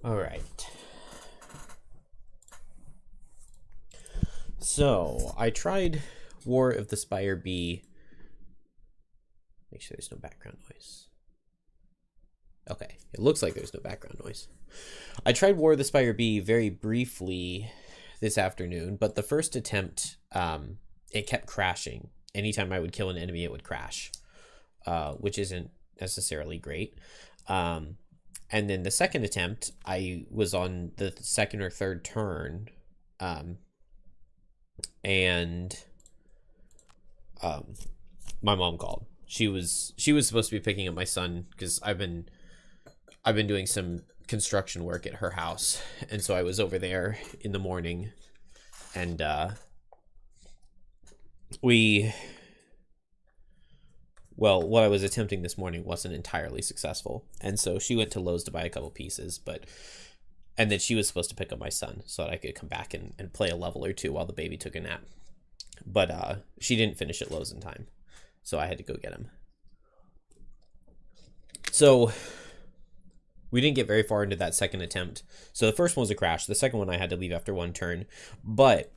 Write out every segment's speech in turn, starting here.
All right. So I tried War of the Spire B. Make sure there's no background noise. Okay, it looks like there's no background noise. I tried War of the Spire B very briefly this afternoon, but the first attempt, it kept crashing. Anytime I would kill an enemy, it would crash, which isn't necessarily great. And then the second attempt, I was on the second or third turn, and my mom called. She was supposed to be picking up my son because I've been doing some construction work at her house, and so I was over there in the morning, and what I was attempting this morning wasn't entirely successful, and so she went to Lowe's to buy a couple pieces, and then she was supposed to pick up my son so that I could come back and play a level or two while the baby took a nap. But she didn't finish at Lowe's in time, so I had to go get him. So we didn't get very far into that second attempt. So the first one was a crash. The second one I had to leave after one turn. But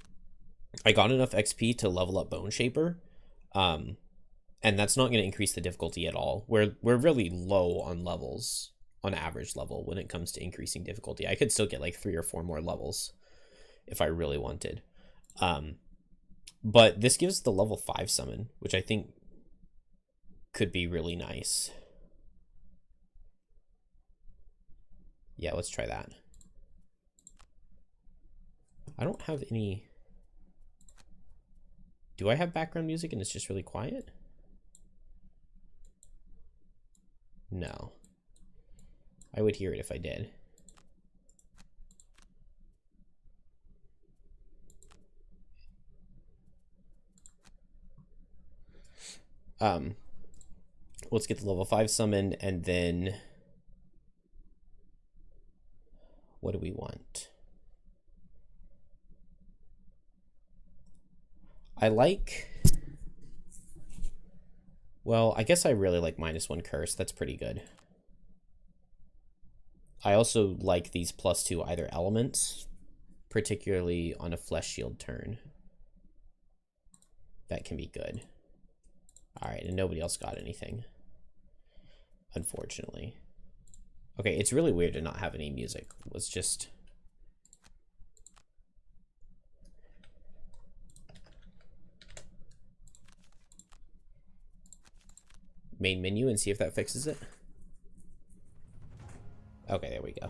I got enough XP to level up Bone Shaper. And that's not going to increase the difficulty at all. We're really low on levels, on average level, when it comes to increasing difficulty. I could still get like 3 or 4 more levels if I really wanted. But this gives the level 5 summon, which I think could be really nice. Yeah, let's try that. I don't have any... Do I have background music and it's just really quiet? No. I would hear it if I did. Let's get the level 5 summon, and then what do we want? I like... Well, I guess I really like -1 curse. That's pretty good. I also like these +2 either elements, particularly on a flesh shield turn. That can be good. Alright, and nobody else got anything, unfortunately. Okay, it's really weird to not have any music. Let's just... main menu and see if that fixes it. Okay, there we go.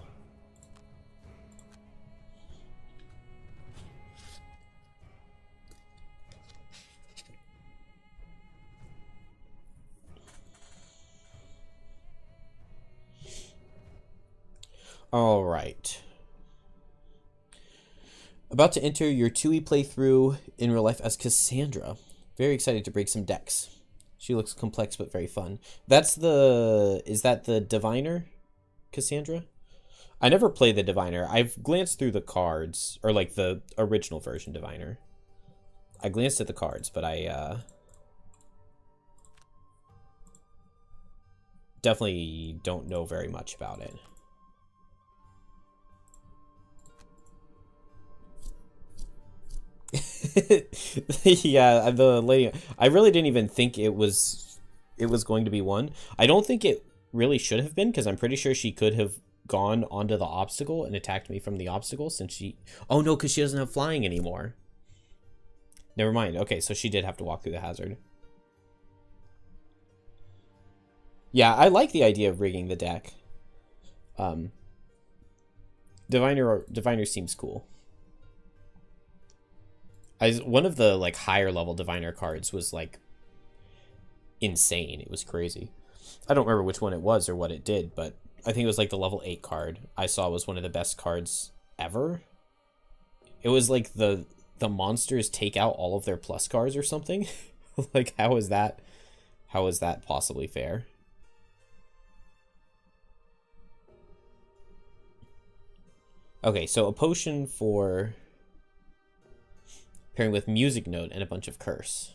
All right. About to enter your 2E playthrough in real life as Cassandra. Very excited to break some decks. She looks complex but very fun. That's the... Is that the Diviner, Cassandra? I never played the Diviner. I've glanced through the cards, or like the original version Diviner. I glanced at the cards, but I definitely don't know very much about it. Yeah, the lady, I really didn't even think it was going to be one. I don't think it really should have been, because I'm pretty sure she could have gone onto the obstacle and attacked me from the obstacle, since she... Oh no, because she doesn't have flying anymore. Never mind. Okay, so she did have to walk through the hazard. Yeah, I like the idea of rigging the deck. Diviner seems cool. One of the like higher level Diviner cards was like insane. It was crazy. I don't remember which one it was or what it did, but I think it was like the level 8 card I saw was one of the best cards ever. It was like the monsters take out all of their plus cards or something. Like, how is that possibly fair? Okay, so a potion for pairing with Music Note and a bunch of Curse.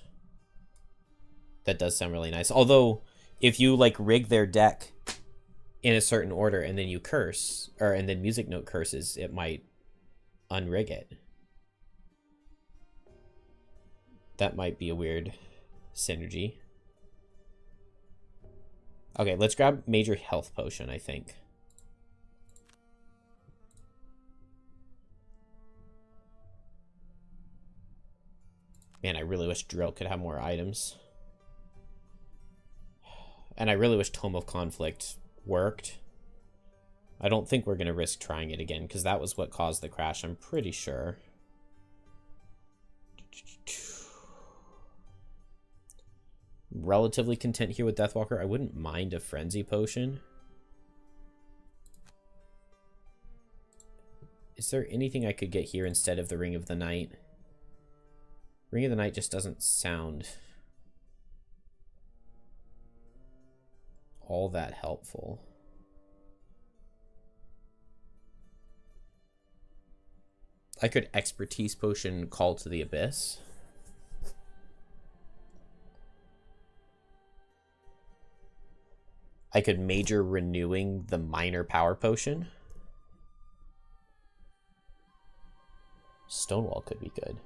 That does sound really nice. Although, if you like rig their deck in a certain order and then you curse, or and then music note curses, it might unrig it. That might be a weird synergy. Okay, let's grab major health potion, I think. Man, I really wish Drill could have more items. And I really wish Tome of Conflict worked. I don't think we're going to risk trying it again, because that was what caused the crash, I'm pretty sure. Relatively content here with Deathwalker. I wouldn't mind a Frenzy Potion. Is there anything I could get here instead of the Ring of the Night? Ring of the Night just doesn't sound all that helpful. I could Expertise Potion Call to the Abyss. I could Major Renewing the Minor Power Potion. Stonewall could be good.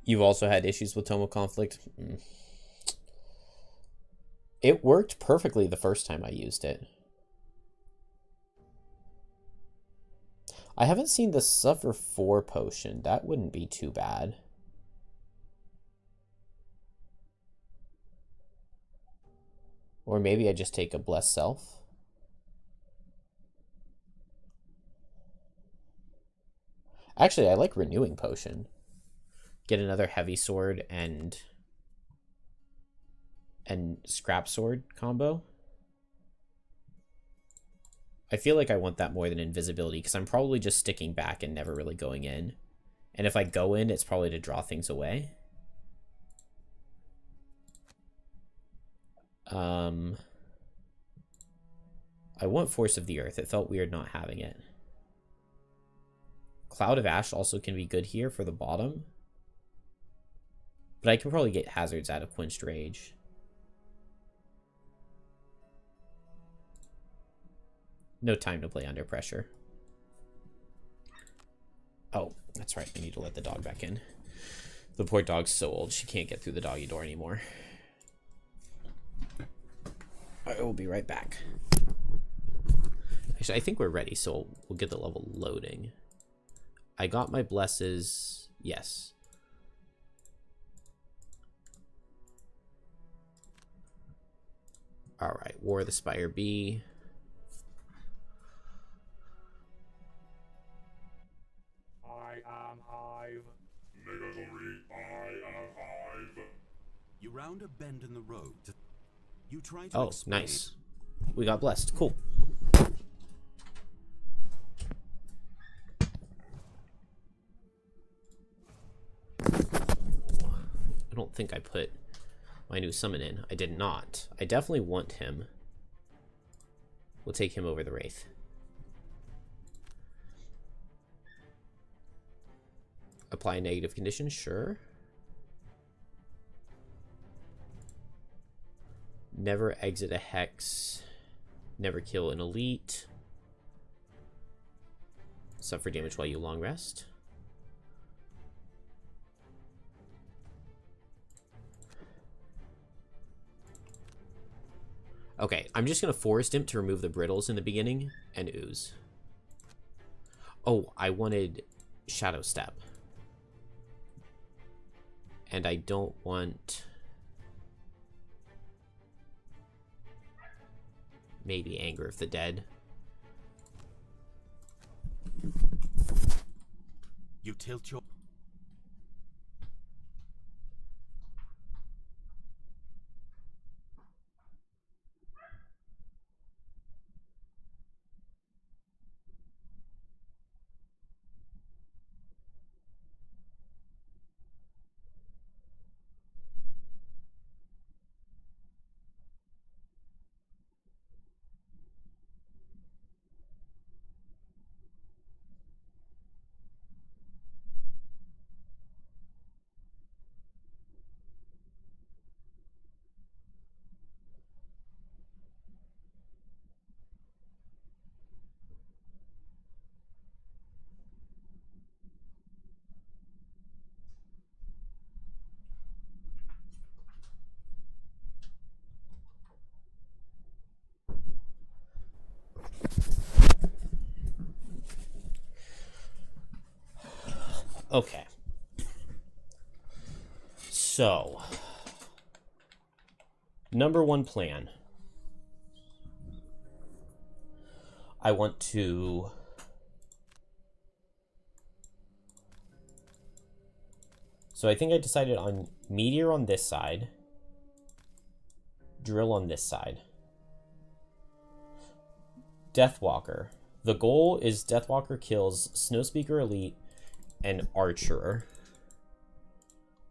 You've also had issues with Tome of Conflict? It worked perfectly the first time I used it. I haven't seen the Suffer 4 potion. That wouldn't be too bad. Or maybe I just take a Blessed Self. Actually, I like Renewing Potion. Get another Heavy Sword and Scrap Sword combo. I feel like I want that more than Invisibility, because I'm probably just sticking back and never really going in. And if I go in, it's probably to draw things away. I want Force of the Earth. It felt weird not having it. Cloud of Ash also can be good here for the bottom. But I can probably get hazards out of Quenched Rage. No time to play under pressure. Oh, that's right. I need to let the dog back in. The poor dog's so old, she can't get through the doggy door anymore. I will be right back. Actually, I think we're ready, so we'll get the level loading. I got my blesses. Yes. All right, War of the Spire B. I am Hive. Negatory, I am Hive. You round a bend in the road. You try to Oh, explain. nice. We got blessed. Cool. I don't think I put my new summon in. I did not. I definitely want him. We'll take him over the Wraith. Apply negative conditions, sure. Never exit a hex. Never kill an elite. Suffer damage while you long rest. Okay, I'm just going to Forest Imp to remove the brittles in the beginning and ooze. Oh, I wanted Shadow Step. And I don't want... maybe Anger of the Dead. You tilt your... Okay. So, number one plan. I want to so I think I decided on meteor on this side, drill on this side. Deathwalker. The goal is Deathwalker kills Snowspeaker Elite and Archer.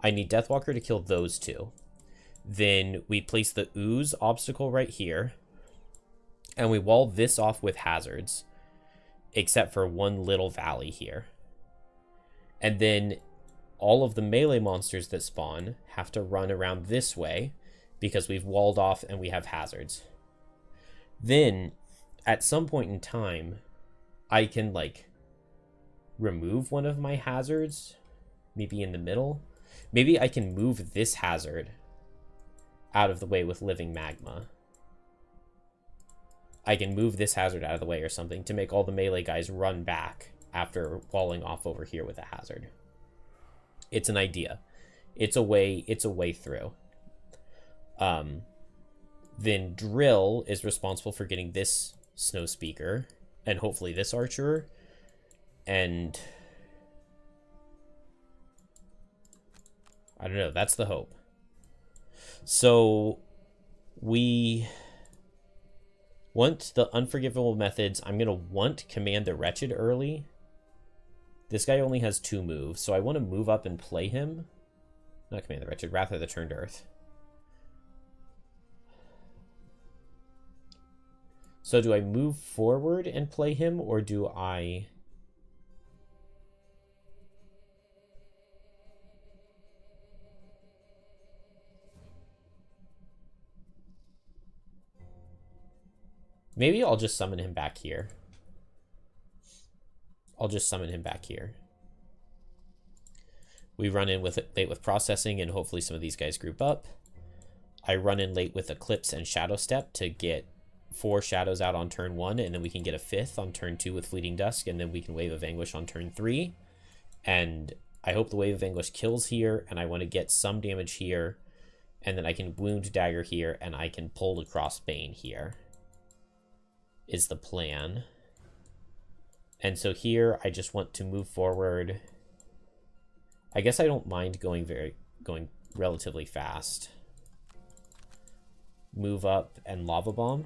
I need Deathwalker to kill those two. Then we place the Ooze obstacle right here. And we wall this off with hazards. Except for one little valley here. And then all of the melee monsters that spawn have to run around this way. Because we've walled off and we have hazards. Then, at some point in time, I can, like, remove one of my hazards. Maybe in the middle. Maybe I can move this hazard out of the way with living magma. I can move this hazard out of the way or something to make all the melee guys run back after walling off over here with a hazard. It's an idea. It's a way through. Then Drill is responsible for getting this Snowspeaker and hopefully this Archer. And I don't know, that's the hope. So we want the Unforgivable Methods. I'm going to want Command the Wretched early. This guy only has 2 moves, so I want to move up and play him. Not Command the Wretched, Wrath of the Turned Earth. So do I move forward and play him, or do I... Maybe I'll just summon him back here. We run in with late with processing, and hopefully some of these guys group up. I run in late with Eclipse and Shadow Step to get 4 shadows out on turn 1, and then we can get a 5th on turn 2 with Fleeting Dusk, and then we can Wave of Anguish on turn 3. And I hope the Wave of Anguish kills here, and I want to get some damage here, and then I can Wound Dagger here, and I can pull across Bane here. Is the plan. And so here I just want to move forward. I guess I don't mind going relatively fast. Move up and Lava Bomb.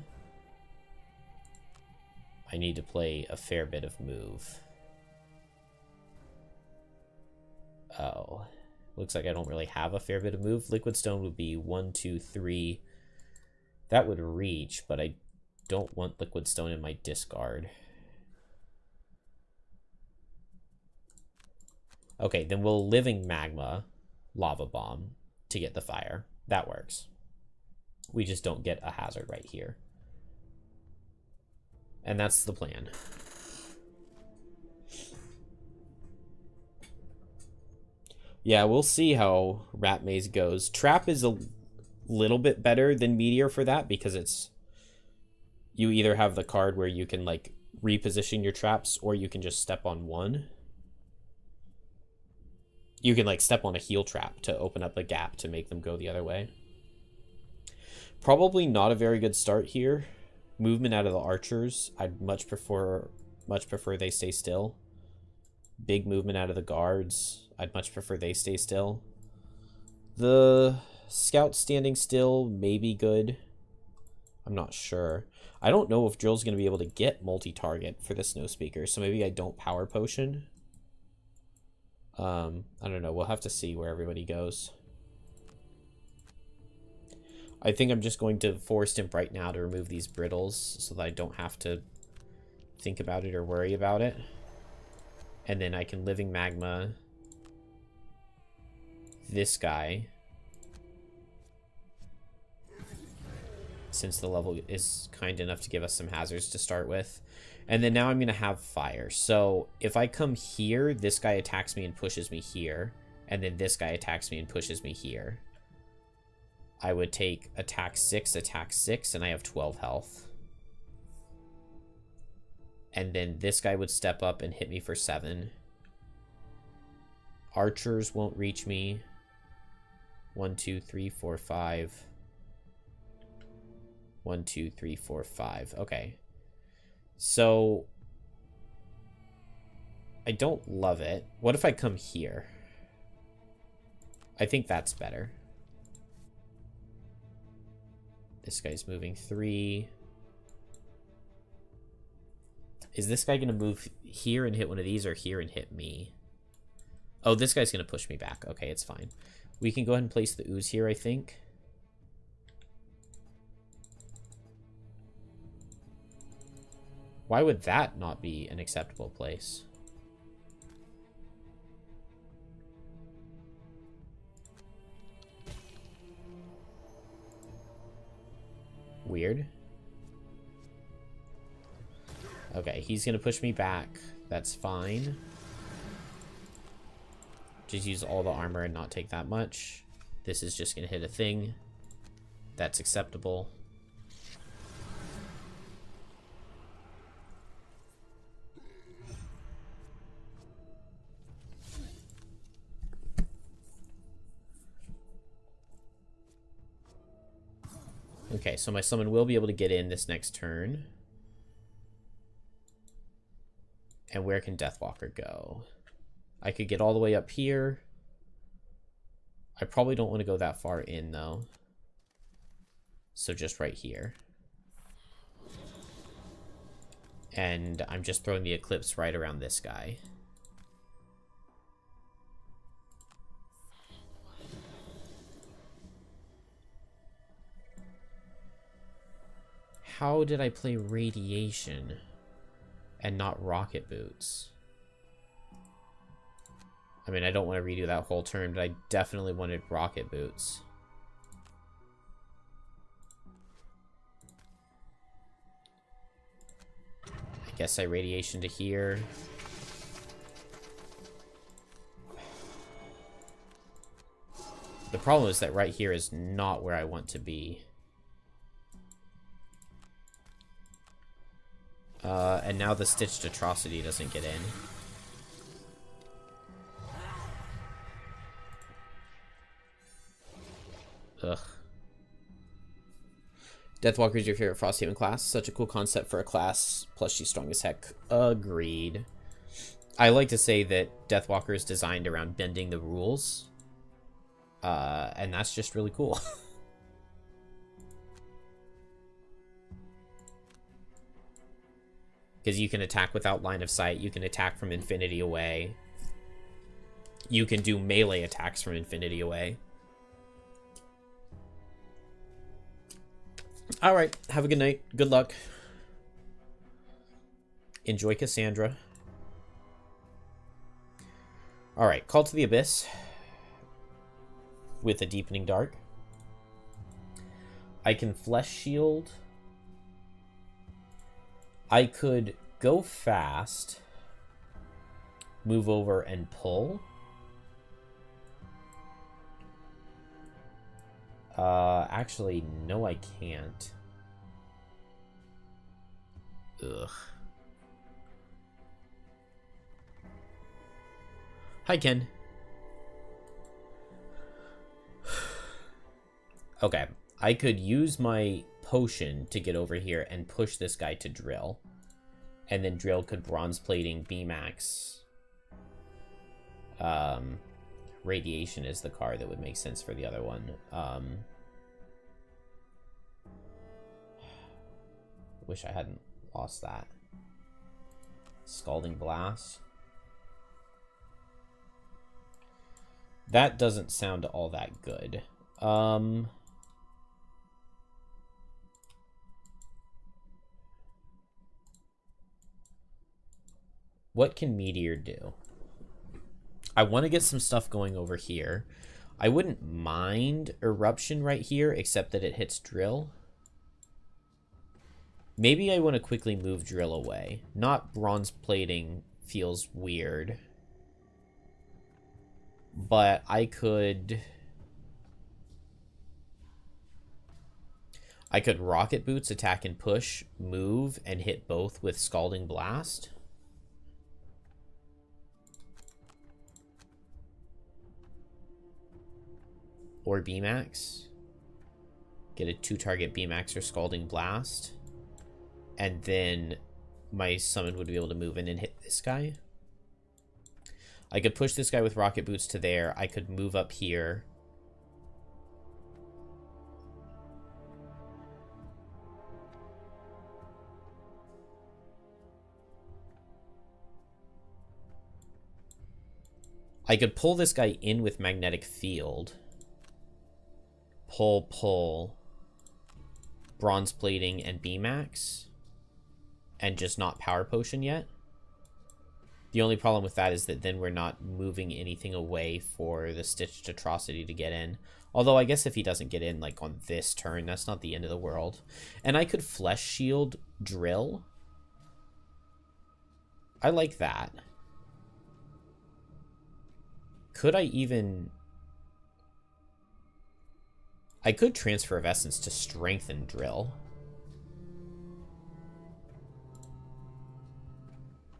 I need to play a fair bit of move. Oh, looks like I don't really have a fair bit of move. Liquid Stone would be 1, 2, 3. That would reach, but I don't want Liquid Stone in my discard. Okay, then we'll Living Magma, Lava Bomb to get the fire. That works. We just don't get a hazard right here. And that's the plan. Yeah, we'll see how Rat Maze goes. Trap is a little bit better than Meteor for that because it's... You either have the card where you can, like, reposition your traps, or you can just step on one. You can, like, step on a heal trap to open up a gap to make them go the other way. Probably not a very good start here. Movement out of the archers. I'd much prefer they stay still. Big movement out of the guards. I'd much prefer they stay still. The scout standing still may be good. I'm not sure. I don't know if Drill's going to be able to get multi-target for the Snowspeaker, so maybe I don't Power Potion. I don't know. We'll have to see where everybody goes. I think I'm just going to Force Stimp right now to remove these brittles so that I don't have to think about it or worry about it. And then I can Living Magma this guy, since the level is kind enough to give us some hazards to start with. And then now I'm going to have fire. So if I come here, this guy attacks me and pushes me here. And then this guy attacks me and pushes me here. I would take attack 6, and I have 12 health. And then this guy would step up and hit me for 7. Archers won't reach me. 1, 2, 3, 4, 5. 1, 2, 3, 4, 5. Okay. So I don't love it. What if I come here? I think that's better. This guy's moving 3. Is this guy going to move here and hit one of these, or here and hit me? Oh, this guy's going to push me back. Okay, it's fine. We can go ahead and place the ooze here, I think. Why would that not be an acceptable place? Weird. Okay, he's gonna push me back. That's fine. Just use all the armor and not take that much. This is just gonna hit a thing. That's acceptable. Okay, so my summon will be able to get in this next turn. And where can Deathwalker go? I could get all the way up here. I probably don't want to go that far in, though. So just right here. And I'm just throwing the Eclipse right around this guy. How did I play Radiation and not Rocket Boots? I mean, I don't want to redo that whole turn, but I definitely wanted Rocket Boots. I guess I Radiation to here. The problem is that right here is not where I want to be. And now the Stitched Atrocity doesn't get in. Ugh. Deathwalker is your favorite Frosthaven class. Such a cool concept for a class. Plus, she's strong as heck. Agreed. I like to say that Deathwalker is designed around bending the rules. And that's just really cool. Because you can attack without line of sight. You can attack from infinity away. You can do melee attacks from infinity away. Alright, have a good night. Good luck. Enjoy Cassandra. Alright, Call to the Abyss. With a Deepening Dark. I can Flesh Shield. I could go fast, move over and pull. Actually, no, I can't. Ugh. Hi, Ken. Okay, I could use my potion to get over here and push this guy to Drill. And then Drill could Bronze Plating B-Max. Radiation is the card that would make sense for the other one. Wish I hadn't lost that. Scalding Blast. That doesn't sound all that good. What can Meteor do? I want to get some stuff going over here. I wouldn't mind Eruption right here, except that it hits Drill. Maybe I want to quickly move Drill away. Not Bronze Plating feels weird. But I could Rocket Boots, attack and push, move, and hit both with Scalding Blast. or B-Max. Get a 2-target B-Max or Scalding Blast. And then my summon would be able to move in and hit this guy. I could push this guy with Rocket Boots to there. I could move up here. I could pull this guy in with Magnetic Field. Pull. Bronze Plating and B-Max. And just not Power Potion yet. The only problem with that is that then we're not moving anything away for the Stitched Atrocity to get in. Although I guess if he doesn't get in like on this turn, that's not the end of the world. And I could Flesh Shield Drill. I like that. Could I even... I could Transfer of Essence to strengthen Drill.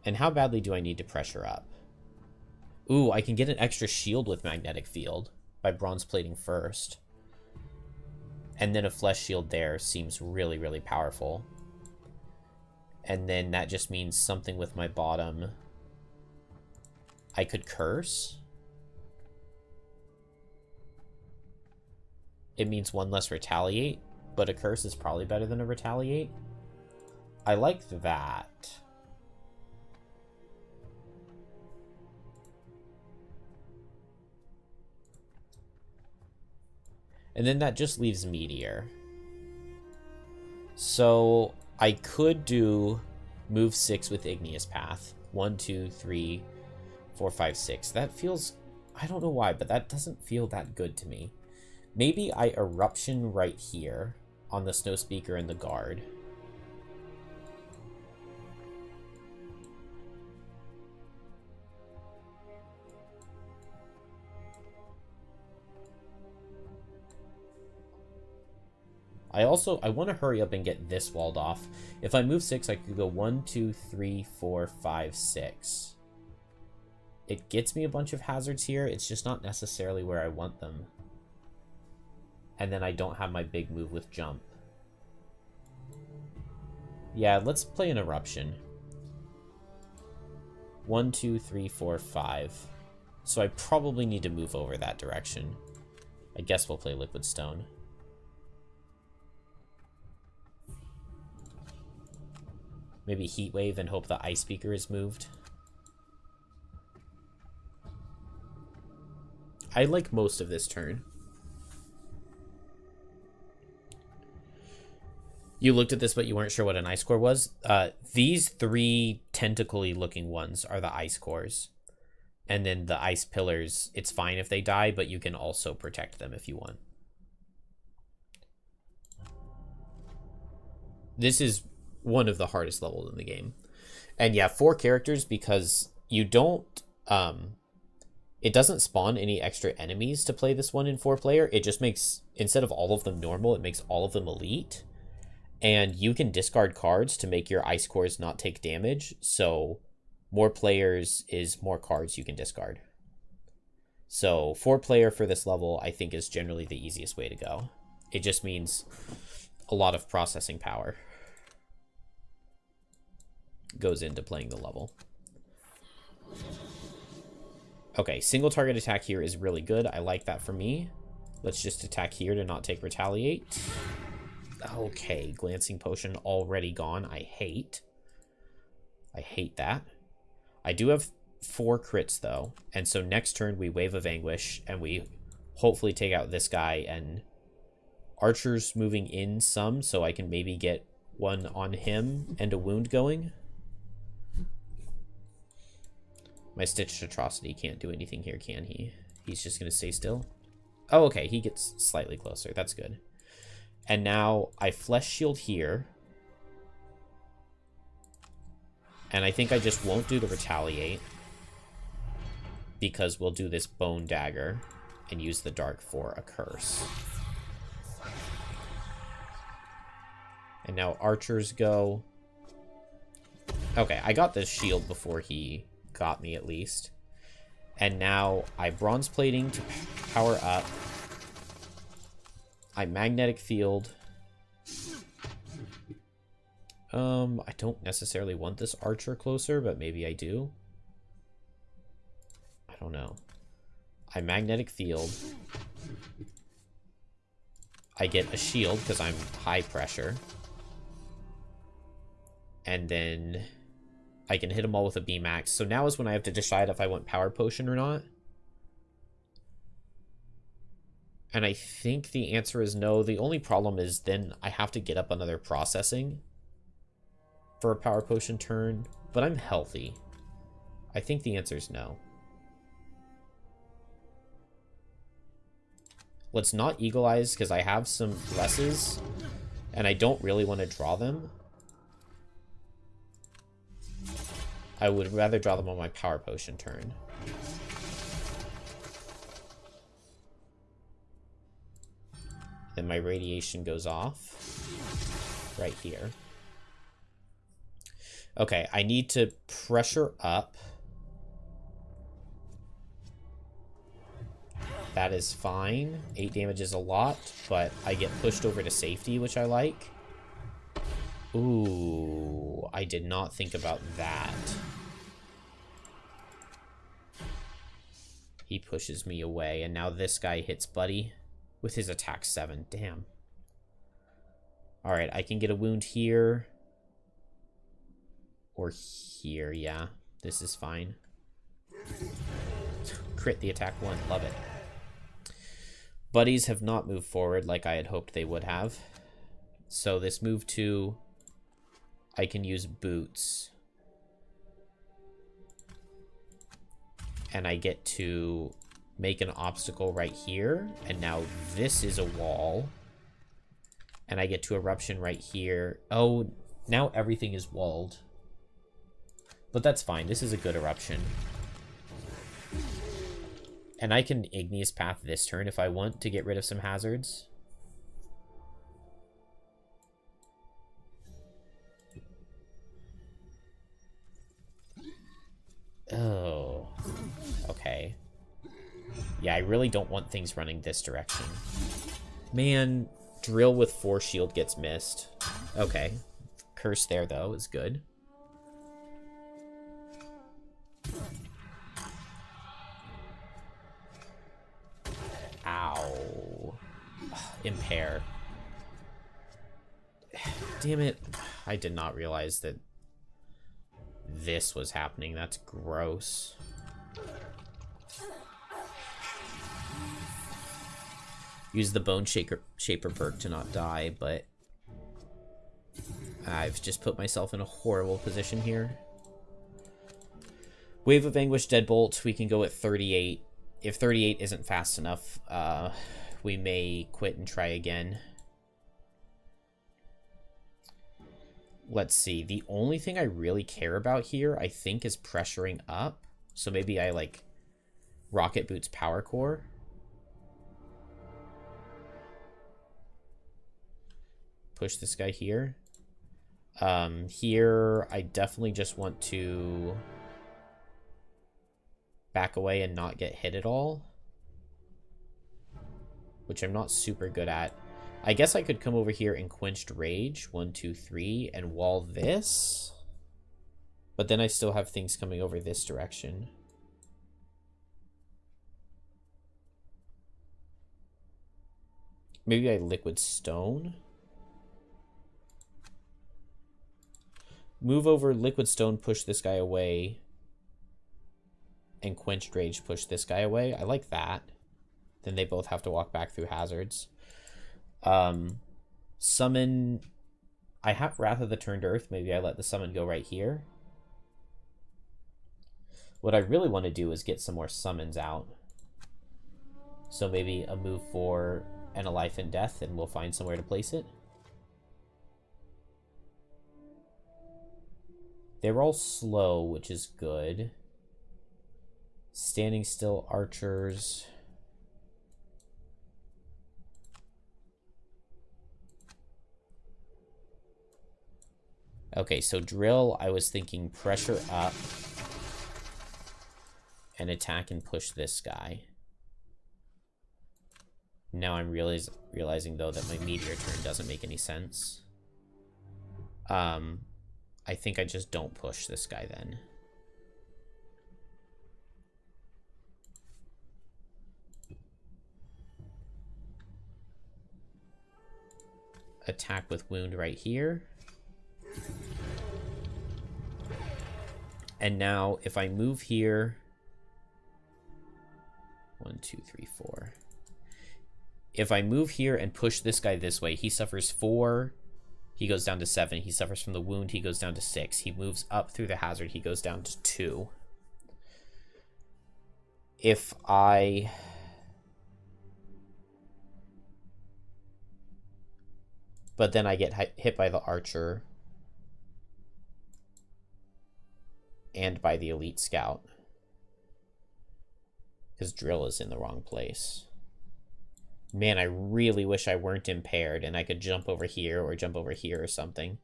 And how badly do I need to pressure up? Ooh, I can get an extra shield with Magnetic Field by Bronze Plating first. And then a Flesh Shield there seems really, really powerful. And then that just means something with my bottom. I could Curse. It means 1 less Retaliate, but a Curse is probably better than a Retaliate. I like that. And then that just leaves Meteor. So I could do move 6 with Igneous Path. 1, 2, 3, 4, 5, 6. That feels... I don't know why, but that doesn't feel that good to me. Maybe I Eruption right here on the Snow Speaker and the Guard. I want to hurry up and get this walled off. If I move 6, I could go 1, 2, 3, 4, 5, 6. It gets me a bunch of hazards here. It's just not necessarily where I want them. And then I don't have my big move with Jump. Yeah, let's play an Eruption. 1, 2, 3, 4, 5. So I probably need to move over that direction. I guess we'll play Liquid Stone. Maybe Heat Wave and hope the Ice Speaker is moved. I like most of this turn. You looked at this, but you weren't sure what an Ice Core was. These 3 tentacly looking ones are the Ice Cores. And then the Ice Pillars, it's fine if they die, but you can also protect them if you want. This is one of the hardest levels in the game. And yeah, 4 characters because you don't... it doesn't spawn any extra enemies to play this one in 4-player. It just makes, instead of all of them normal, it makes all of them elite. And you can discard cards to make your Ice Cores not take damage. So more players is more cards you can discard. So 4-player for this level, I think, is generally the easiest way to go. It just means a lot of processing power goes into playing the level. Okay, single target attack here is really good. I like that for me. Let's just attack here to not take Retaliate. Okay, Glancing Potion already gone. I hate that. I do have 4 crits, though. And so next turn, we Wave of Anguish, and we hopefully take out this guy. And Archer's moving in some, so I can maybe get one on him and a wound going. My Stitched Atrocity can't do anything here, can he? He's just going to stay still. Oh, okay, he gets slightly closer. That's good. And now I Flesh Shield here. And I think I just won't do the Retaliate, because we'll do this Bone Dagger and use the Dark for a Curse. And now Archers go. Okay, I got this shield before he got me at least. And now I Bronze Plating to power up. I magnetic field. I don't necessarily want this archer closer, but maybe I do. I don't know. I magnetic field. I get a shield because I'm high pressure. And then I can hit them all with a B-max. So now is when I have to decide if I want power potion or not. And I think the answer is no. The only problem is then I have to get up another processing for a power potion turn. But I'm healthy. I think the answer is no. Let's not Eagle Eyes because I have some blesses. And I don't really want to draw them. I would rather draw them on my power potion turn. Then my radiation goes off right here. Okay, I need to pressure up. That is fine. 8 damage is a lot, but I get pushed over to safety, which I like. Ooh, I did not think about that. He pushes me away, and now this guy hits Buddy with his attack 7. Damn. Alright, I can get a wound here. Or here, yeah. This is fine. Crit the attack 1. Love it. Buddies have not moved forward like I had hoped they would have. So this move 2, I can use boots. And I get to make an obstacle right here. And now this is a wall. And I get to eruption right here. Oh, now everything is walled. But that's fine. This is a good eruption. And I can Igneous Path this turn if I want to get rid of some hazards. Oh. Okay. Yeah, I really don't want things running this direction. Man, drill with 4 shield gets missed. Okay. Curse there, though, is good. Ow. Impair. Damn it. I did not realize that this was happening. That's gross. Use the Bone Shaper perk to not die, but I've just put myself in a horrible position here. Wave of Anguish Deadbolt, we can go at 38. If 38 isn't fast enough, we may quit and try again. Let's see. The only thing I really care about here, I think, is pressuring up. So maybe I, like, Rocket Boots Power Core. Push this guy here. Here, I definitely just want to back away and not get hit at all. Which I'm not super good at. I guess I could come over here and Quenched Rage. 1, 2, 3. And wall this. But then I still have things coming over this direction. Maybe I Liquid Stone. Move over Liquid Stone, push this guy away. And Quenched Rage, push this guy away. I like that. Then they both have to walk back through hazards. Summon. I have Wrath of the Turned Earth. Maybe I let the summon go right here. What I really want to do is get some more summons out. So maybe a move for and a Life and Death, and we'll find somewhere to place it. They're all slow, which is good. Standing Still Archers. Okay, so drill, I was thinking pressure up and attack and push this guy. Now I'm realizing, though, that my meteor turn doesn't make any sense. I think I just don't push this guy then. Attack with wound right here. And now if I move here, 1, 2, 3, 4. If I move here and push this guy this way, he suffers 4. He goes down to 7. He suffers from the wound. He goes down to 6. He moves up through the hazard. He goes down to 2. If I... But then I get hit by the archer. And by the elite scout. Because drill is in the wrong place. Man, I really wish I weren't impaired and I could jump over here or jump over here or something.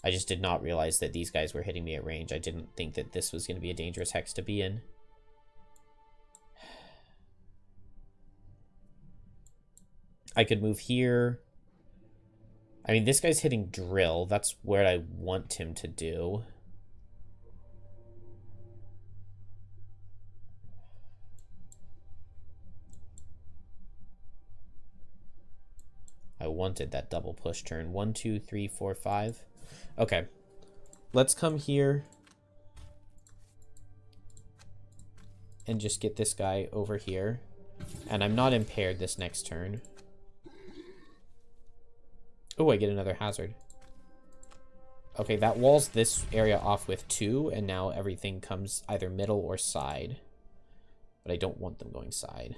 I just did not realize that these guys were hitting me at range. I didn't think that this was going to be a dangerous hex to be in. I could move here. I mean, this guy's hitting drill. That's what I want him to do. I wanted that double push turn. 1, 2, 3, 4, 5. Okay. Let's come here. And just get this guy over here. And I'm not impaired this next turn. Oh, I get another hazard. Okay, that walls this area off with 2. And now everything comes either middle or side. But I don't want them going side.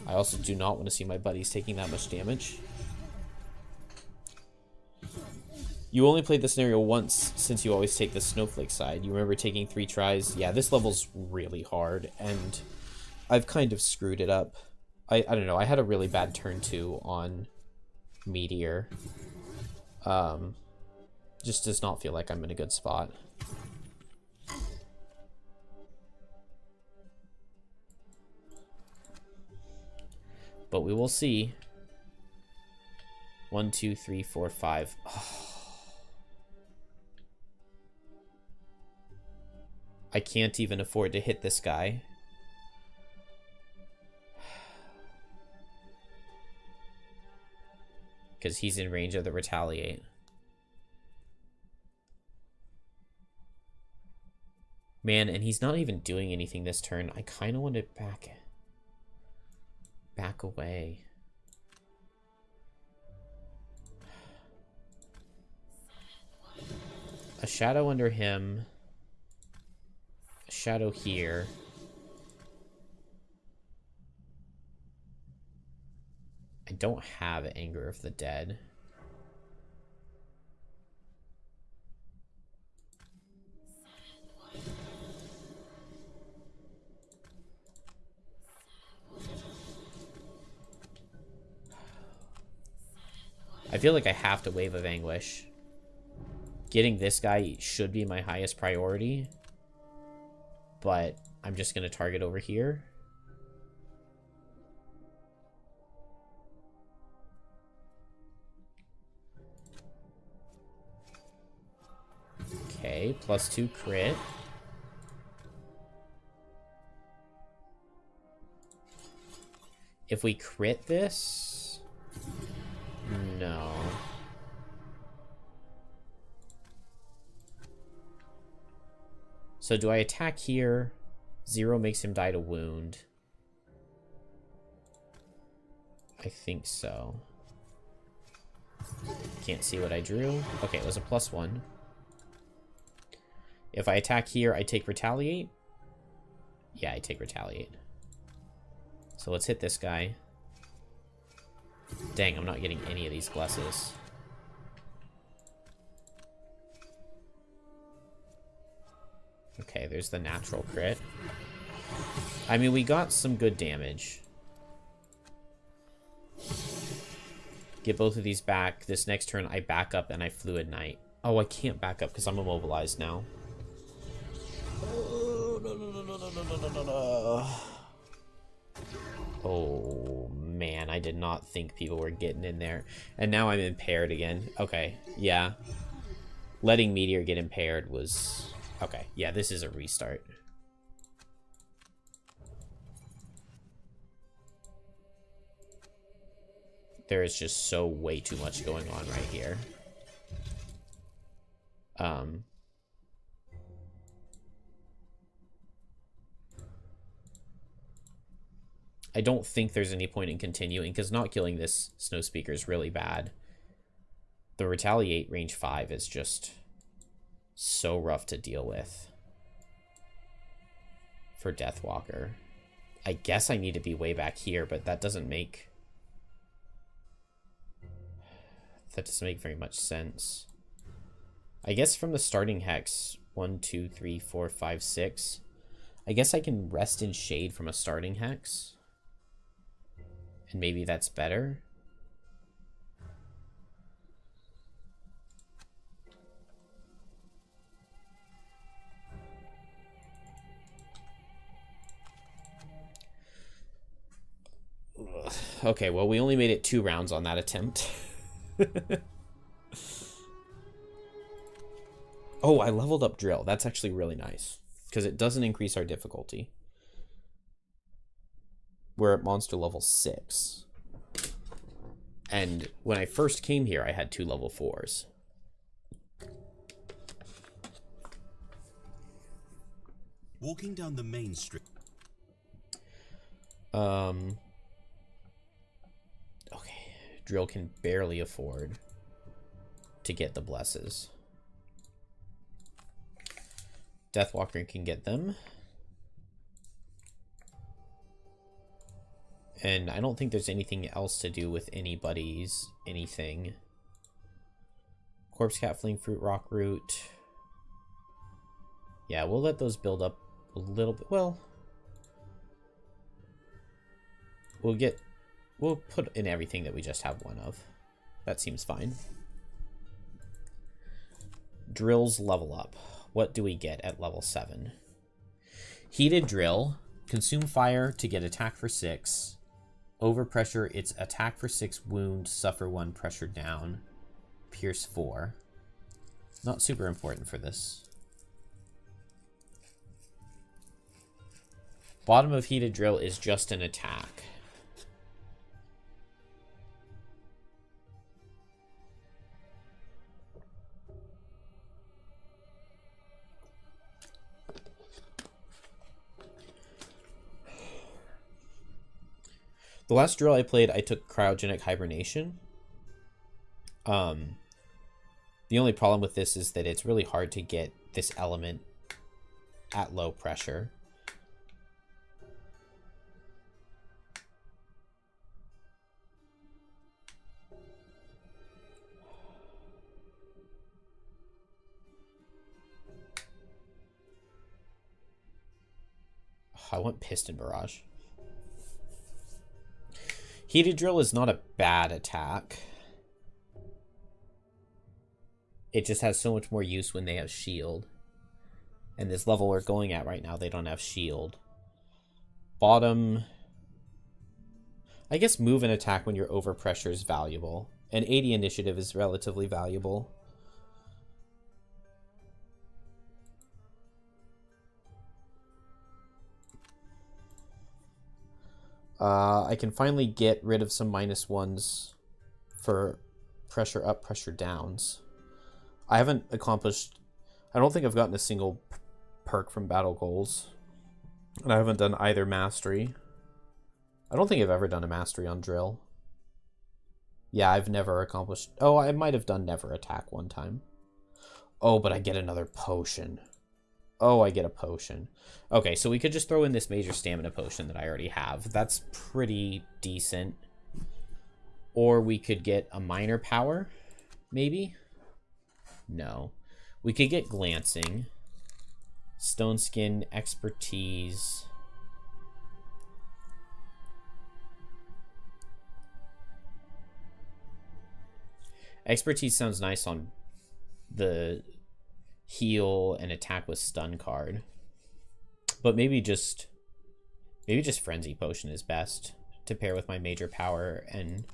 I also do not want to see my buddies taking that much damage. You only played the scenario once since you always take the snowflake side. You remember taking 3 tries? Yeah, this level's really hard, and I've kind of screwed it up. I don't know, I had a really bad turn 2 on Meteor. Just does not feel like I'm in a good spot. But we will see. 1, 2, 3, 4, 5. Oh. I can't even afford to hit this guy. Because he's in range of the retaliate. Man, and he's not even doing anything this turn. I kind of want to back away. A shadow under him. A shadow here. I don't have Anger of the Dead. I feel like I have to Wave of Anguish. Getting this guy should be my highest priority. But I'm just going to target over here. Okay, +2 crit. If we crit this... No. So do I attack here? 0 makes him die to wound. I think so. Can't see what I drew. Okay, it was a +1. If I attack here, I take Retaliate. Yeah, I take Retaliate. So let's hit this guy. Dang, I'm not getting any of these blesses. Okay, there's the natural crit. I mean, we got some good damage. Get both of these back. This next turn, I back up and I Fluid Knight. Oh, I can't back up because I'm immobilized now. Oh, no. Oh, man. I did not think people were getting in there. And now I'm impaired again. Okay, yeah. Letting Meteor get impaired was... Okay, yeah, this is a restart. There is just so way too much going on right here. I don't think there's any point in continuing, because not killing this Snow Speaker is really bad. The Retaliate range 5 is just so rough to deal with for Deathwalker. I guess I need to be way back here, but that doesn't make... That doesn't make very much sense. I guess from the starting hex, 1, 2, 3, 4, 5, 6. I guess I can rest in shade from a starting hex. And maybe that's better. Ugh. Okay, well, we only made it 2 rounds on that attempt. Oh, I leveled up Drill. That's actually really nice, because it doesn't increase our difficulty. We're at monster level 6. And when I first came here, I had 2 level 4s. Walking down the main street. Okay. Drill can barely afford to get the blesses. Deathwalker can get them. And I don't think there's anything else to do with anybody's anything. Corpse Cat, Fling Fruit, Rock Root. Yeah, we'll let those build up a little bit. Well, we'll put in everything that we just have 1 of. That seems fine. Drills level up. What do we get at level 7? Heated Drill. Consume fire to get attack for 6. Overpressure, it's attack for 6, wound, suffer 1, pressure down, pierce 4. Not super important for this. Bottom of Heated Drill is just an attack. The last drill I played, I took cryogenic hibernation. The only problem with this is that it's really hard to get this element at low pressure. I want Piston Barrage. Heated Drill is not a bad attack. It just has so much more use when they have shield. And this level we're going at right now, they don't have shield. Bottom... I guess move and attack when you're over pressure is valuable. And 80 initiative is relatively valuable. I can finally get rid of some -1s for pressure up, pressure downs. I haven't accomplished... I don't think I've gotten a single perk from Battle Goals. And I haven't done either Mastery. I don't think I've ever done a Mastery on Drill. Yeah, I've never accomplished... Oh, I might have done Never Attack one time. Oh, but I get another potion. Oh, I get a potion. Okay, so we could just throw in this major stamina potion that I already have. That's pretty decent. Or we could get a minor power, maybe? No. We could get glancing. Stone Skin, expertise. Expertise sounds nice on the heal and attack with stun card. But maybe just Frenzy Potion is best. to pair with my major power and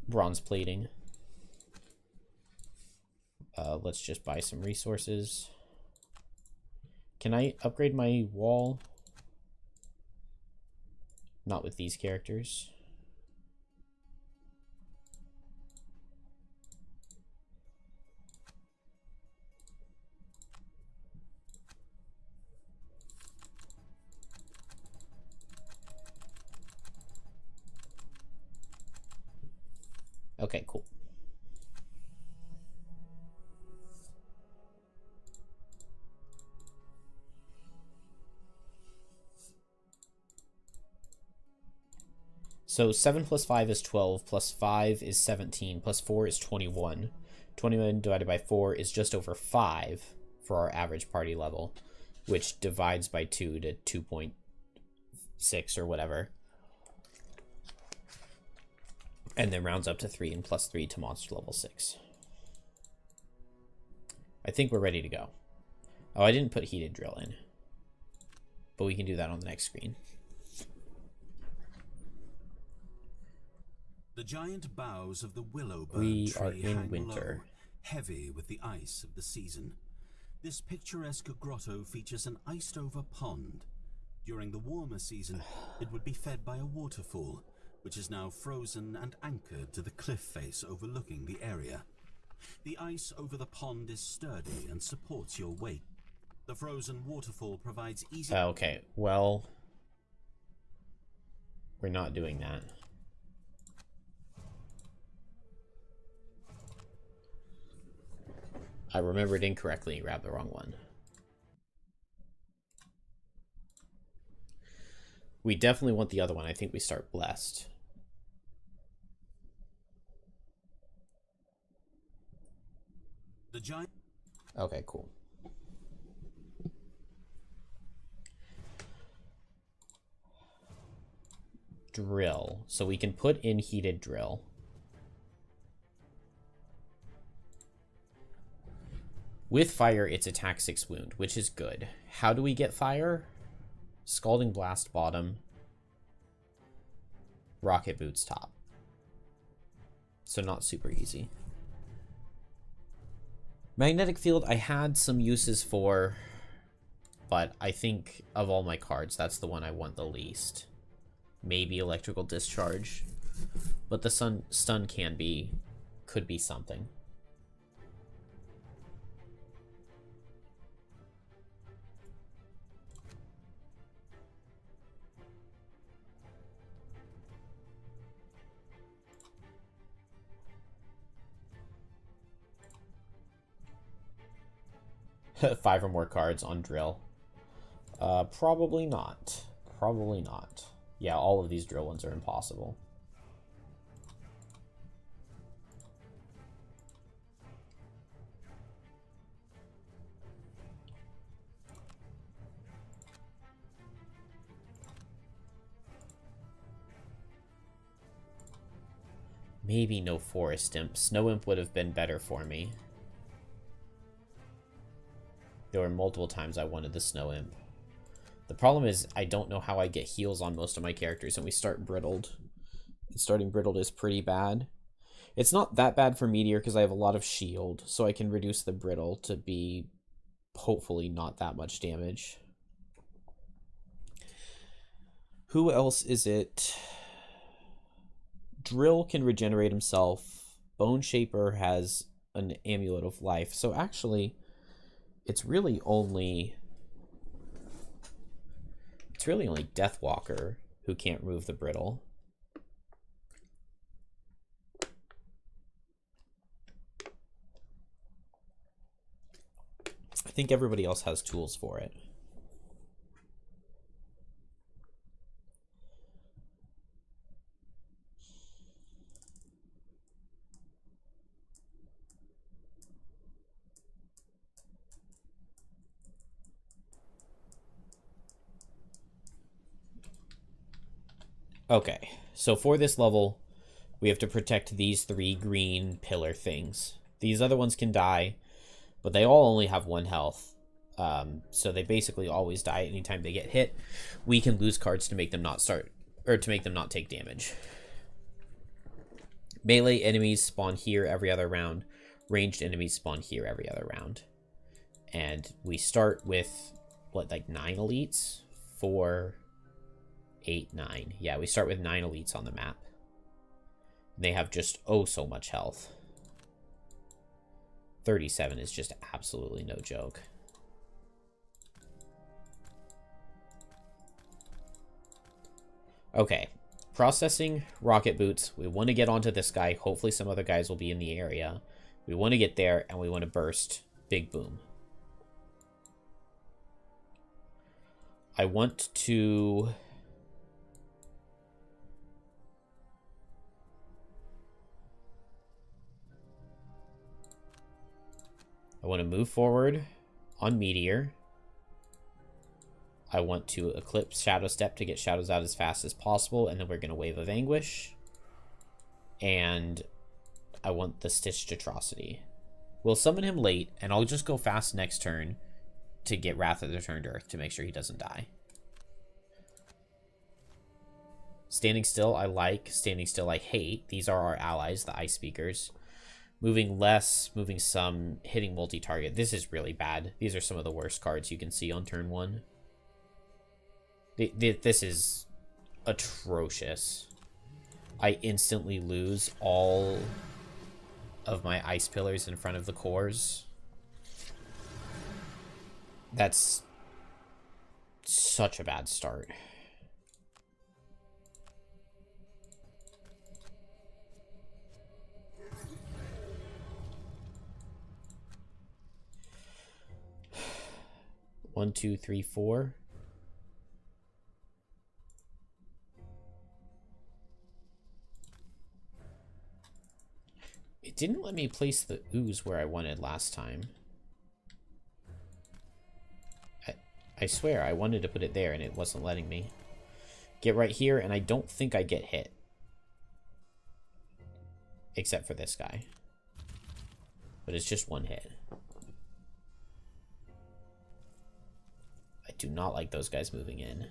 bronze plating. Let's just buy some resources. Can I upgrade my wall? Not with these characters. Okay, cool. So 7 plus 5 is 12, plus 5 is 17, plus 4 is 21. 21 divided by 4 is just over 5 for our average party level, which divides by 2 to 2.6 or whatever. And then rounds up to 3 and plus 3 to monster level 6. I think we're ready to go. Oh, I didn't put heated drill in, but we can do that on the next screen. The giant boughs of the willow We tree are in hang winter. low, heavy with the ice of the season. This picturesque grotto features an iced-over pond. During the warmer season, it would be fed by a waterfall, which is now frozen and anchored to the cliff face overlooking the area. The ice over the pond is sturdy and supports your weight. The frozen waterfall provides easy... Okay, well, we're not doing that. I remembered incorrectly and grabbed the wrong one. We definitely want the other one. I think we start blessed. The giant... Okay, cool. Drill. So we can put in heated drill. With fire, it's attack 6 wound, which is good. How do we get fire? Scalding Blast bottom. Rocket Boots top. So not super easy. Magnetic Field, I had some uses for, but I think of all my cards, that's the one I want the least. Maybe Electrical Discharge, but the stun could be something. Five or more cards on drill. Probably not. Probably not. Yeah, all of these drill ones are impossible. Maybe no Forest Imp. Snow Imp would have been better for me. There were multiple times I wanted the Snow Imp. The problem is I don't know how I get heals on most of my characters, and we start brittled. Starting brittled is pretty bad. It's not that bad for Meteor because I have a lot of shield, so I can reduce the brittle to be hopefully not that much damage. Who else is it? Drill can regenerate himself. Bone Shaper has an Amulet of Life. So actually, it's really only Deathwalker who can't remove the brittle. I think everybody else has tools for it. Okay, so for this level, we have to protect these 3 green pillar things. These other ones can die, But they all only have 1 health. So they basically always die anytime they get hit. We can lose cards to make them not take damage. Melee enemies spawn here every other round. Ranged enemies spawn here every other round. And we start with, what, like 9 elites? 4, 8, 9. Yeah, we start with 9 elites on the map. They have just so much health. 37 is just absolutely no joke. Okay, processing rocket boots. We want to get onto this guy. Hopefully some other guys will be in the area. We want to get there, and we want to burst Big Boom. I want to... move forward on Meteor. I want to Eclipse Shadow Step to get shadows out as fast as possible, and then we're going to Wave of Anguish. And I want the Stitched Atrocity. We'll summon him late, and I'll just go fast next turn to get Wrath of the Returned Earth to make sure he doesn't die. Standing Still, I like. Standing Still, I hate. These are our allies, the Ice Speakers. Moving less, moving some, hitting multi-target. This is really bad. These are some of the worst cards you can see on turn 1. This is atrocious. I instantly lose all of my ice pillars in front of the cores. That's such a bad start. One, two, three, 4. It didn't let me place the ooze where I wanted last time. I swear, I wanted to put it there and it wasn't letting me. Get right here, and I don't think I get hit. Except for this guy. But it's just 1 hit. I do not like those guys moving in.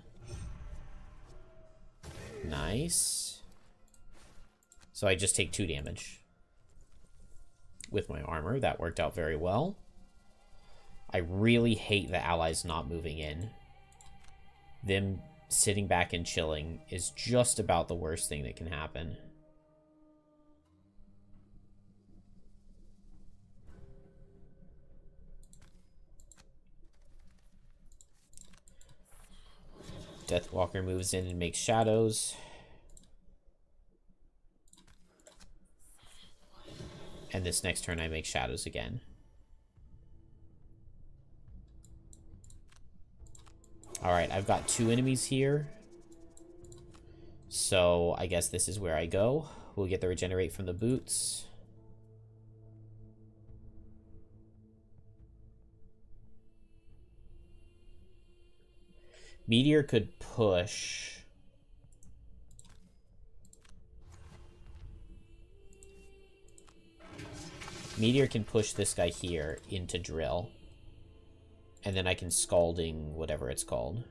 Nice. So I just take 2 damage. With my armor. That worked out very well. I really hate the allies not moving in. Them sitting back and chilling is just about the worst thing that can happen. Deathwalker moves in and makes shadows. And this next turn I make shadows again. Alright, I've got 2 enemies here. So I guess this is where I go. We'll get the regenerate from the boots. Meteor could push. Meteor can push this guy here into Drill. And then I can Scalding whatever it's called.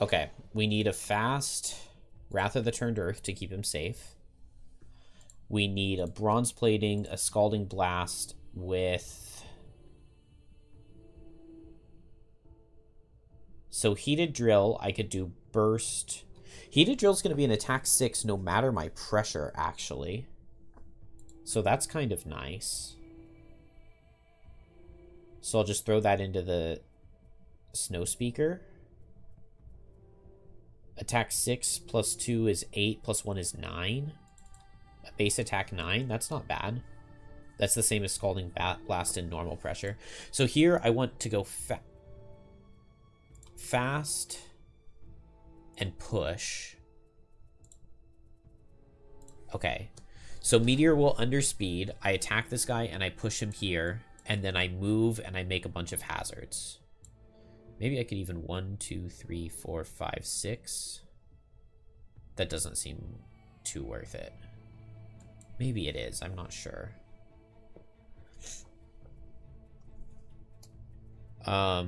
Okay, we need a fast Wrath of the Turned Earth to keep him safe. We need a Bronze Plating, a Scalding Blast with... So Heated Drill, I could do Burst. Heated Drill is going to be an attack 6 no matter my pressure, actually. So that's kind of nice. So I'll just throw that into the Snow Speaker. Attack 6 plus 2 is 8, plus 1 is 9. A base attack 9, that's not bad. That's the same as Scalding Blast and normal pressure. So here I want to go fast and push. Okay, so Meteor will underspeed. I attack this guy and I push him here, and then I move and I make a bunch of hazards. Maybe I could even 1, 2, 3, 4, 5, 6. That doesn't seem too worth it. Maybe it is. I'm not sure. I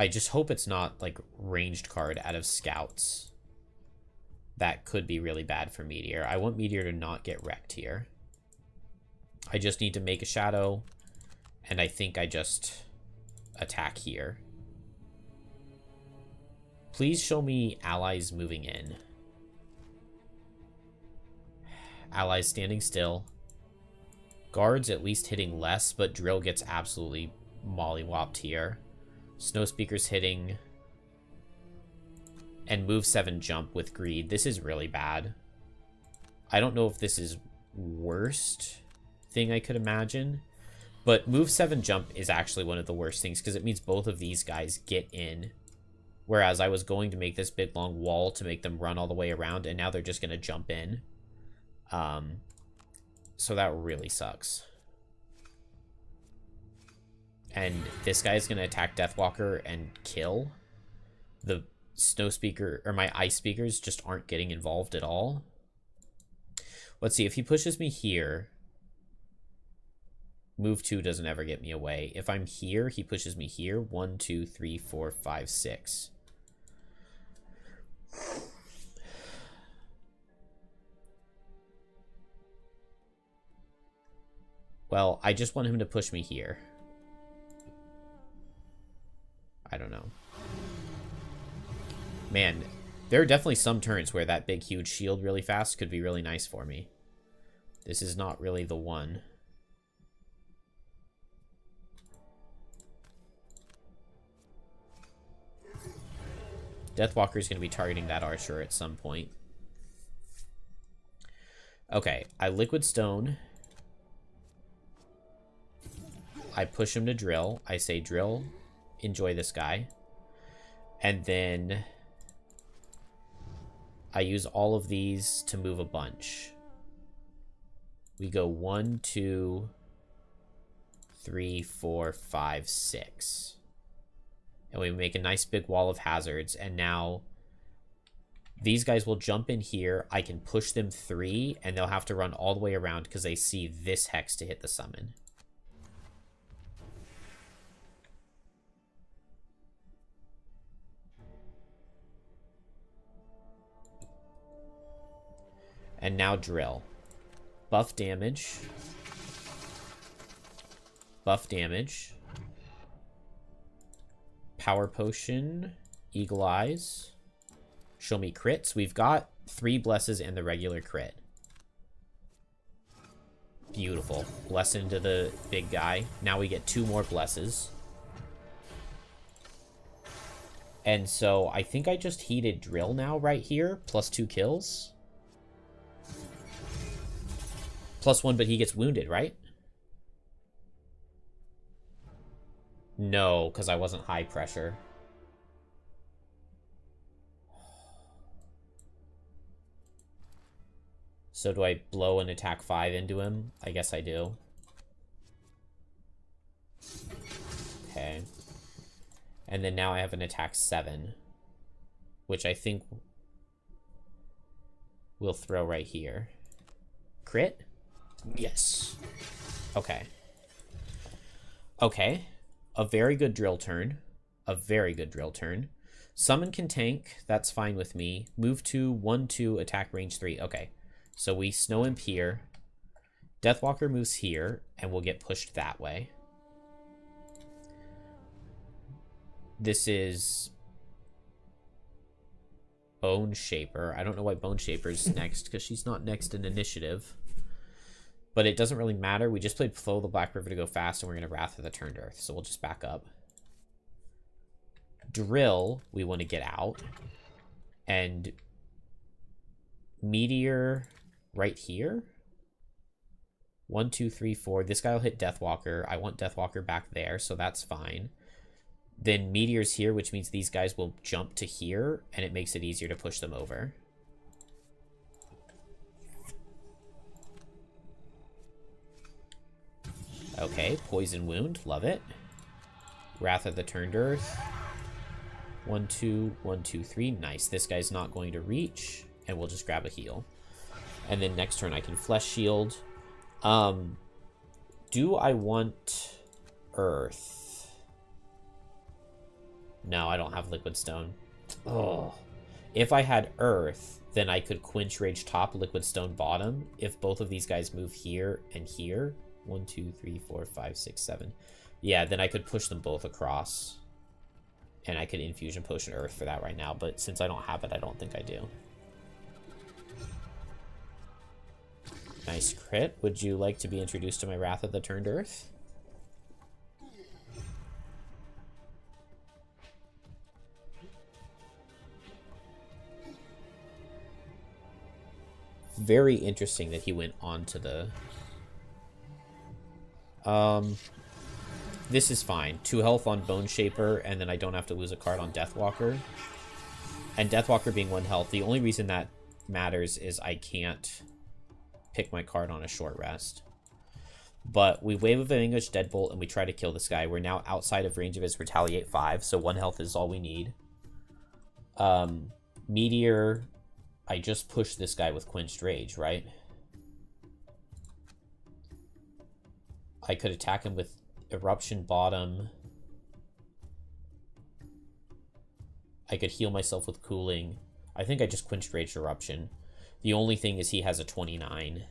just hope it's not like ranged card out of scouts. That could be really bad for Meteor. I want Meteor to not get wrecked here. I just need to make a shadow, and I think I just attack here. Please show me allies moving in. Allies standing still. Guards at least hitting less, but Drill gets absolutely mollywopped here. Snow Speaker's hitting. And move 7 jump with greed. This is really bad. I don't know if this is worst thing I could imagine. But move 7 jump is actually one of the worst things because it means both of these guys get in. Whereas I was going to make this big long wall to make them run all the way around, and now they're just going to jump in. So that really sucks. And this guy is going to attack Deathwalker and kill. The Snow Speaker, or my Ice Speakers, just aren't getting involved at all. Let's see, if he pushes me here, move 2 doesn't ever get me away. If I'm here, he pushes me here. 1, 2, 3, 4, 5, 6. Well, I just want him to push me here. I don't know. Man, there are definitely some turns where that big, huge shield really fast could be really nice for me. This is not really the one. Deathwalker is going to be targeting that archer at some point. Okay, I Liquid Stone. I push him to Drill. I say, Drill, enjoy this guy. And then I use all of these to move a bunch. We go 1, 2, 3, 4, 5, 6. And we make a nice big wall of hazards. And now these guys will jump in here. I can push them 3, and they'll have to run all the way around because they see this hex to hit the summon. And now Drill. Buff damage. Buff damage. Power Potion. Eagle Eyes. Show me crits. We've got 3 blesses and the regular crit. Beautiful. Bless into the big guy. Now we get 2 more blesses. And so I think I just heated Drill now right here. Plus 2 kills. Plus 1, but he gets wounded, right? No, because I wasn't high pressure. So do I blow an attack 5 into him? I guess I do. Okay. And then now I have an attack 7. Which I think we'll throw right here. Crit? Yes. Okay. Okay. A very good drill turn. A very good drill turn. Summon can tank. That's fine with me. Move to 1, 2, attack range 3. Okay. So we Snow Imp here. Deathwalker moves here, and we'll get pushed that way. This is Bone Shaper. I don't know why Bone Shaper's next, because she's not next in initiative. But it doesn't really matter. We just played Flow of the Black River to go fast, and we're going to Wrath of the Turned Earth, so we'll just back up. Drill, we want to get out. And Meteor right here. 1, 2, 3, 4. This guy will hit Deathwalker. I want Deathwalker back there, so that's fine. Then Meteor's here, which means these guys will jump to here, and it makes it easier to push them over. Okay, Poison Wound. Love it. Wrath of the Turned Earth. 1, 2, 1, 2, 3. Nice. This guy's not going to reach, and we'll just grab a heal. And then next turn I can Flesh Shield. Do I want Earth? No, I don't have Liquid Stone. Oh. If I had Earth, then I could Quench Rage top, Liquid Stone bottom. If both of these guys move here and here. 1, 2, 3, 4, 5, 6, 7. Yeah, then I could push them both across. And I could Infusion Potion Earth for that right now. But since I don't have it, I don't think I do. Nice crit. Would you like to be introduced to my Wrath of the Turned Earth? Very interesting that he went on to the... This is fine. 2 health on Bone Shaper, and then I don't have to lose a card on Deathwalker. And Deathwalker being 1 health, the only reason that matters is I can't pick my card on a short rest. But we Wave of English Deadbolt, and we try to kill this guy. We're now outside of range of his Retaliate 5, so 1 health is all we need. Meteor, I just pushed this guy with Quenched Rage, right? I could attack him with Eruption bottom. I could heal myself with Cooling. I think I just Quenched Rage Eruption. The only thing is he has a 29.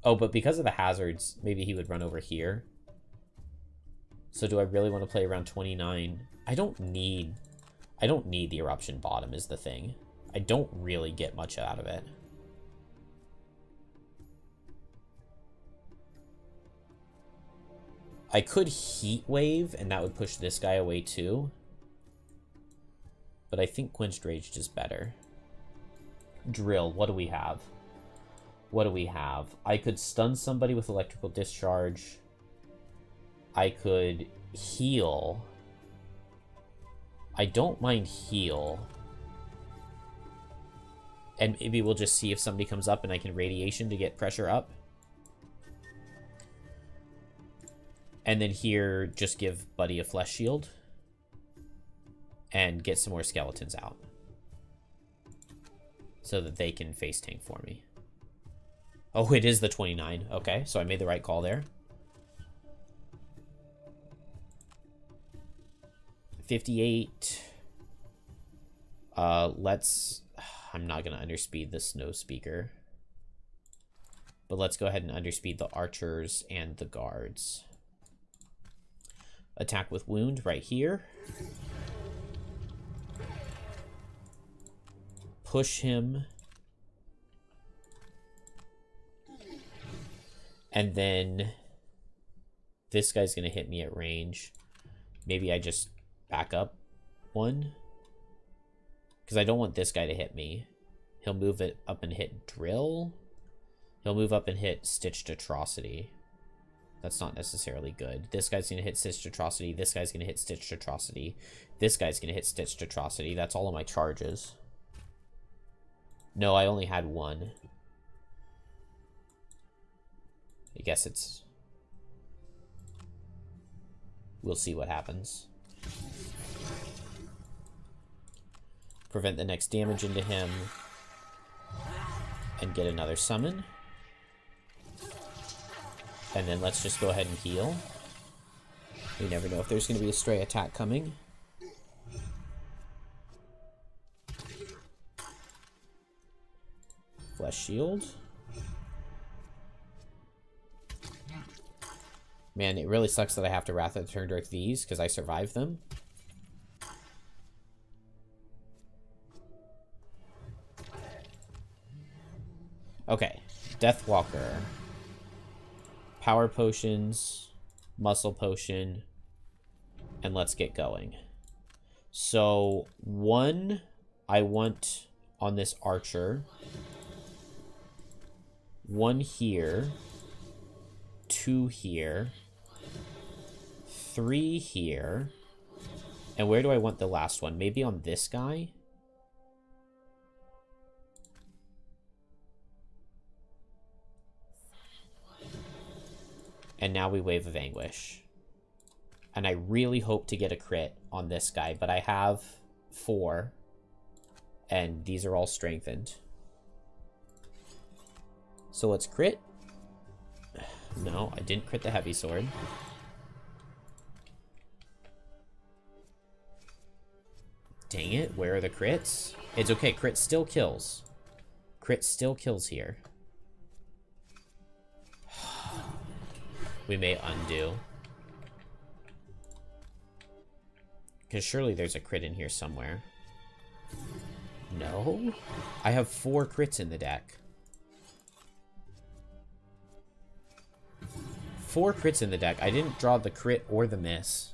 Oh, but because of the hazards, maybe he would run over here. So do I really want to play around 29? I don't need the Eruption bottom is the thing. I don't really get much out of it. I could Heat Wave, and that would push this guy away too. But I think Quenched Rage is better. Drill, what do we have? What do we have? I could stun somebody with Electrical Discharge. I could heal. I don't mind heal. And maybe we'll just see if somebody comes up and I can Radiation to get pressure up. And then here, just give Buddy a Flesh Shield. And get some more skeletons out. So that they can face tank for me. Oh, it is the 29. Okay, so I made the right call there. 58. Let's... I'm not going to underspeed the Snow Speaker. But let's go ahead and underspeed the archers and the guards. Attack with wound right here. Push him. And then this guy's going to hit me at range. Maybe I just back up 1. Because I don't want this guy to hit me. He'll move it up and hit Drill. He'll move up and hit Stitched Atrocity. That's not necessarily good. This guy's going to hit Stitched Atrocity. This guy's going to hit Stitched Atrocity. This guy's going to hit Stitched Atrocity. That's all of my charges. No, I only had 1. I guess it's... We'll see what happens. Prevent the next damage into him. And get another summon. And then let's just go ahead and heal. We never know if there's going to be a stray attack coming. Flesh Shield. Man, it really sucks that I have to Wrath of the Turned Earth these, because I survived them. Okay, Deathwalker. Power Potions, Muscle Potion, and let's get going. So, 1, I want on this Archer. 1 here. 2 here. 3 here. And where do I want the last one? Maybe on this guy? And now we Wave of Anguish. And I really hope to get a crit on this guy, but I have 4. And these are all strengthened. So let's crit. No, I didn't crit the heavy sword. Dang it, where are the crits? It's okay, crit still kills. Crit still kills here. We may undo. Because surely there's a crit in here somewhere. No? I have 4 crits in the deck. 4 crits in the deck. I didn't draw the crit or the miss.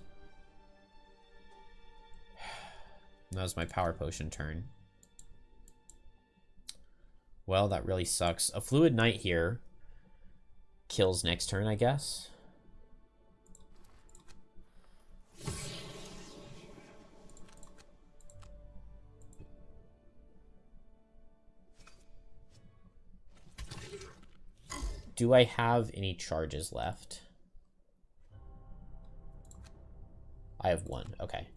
That was my power potion turn. Well, that really sucks. A Fluid Knight here kills next turn, I guess. Do I have any charges left? I have 1. Okay.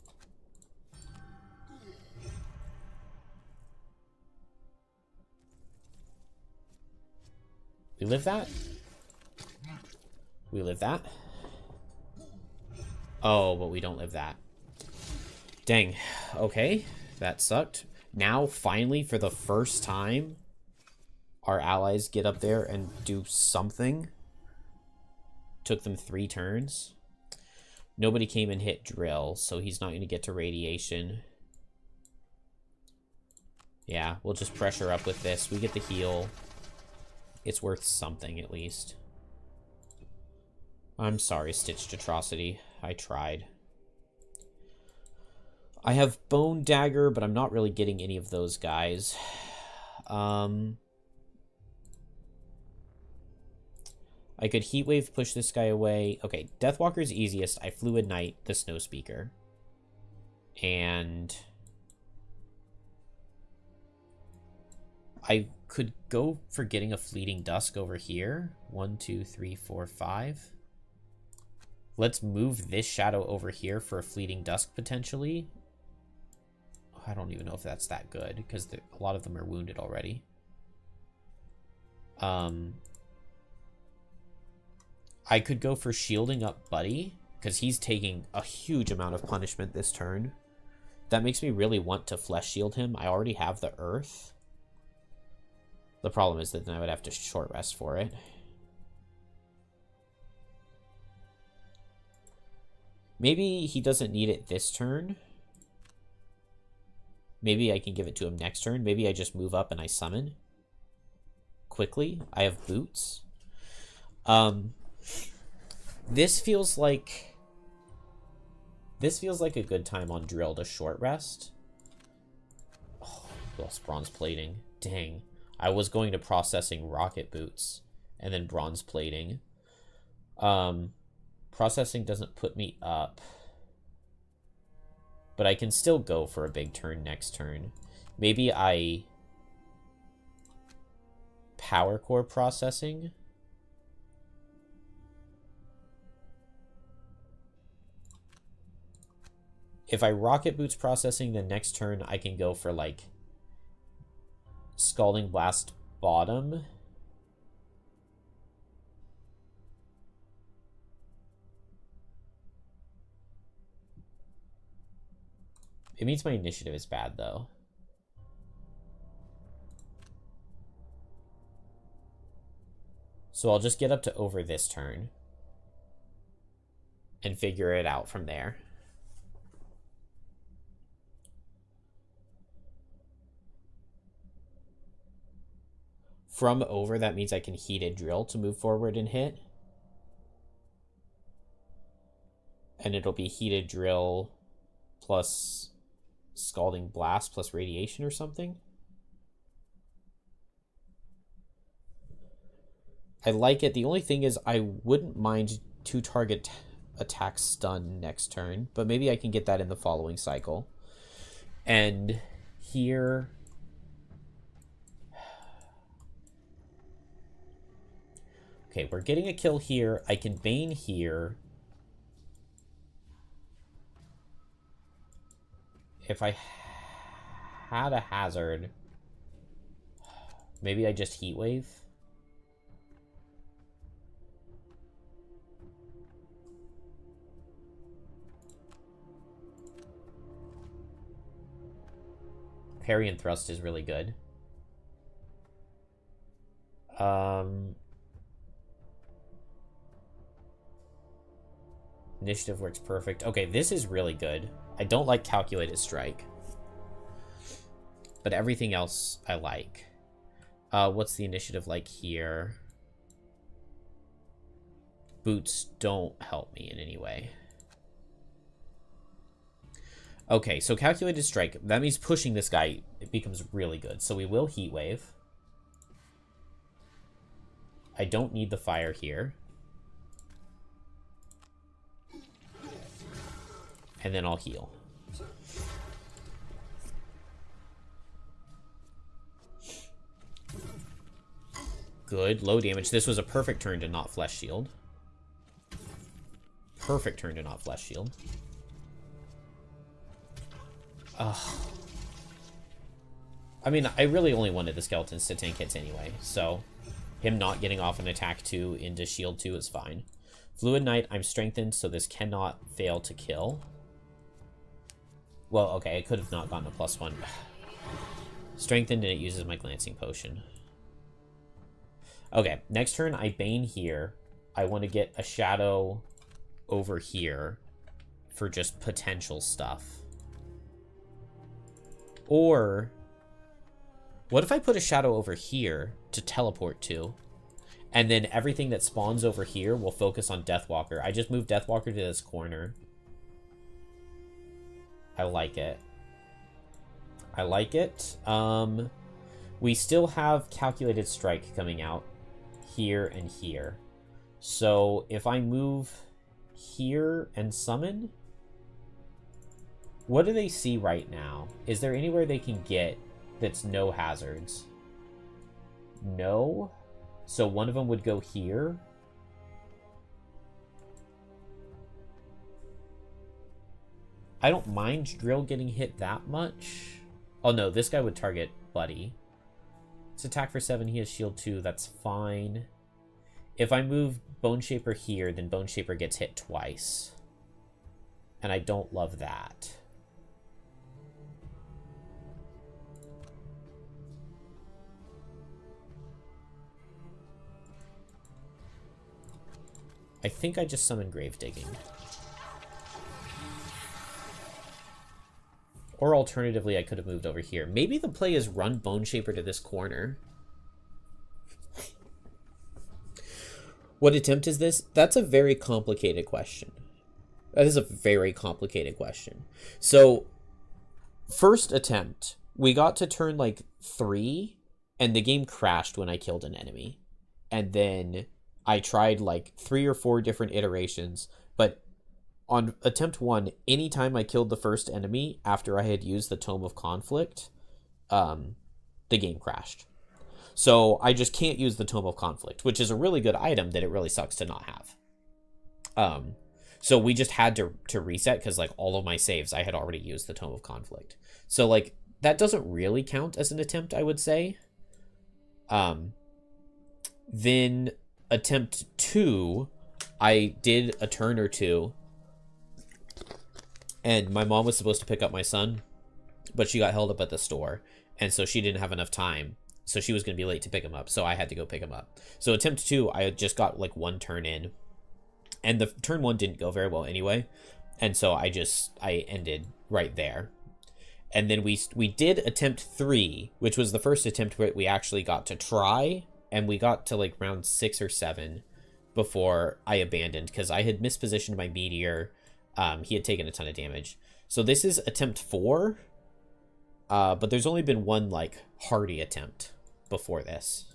We live that? We live that? Oh, but we don't live that. Dang. Okay. That sucked. Now, finally, for the first time, our allies get up there and do something. Took them 3 turns. Nobody came and hit drill, so he's not going to get to radiation. Yeah, we'll just pressure up with this. We get the heal. It's worth something, at least. I'm sorry, Stitched Atrocity. I tried. I have Bone Dagger, but I'm not really getting any of those guys. I could Heat Wave, push this guy away. Okay, Deathwalker's easiest. I Fluid Knight the Snow Speaker. And I could go for getting a Fleeting Dusk over here. 1, 2, 3, 4, 5. Let's move this shadow over here for a Fleeting Dusk, potentially. I don't even know if that's that good, because a lot of them are wounded already. I could go for shielding up Buddy, because he's taking a huge amount of punishment this turn. That makes me really want to Flesh Shield him. I already have the Earth. The problem is that then I would have to short rest for it. Maybe he doesn't need it this turn. Maybe I can give it to him next turn. Maybe I just move up and I summon quickly. I have boots. This feels like a good time on drill to short rest. Oh, lost bronze plating. Dang. I was going to processing rocket boots and then bronze plating. Processing doesn't put me up. But I can still go for a big turn next turn. Maybe I Power Core processing. If I Rocket Boots processing, then next turn I can go for like Scalding Blast bottom. It means my initiative is bad, though. So I'll just get up to over this turn and figure it out from there. From over, that means I can Heated Drill to move forward and hit. And it'll be Heated Drill plus Scalding Blast plus Radiation or something. I like it. The only thing is I wouldn't mind 2 target attack stun next turn, but maybe I can get that in the following cycle. And here... Okay, we're getting a kill here. I can Bane here. If I had a hazard, maybe I just Heat Wave. Parry and Thrust is really good. Initiative works perfect. Okay, this is really good. I don't like Calculated Strike, but everything else I like. What's the initiative like here? Boots don't help me in any way. Okay, so Calculated Strike. That means pushing this guy, it becomes really good. So we will Heat Wave. I don't need the fire here. And then I'll heal. Good, low damage. This was a perfect turn to not Flesh Shield. Perfect turn to not Flesh Shield. I mean, I really only wanted the skeletons to tank hits anyway, so him not getting off an attack 2 into shield 2 is fine. Fluid Knight, I'm strengthened, so this cannot fail to kill. Well, okay, I could have not gotten a +1. Strengthened, and it uses my glancing potion. Okay, next turn I Bane here. I want to get a shadow over here for just potential stuff. Or, what if I put a shadow over here to teleport to? And then everything that spawns over here will focus on Deathwalker. I just moved Deathwalker to this corner. I like it. I like it. We still have Calculated Strike coming out here and here. So if I move here and summon, what do they see right now? Is there anywhere they can get that's no hazards? No. So one of them would go here. I don't mind Drill getting hit that much. Oh no, this guy would target Buddy. It's attack for 7, he has shield 2, that's fine. If I move Bone Shaper here, then Bone Shaper gets hit twice. And I don't love that. I think I just summoned Grave Digging. Or alternatively, I could have moved over here. Maybe the play is run Bone Shaper to this corner. What attempt is this? That's a very complicated question. That is a very complicated question. So, first attempt, we got to turn like 3, and the game crashed when I killed an enemy. And then I tried like 3 or 4 different iterations, but on attempt 1, anytime I killed the first enemy after I had used the Tome of Conflict, the game crashed. So I just can't use the Tome of Conflict, which is a really good item that it really sucks to not have. So we just had to reset because like all of my saves, I had already used the Tome of Conflict. So like that doesn't really count as an attempt, I would say. Then attempt 2, I did a turn or 2, and my mom was supposed to pick up my son, but she got held up at the store, and so she didn't have enough time, so she was going to be late to pick him up, so I had to go pick him up. So attempt 2, I just got like 1 turn in, and the turn 1 didn't go very well anyway, and so I ended right there. And then we did attempt 3, which was the first attempt where we actually got to try, and we got to like round 6 or 7 before I abandoned because I had mispositioned my meteor. He had taken a ton of damage. So this is attempt 4, but there's only been 1 like hardy attempt before this.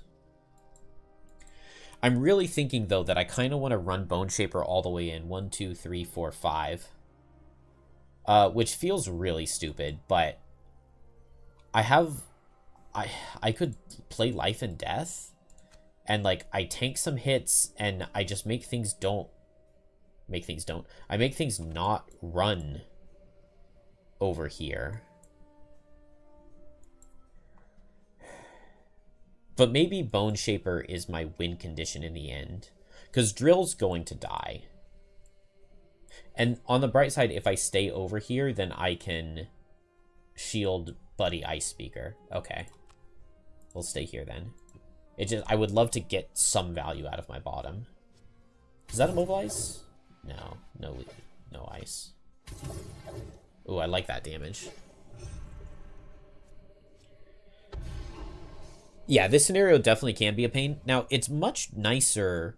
I'm really thinking though that I kind of want to run Bone Shaper all the way in 1, 2, 3, 4, 5, which feels really stupid, but I could play Life and Death And, like, I tank some hits, and I just make things I make things not run over here. But maybe Bone Shaper is my win condition in the end. Because Drill's going to die. And on the bright side, if I stay over here, then I can shield Buddy Ice Speaker. Okay. We'll stay here then. I would love to get some value out of my bottom. Is that immobilize? No. No ice. Ooh, I like that damage. Yeah, this scenario definitely can be a pain. Now, it's much nicer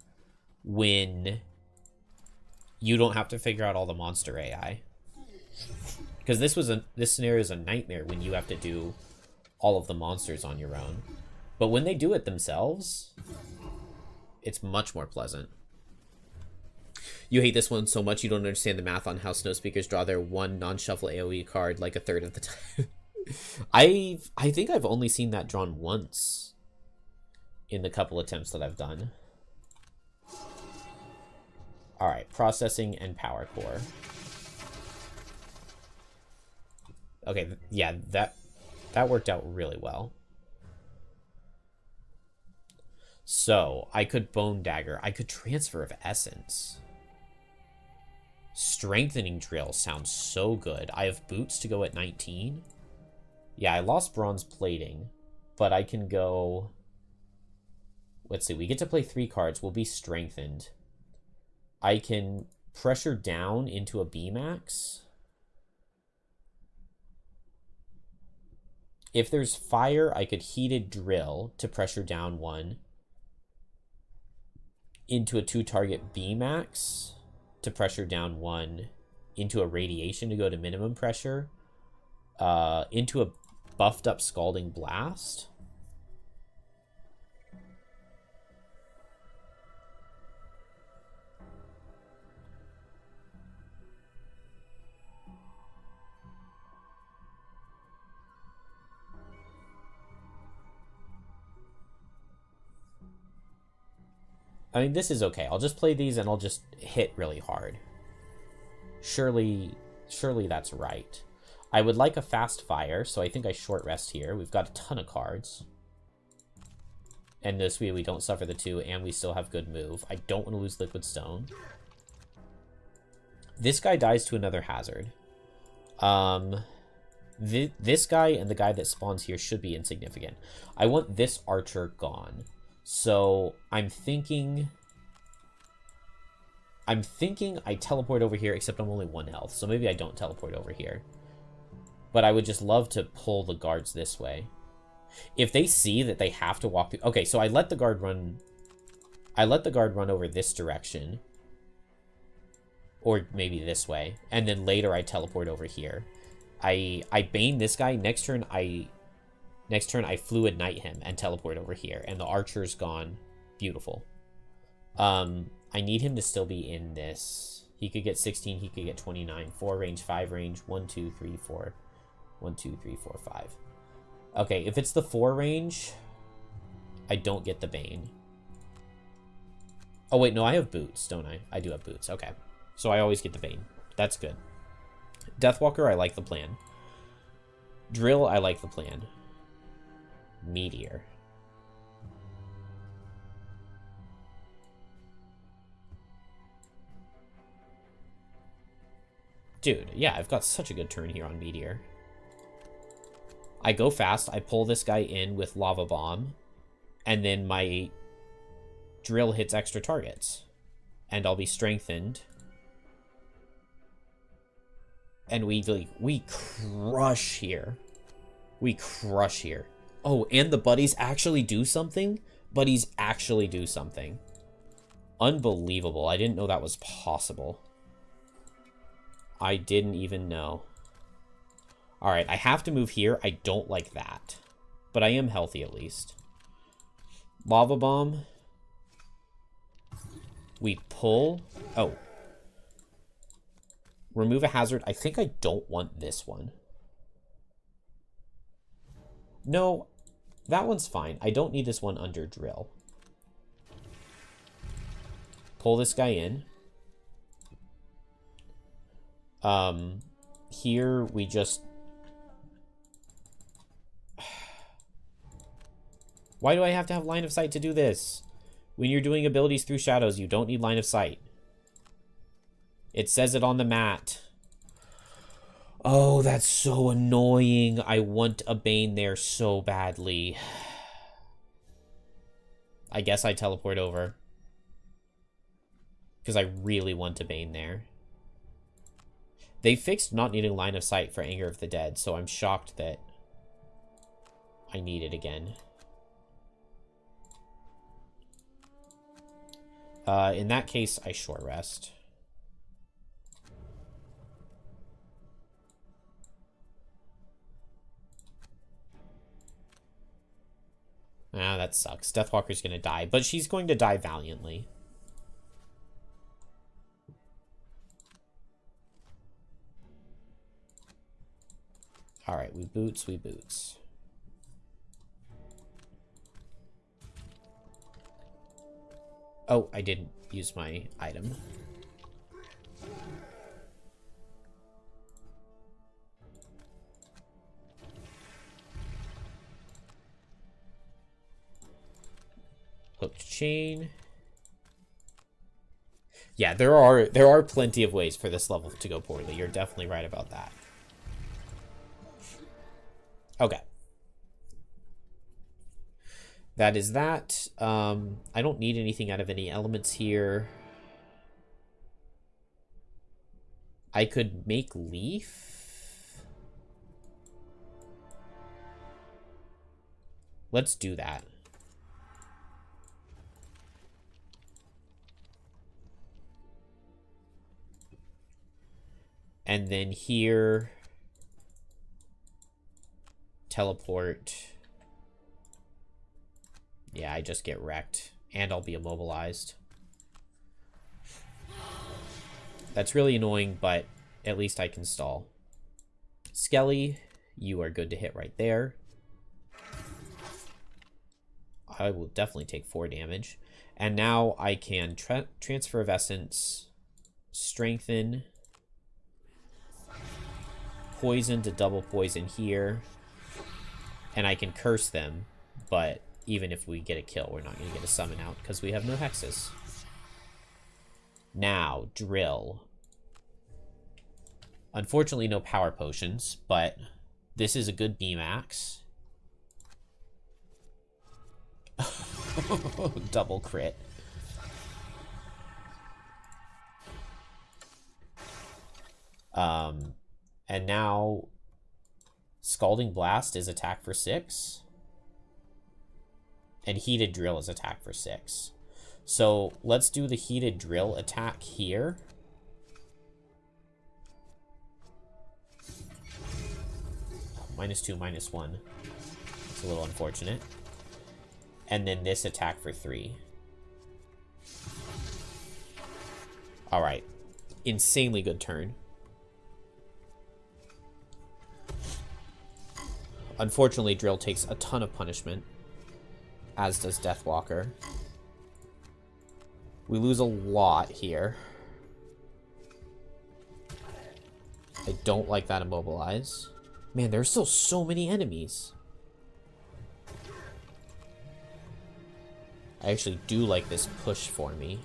when you don't have to figure out all the monster AI. Because this scenario is a nightmare when you have to do all of the monsters on your own. But when they do it themselves, it's much more pleasant. You hate this one so much you don't understand the math on how snow speakers draw their one non-shuffle AoE card like a third of the time. I think I've only seen that drawn once in the couple attempts that I've done. All right, processing and power core. Okay, yeah, that worked out really well. So, I could Bone Dagger. I could Transfer of Essence. Strengthening Drill sounds so good. I have Boots to go at 19. Yeah, I lost Bronze Plating, but I can go... Let's see, we get to play 3 cards. We'll be Strengthened. I can Pressure down into a B-Max. If there's Fire, I could Heated Drill to pressure down 1 into a 2-target B-Max to pressure down 1 into a Radiation to go to minimum pressure, into a buffed up Scalding Blast. I mean, this is okay. I'll just play these and I'll just hit really hard. Surely that's right. I would like a fast fire, so I think I short rest here. We've got a ton of cards. And this way we don't suffer the 2, and we still have good move. I don't want to lose Liquid Stone. This guy dies to another hazard. This guy and the guy that spawns here should be insignificant. I want this archer gone. So I'm thinking I teleport over here, except I'm only 1 health. So maybe I don't teleport over here. But I would just love to pull the guards this way. If they see that they have to walk through... Okay, so I let the guard run... over this direction. Or maybe this way. And then later I teleport over here. I Bane this guy. Next turn I Fluid Knight him and teleport over here. And the archer's gone. Beautiful. I need him to still be in this. He could get 16. He could get 29. 4 range, 5 range. 1, 2, 3, 4. 1, 2, 3, 4, 5. Okay, if it's the 4 range, I don't get the Bane. Oh, wait, no, I have Boots, don't I? I do have Boots. Okay. So I always get the Bane. That's good. Deathwalker, I like the plan. Drill, I like the plan. Meteor. Dude, yeah, I've got such a good turn here on Meteor. I go fast, I pull this guy in with Lava Bomb, and then my drill hits extra targets. And I'll be strengthened. And we crush here. We crush here. Oh, and the buddies actually do something? Buddies actually do something. Unbelievable. I didn't know that was possible. I didn't even know. Alright, I have to move here. I don't like that. But I am healthy at least. Lava Bomb. We pull. Oh. Remove a hazard. I think I don't want this one. No, that one's fine. I don't need this one under drill. pull this guy in. Here we just... Why do I have to have line of sight to do this? When you're doing abilities through shadows, you don't need line of sight. It says it on the mat. Oh, that's so annoying. I want a Bane there so badly. I guess I teleport over. Because I really want a Bane there. They fixed not needing line of sight for Anger of the Dead, so I'm shocked that I need it again. In that case, I short rest. Ah, that sucks. Deathwalker's gonna die, but she's going to die valiantly. Alright, we boots, we boots. Oh, I didn't use my item. Hooked chain. Yeah, there are plenty of ways for this level to go poorly. You're definitely right about that. Okay. That is that. I don't need anything out of any elements here. I could make leaf. Let's do that. And then here, teleport. Yeah, I just get wrecked. And I'll be immobilized. That's really annoying, but at least I can stall. Skelly, you are good to hit right there. I will definitely take 4 damage. And now I can transfer of essence, strengthen, poison to double poison here. And I can curse them, but even if we get a kill, we're not going to get a summon out because we have no hexes. Now, drill. Unfortunately, no power potions, but this is a good B-max. Double crit. And now, Scalding Blast is attack for 6. And Heated Drill is attack for 6. So let's do the Heated Drill attack here. -2, -1. It's a little unfortunate. And then this attack for 3. Alright. Insanely good turn. Unfortunately, Drill takes a ton of punishment. As does Deathwalker. We lose a lot here. I don't like that immobilize. Man, there's still so many enemies. I actually do like this push for me.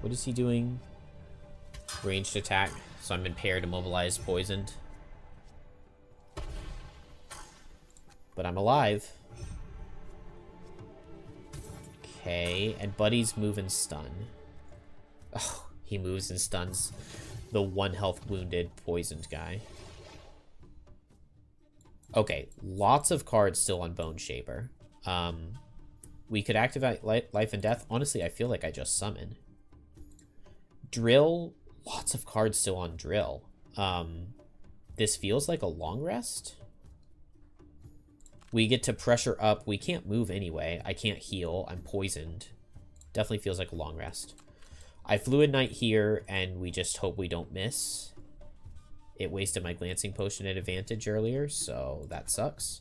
What is he doing? Ranged attack. So I'm impaired, immobilized, poisoned. But I'm alive. Okay, and Buddy's move and stun. Oh, he moves and stuns the 1 health wounded poisoned guy. Okay, lots of cards still on Bone Shaper. We could activate Life and Death. Honestly, I feel like I just summon. Drill, lots of cards still on Drill. This feels like a long rest. We get to pressure up. We can't move anyway. I can't heal. I'm poisoned. Definitely feels like a long rest. I Fluid Knight here, and we just hope we don't miss. It wasted my Glancing Potion at advantage earlier, so that sucks.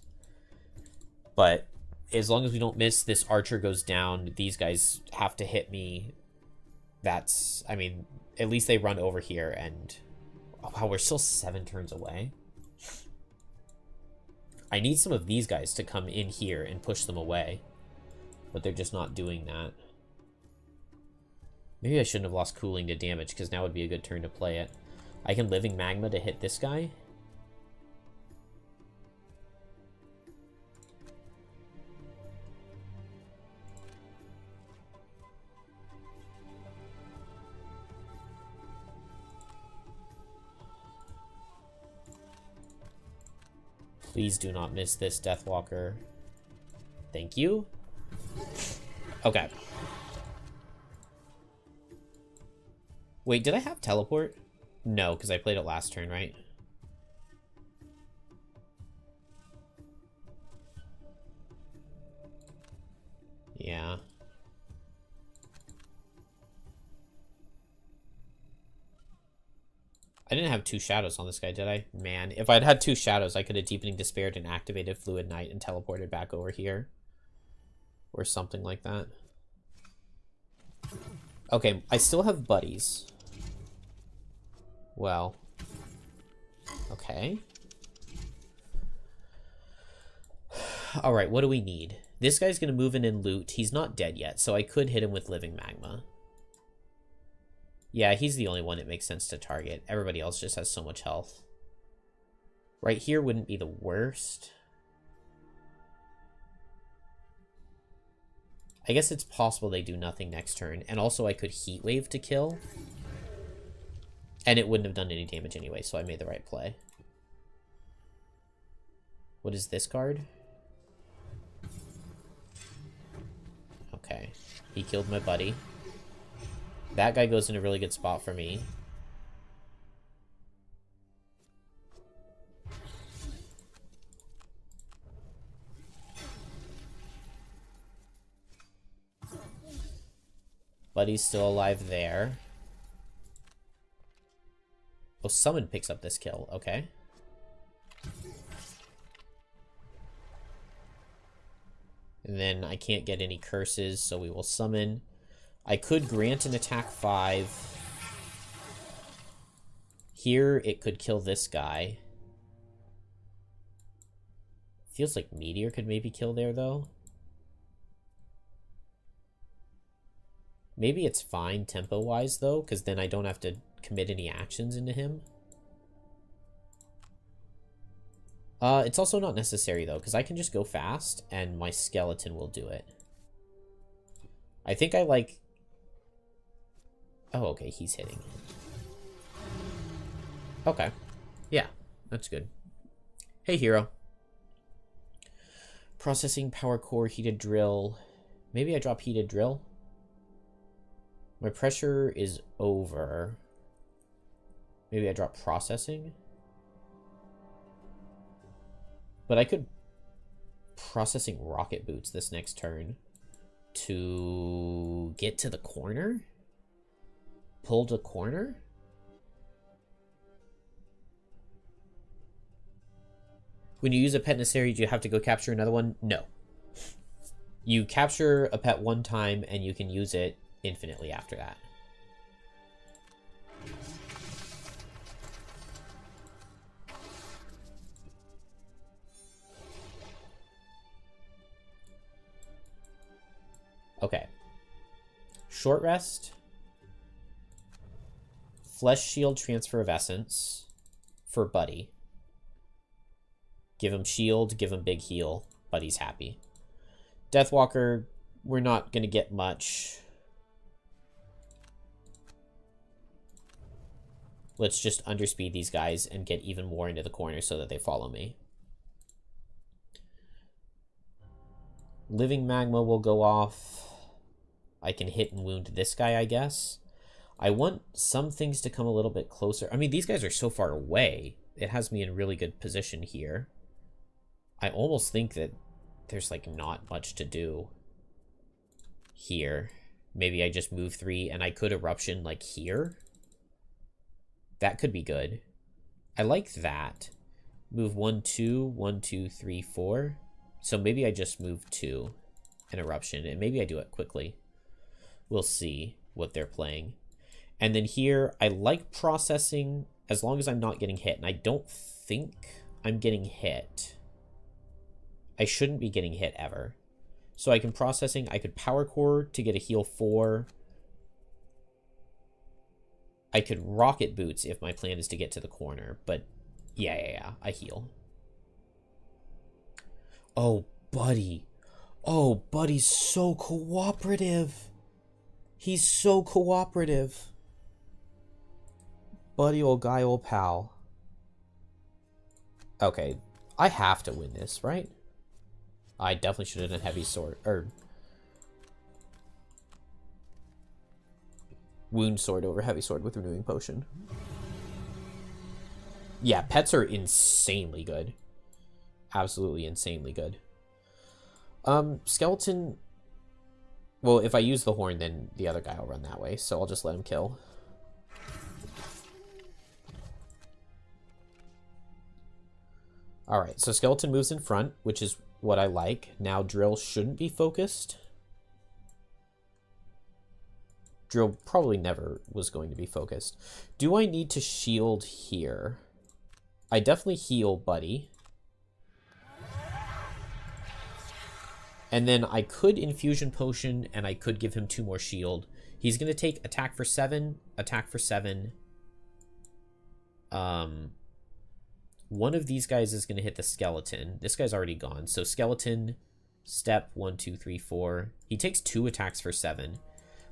But as long as we don't miss, this Archer goes down. These guys have to hit me. That's, I mean, at least they run over here, and... Oh, wow, we're still 7 turns away. I need some of these guys to come in here and push them away. But they're just not doing that. Maybe I shouldn't have lost cooling to damage, because now would be a good turn to play it. I can Living Magma to hit this guy. Please do not miss this, Deathwalker. Thank you. Okay. Wait, did I have teleport? No, because I played it last turn, right? Yeah. I didn't have 2 shadows on this guy, did I? Man, if I'd had 2 shadows, I could have Deepening Despaired and activated Fluid Knight and teleported back over here. Or something like that. Okay, I still have buddies. Well. Okay. Alright, what do we need? This guy's gonna move in and loot. He's not dead yet, so I could hit him with Living Magma. Yeah, he's the only one it makes sense to target. Everybody else just has so much health. Right here wouldn't be the worst. I guess it's possible they do nothing next turn. And also I could Heat Wave to kill. And it wouldn't have done any damage anyway, so I made the right play. What is this card? Okay. He killed my buddy. That guy goes in a really good spot for me. Buddy's still alive there. Oh, Summon picks up this kill. Okay. And then I can't get any curses, so we will summon. I could grant an attack 5. Here, it could kill this guy. Feels like Meteor could maybe kill there, though. Maybe it's fine tempo-wise, though, because then I don't have to commit any actions into him. It's also not necessary, though, because I can just go fast, and my skeleton will do it. I think I like... Oh, okay, he's hitting. Okay. Yeah, that's good. Hey, hero. Processing, power core, heated drill. Maybe I drop heated drill? My pressure is over. Maybe I drop processing? But I could processing rocket boots this next turn to get to the corner? Pull to corner? When you use a pet in this area, do you have to go capture another one? No. You capture a pet one time and you can use it infinitely after that. Okay. Short rest. Flesh shield, transfer of essence for Buddy. Give him shield, give him big heal. Buddy's happy. Deathwalker, we're not going to get much. Let's just underspeed these guys and get even more into the corner so that they follow me. Living Magma will go off. I can hit and wound this guy, I guess. I want some things to come a little bit closer. I mean, these guys are so far away. It has me in really good position here. I almost think that there's, like, not much to do here. Maybe I just move 3 and I could Eruption like here. That could be good. I like that. Move 1, 2, 1, 2, 3, 4. So maybe I just move 2 and Eruption, and maybe I do it quickly. We'll see what they're playing. And then here, I like processing as long as I'm not getting hit. And I don't think I'm getting hit. I shouldn't be getting hit ever. So I can processing. I could Power Core to get a heal 4. I could Rocket Boots if my plan is to get to the corner. But yeah, I heal. Oh, Buddy. Oh, Buddy's so cooperative. He's so cooperative. Buddy, old guy, old pal. Okay, I have to win this, right? I definitely should have done Heavy Sword, or Wound Sword over Heavy Sword with Renewing Potion. Yeah, pets are insanely good. Absolutely insanely good. Skeleton... Well, if I use the horn, then the other guy will run that way, so I'll just let him kill. Alright, so Skeleton moves in front, which is what I like. Now Drill shouldn't be focused. Drill probably never was going to be focused. Do I need to shield here? I definitely heal Buddy. And then I could Infusion Potion, and I could give him 2 more shield. He's going to take attack for 7, attack for 7. One of these guys is going to hit the Skeleton. This guy's already gone. So Skeleton, step 1, 2, 3, 4. He takes 2 attacks for 7.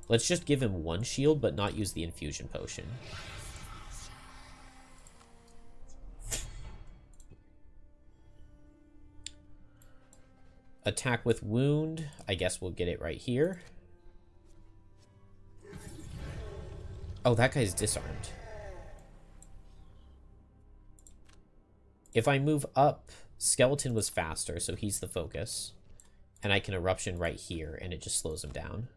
Let's just give him 1 shield, but not use the Infusion Potion. Attack with Wound. I guess we'll get it right here. Oh, that guy's disarmed. If I move up, Skeleton was faster, so he's the focus. And I can Eruption right here, and it just slows him down.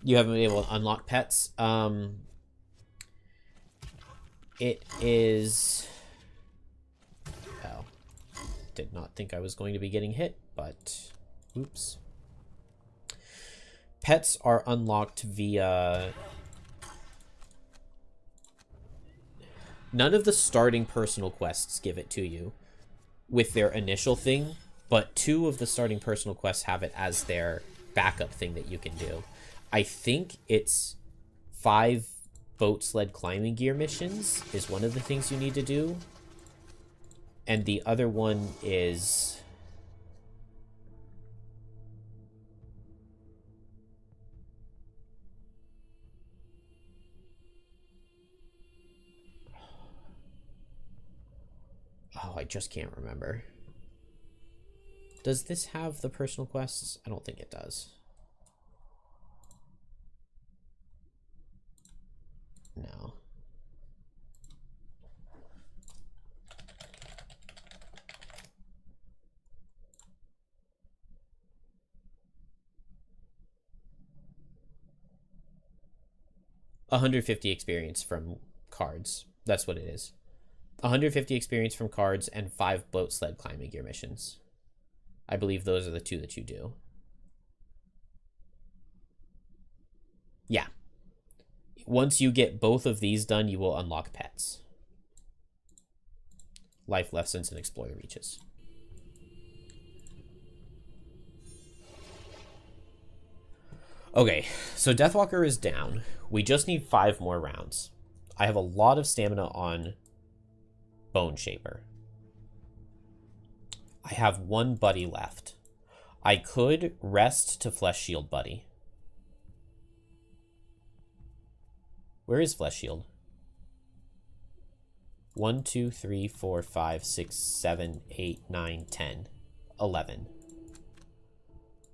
You haven't been able to unlock pets. It is... Oh. Did not think I was going to be getting hit, but... Oops. Pets are unlocked via... None of the starting personal quests give it to you with their initial thing, but 2 of the starting personal quests have it as their backup thing that you can do. I think it's 5 boat sled climbing gear missions is one of the things you need to do. And the other one is... Oh, I just can't remember. Does this have the personal quests? I don't think it does. No. $150 experience from cards. That's what it is. 150 experience from cards and 5 boat sled climbing gear missions. I believe those are the 2 that you do. Yeah. Once you get both of these done, you will unlock pets. Life lessons and Explorer reaches. Okay, so Deathwalker is down. We just need 5 more rounds. I have a lot of stamina on Bone Shaper. I have 1 Buddy left. I could rest to Flesh Shield Buddy. Where is Flesh Shield? 1, 2, 3, 4, 5, 6, 7, 8, 9, 10, 11.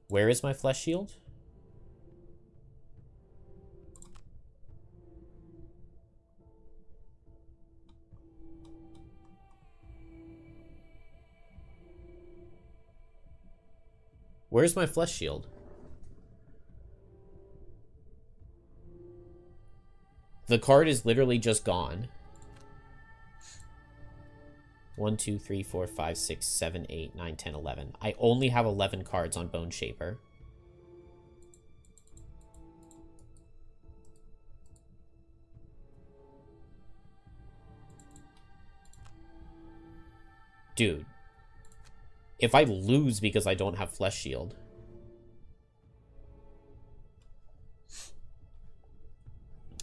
Where is my Flesh Shield? Where's my flesh shield? The card is literally just gone. 1, 2, 3, 4, 5, 6, 7, 8, 9, 10, 11. I only have 11 cards on Bone Shaper. Dude. If I lose because I don't have Flesh Shield...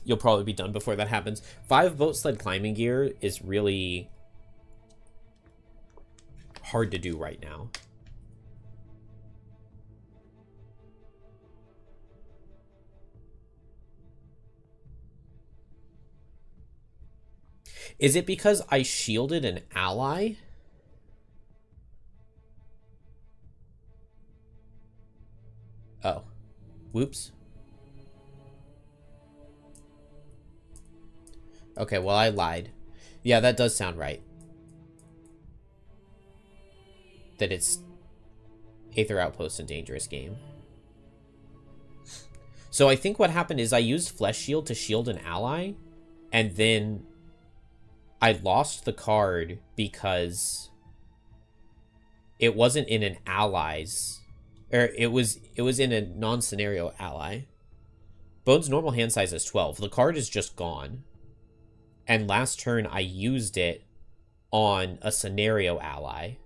you'll probably be done before that happens. 5 boat sled climbing gear is really hard to do right now. Is it because I shielded an ally? Oh. Whoops. Okay, well, I lied. Yeah, that does sound right. That it's Aether Outpost and Dangerous Game. So I think what happened is I used Flesh Shield to shield an ally, and then I lost the card because it wasn't in an ally's, or it was in a non-scenario ally. Bone's normal hand size is 12. The card is just gone. And last turn, I used it on a scenario ally.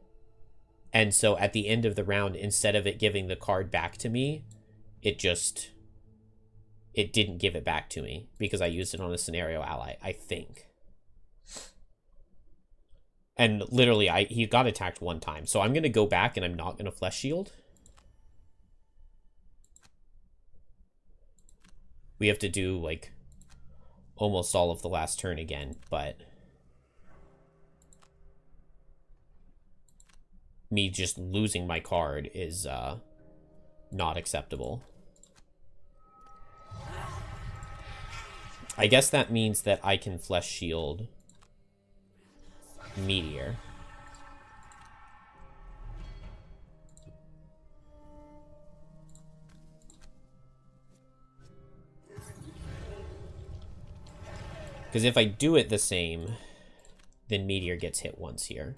And so at the end of the round, instead of it giving the card back to me, it didn't give it back to me because I used it on a scenario ally, I think. And literally, he got attacked one time. So I'm going to go back and I'm not going to Flesh Shield. We have to do, like, almost all of the last turn again, but me just losing my card is not acceptable. I guess that means that I can Flesh Shield Meteor. Because if I do it the same, then Meteor gets hit once here.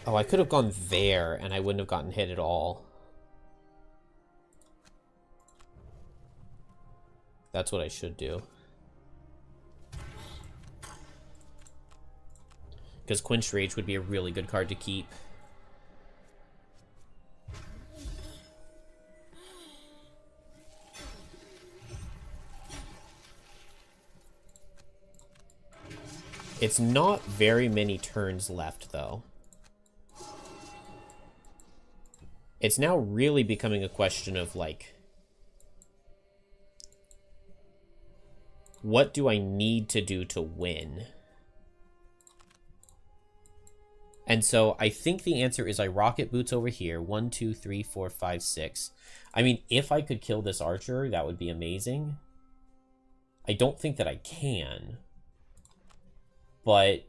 Oh, I could have gone there, and I wouldn't have gotten hit at all. That's what I should do. Because Quench Rage would be a really good card to keep. It's not very many turns left, though. It's now really becoming a question of, like, what do I need to do to win? And so I think the answer is I rocket boots over here. 1, 2, 3, 4, 5, 6. I mean, if I could kill this archer, that would be amazing. I don't think that I can. But,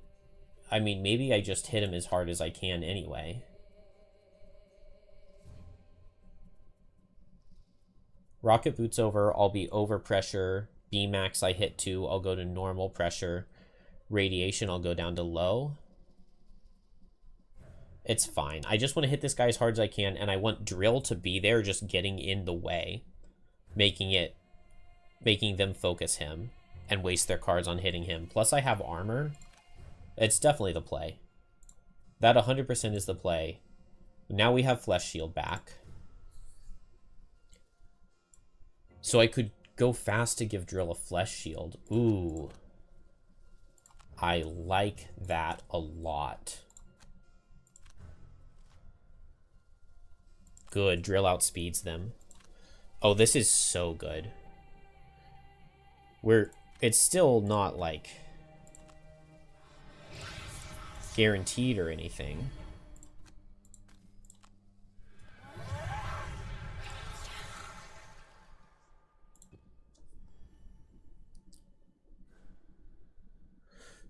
I mean, maybe I just hit him as hard as I can anyway. Rocket boots over, I'll be over pressure. B-max I hit 2, I'll go to normal pressure. Radiation, I'll go down to low. It's fine. I just want to hit this guy as hard as I can, and I want drill to be there, just getting in the way. Making them focus him and waste their cards on hitting him. Plus I have armor. It's definitely the play. That 100% is the play. Now we have Flesh Shield back. So I could go fast to give Drill a Flesh Shield. Ooh. I like that a lot. Good. Drill outspeeds them. Oh, this is so good. It's still not, like, guaranteed or anything.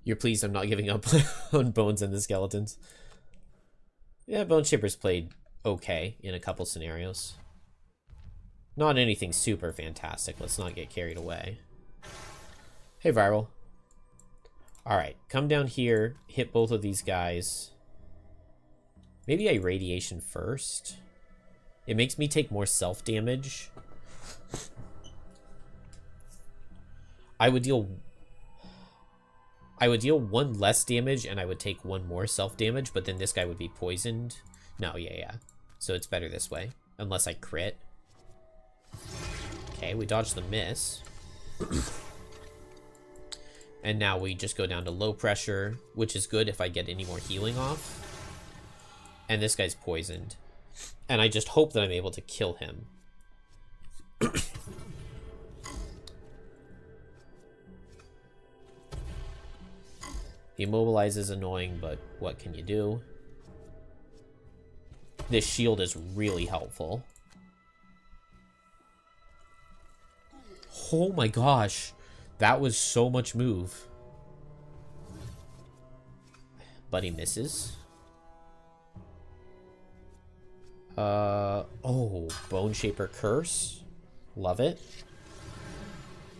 You're pleased I'm not giving up on Bones and the Skeletons. Yeah, Bone Shaper's played okay in a couple scenarios. Not anything super fantastic. Let's not get carried away. Hey, Viral. Alright, come down here, hit both of these guys. Maybe I Radiation first. It makes me take more self-damage. I would deal 1 less damage, and I would take 1 more self-damage, but then this guy would be poisoned. No, yeah. So it's better this way. Unless I crit. Okay, we dodged the miss. And now we just go down to low pressure, which is good if I get any more healing off. And this guy's poisoned. And I just hope that I'm able to kill him. Immobilize is annoying, but what can you do? This shield is really helpful. Oh my gosh. That was so much move. But he misses. Oh, Bone Shaper Curse. Love it.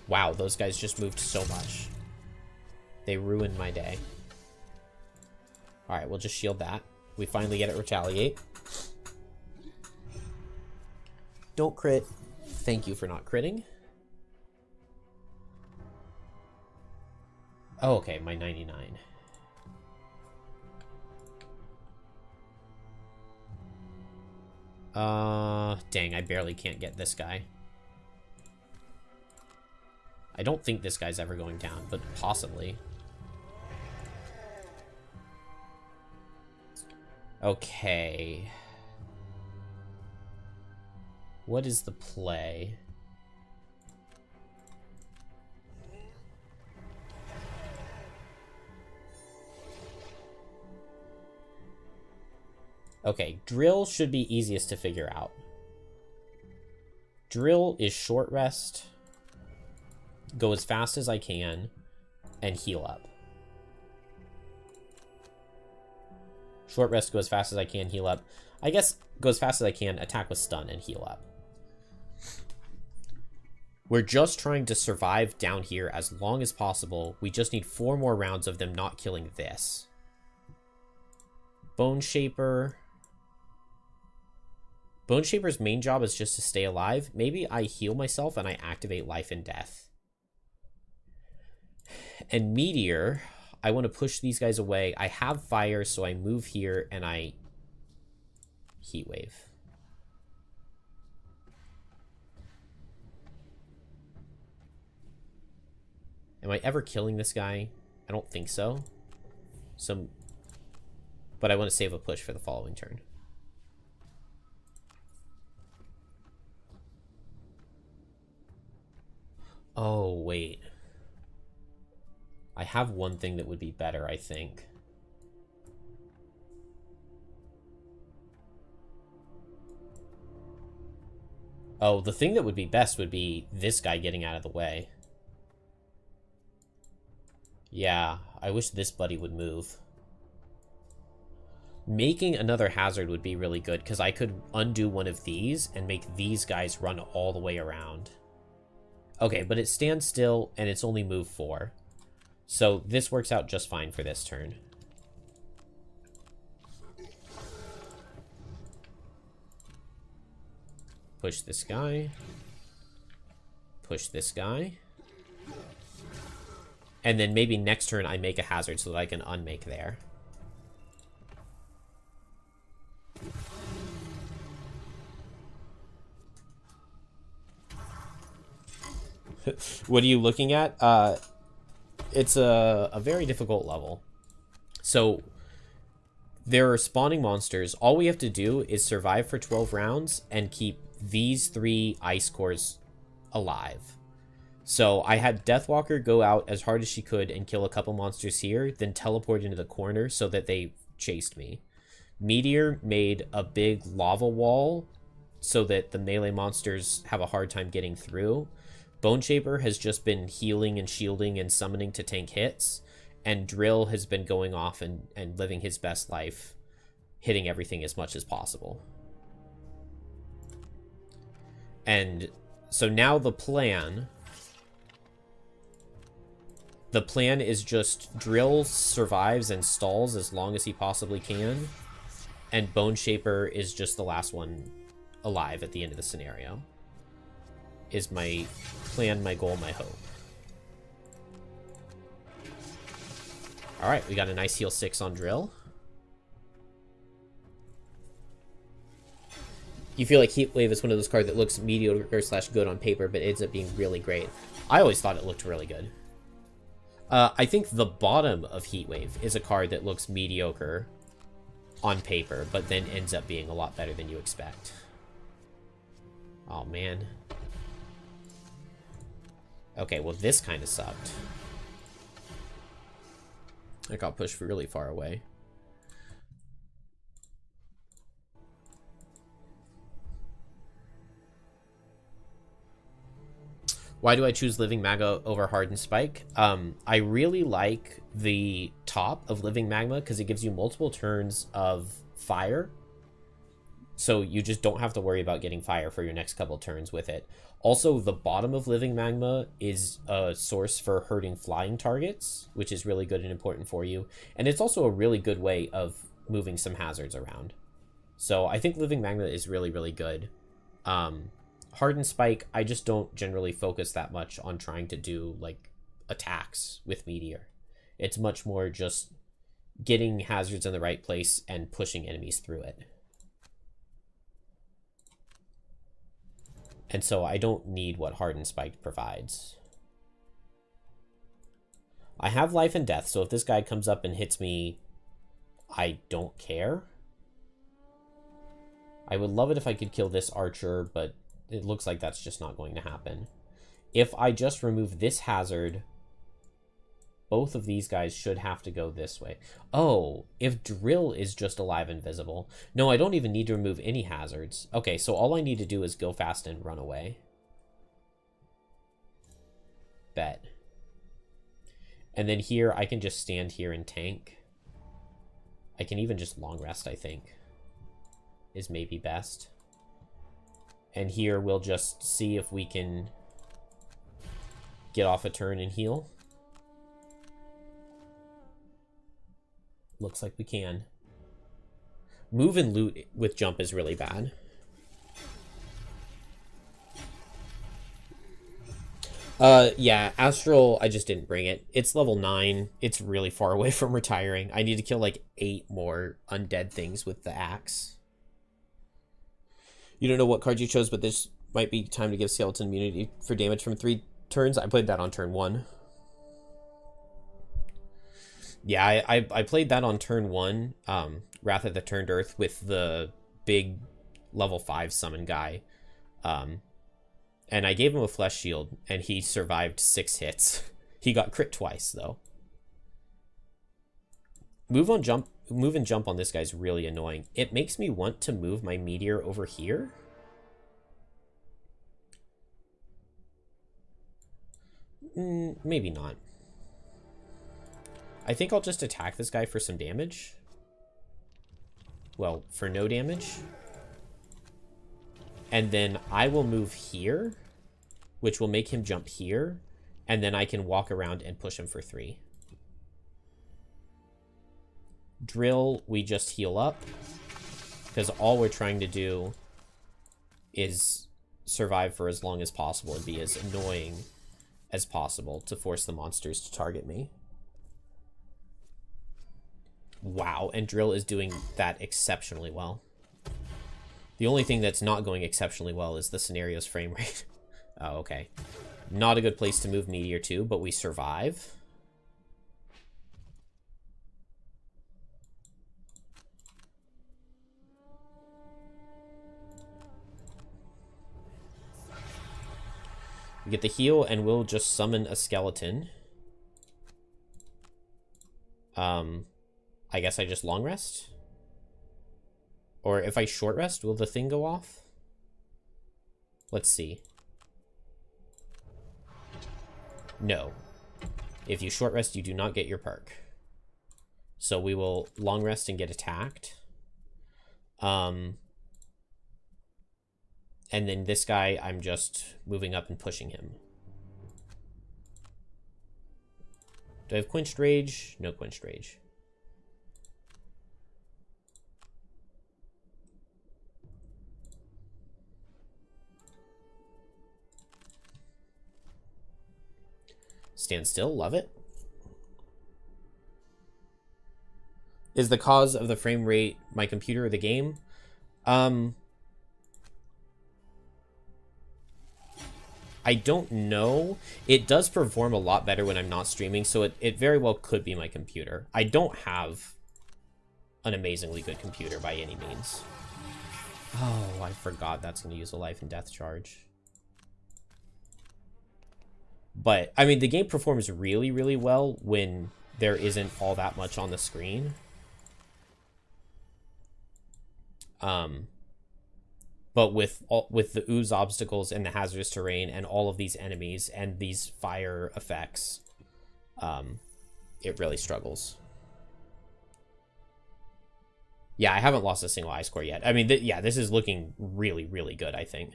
Wow, those guys just moved so much. They ruined my day. Alright, we'll just shield that. We finally get it retaliate. Don't crit. Thank you for not critting. Oh, okay, my 99. Dang, I barely can't get this guy. I don't think this guy's ever going down, but possibly. Okay. What is the play? Okay, drill should be easiest to figure out. Drill is short rest, go as fast as I can, and heal up. Short rest, go as fast as I can, heal up. I guess go as fast as I can, attack with stun, and heal up. We're just trying to survive down here as long as possible. We just need 4 more rounds of them not killing this. Bone Shaper. Bone Shaper's main job is just to stay alive. Maybe I heal myself and I activate Life and Death. And Meteor, I want to push these guys away. I have fire, so I move here and I Heat Wave. Am I ever killing this guy? I don't think so. But I want to save a push for the following turn. Oh, wait. I have one thing that would be better, I think. Oh, the thing that would be best would be this guy getting out of the way. Yeah, I wish this buddy would move. Making another hazard would be really good, because I could undo one of these and make these guys run all the way around. Okay, but it stands still, and it's only move 4. So this works out just fine for this turn. Push this guy. Push this guy. And then maybe next turn I make a hazard so that I can unmake there. What are you looking at? It's a very difficult level. So there are spawning monsters. All we have to do is survive for 12 rounds and keep these 3 ice cores alive. So I had Deathwalker go out as hard as she could and kill a couple monsters here, then teleport into the corner so that they chased me. Meteor made a big lava wall so that the melee monsters have a hard time getting through. Bone Shaper has just been healing and shielding and summoning to tank hits. And Drill has been going off and living his best life, hitting everything as much as possible. And so now the plan is just Drill survives and stalls as long as he possibly can, and Bone Shaper is just the last one alive at the end of the scenario. Is my plan, my goal, my hope. Alright, we got a nice heal 6 on Drill. You feel like Heatwave is one of those cards that looks mediocre / good on paper, but ends up being really great. I always thought it looked really good. I think the bottom of Heatwave is a card that looks mediocre on paper, but then ends up being a lot better than you expect. Oh, man. Okay, well, this kind of sucked. I got pushed really far away. Why do I choose Living Magma over Hardened Spike? I really like the top of Living Magma because it gives you multiple turns of fire. So you just don't have to worry about getting fire for your next couple turns with it. Also, the bottom of Living Magma is a source for hurting flying targets, which is really good and important for you. And it's also a really good way of moving some hazards around. So I think Living Magma is really, really good. Hardened Spike, I just don't generally focus that much on trying to do, like, attacks with Meteor. It's much more just getting hazards in the right place and pushing enemies through it. And so I don't need what Hardened Spike provides. I have life and death, so if this guy comes up and hits me, I don't care. I would love it if I could kill this archer, but it looks like that's just not going to happen. If I just remove this hazard, both of these guys should have to go this way. Oh, if Drill is just alive and visible. No, I don't even need to remove any hazards. Okay, so all I need to do is go fast and run away. Bet. And then here, I can just stand here and tank. I can even just long rest, I think, is maybe best. And here we'll just see if we can get off a turn and heal. Looks like we can. Move and loot with jump is really bad. Yeah, Astral, I just didn't bring it. It's level 9. It's really far away from retiring. I need to kill like 8 more undead things with the axe. You don't know what card you chose, but this might be time to give Skeleton immunity for damage from 3 turns. I played that on turn 1. Yeah, I played that on turn 1, Wrath of the Turned Earth, with the big level 5 summon guy. And I gave him a flesh shield, and he survived 6 hits. He got crit twice, though. Move and jump on this guy's really annoying. It makes me want to move my Meteor over here. Maybe not. I think I'll just attack this guy for some damage. Well, for no damage. And then I will move here, which will make him jump here. And then I can walk around and push him for 3. Drill, we just heal up, because all we're trying to do is survive for as long as possible and be as annoying as possible to force the monsters to target me. Wow, and Drill is doing that exceptionally well. The only thing that's not going exceptionally well is the scenario's frame rate. Oh, okay. Not a good place to move Meteor to, but we survive. We get the heal, and we'll just summon a skeleton. I guess I just long rest? Or if I short rest, will the thing go off? Let's see. No. If you short rest, you do not get your perk. So we will long rest and get attacked. And then this guy, I'm just moving up and pushing him. Do I have Quenched Rage? No Quenched Rage. Stand still, love it. Is the cause of the frame rate my computer or the game? I don't know. It does perform a lot better when I'm not streaming, so it very well could be my computer. I don't have an amazingly good computer by any means. Oh, I forgot that's going to use a life and death charge. But, I mean, the game performs really, really well when there isn't all that much on the screen. But with the ooze obstacles and the hazardous terrain and all of these enemies and these fire effects, it really struggles. Yeah, I haven't lost a single eye score yet. I mean, yeah, this is looking really, really good, I think.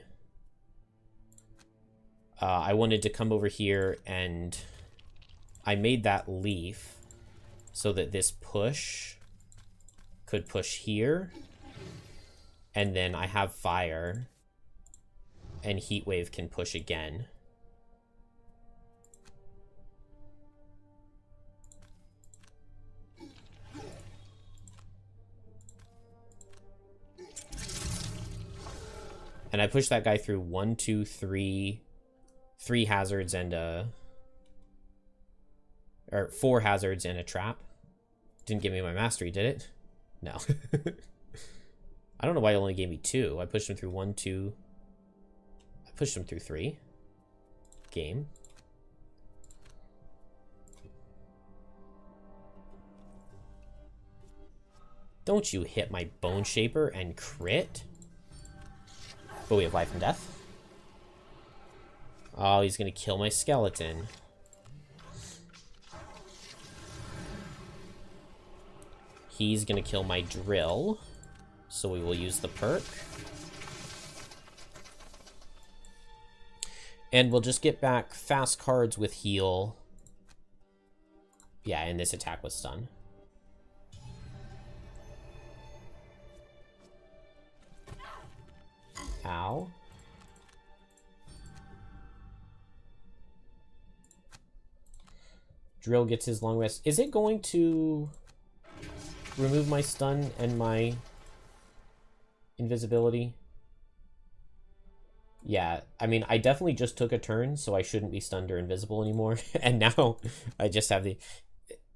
I wanted to come over here and I made that leaf so that this push could push here. And then I have fire, and heat wave can push again. And I pushed that guy through 1, 2, 3 hazards and or 4 hazards and a trap. Didn't give me my mastery, did it? No. I don't know why it only gave me 2. I pushed him through 1, 2. I pushed him through 3. Game. Don't you hit my Bone Shaper and crit? But we have life and death. Oh, he's gonna kill my skeleton. He's gonna kill my drill. So we will use the perk. And we'll just get back fast cards with heal. Yeah, and this attack was stun. Ow. Drill gets his long rest. Is it going to remove my stun and my invisibility? Yeah, I mean, I definitely just took a turn, so I shouldn't be stunned or invisible anymore. And now I just have the...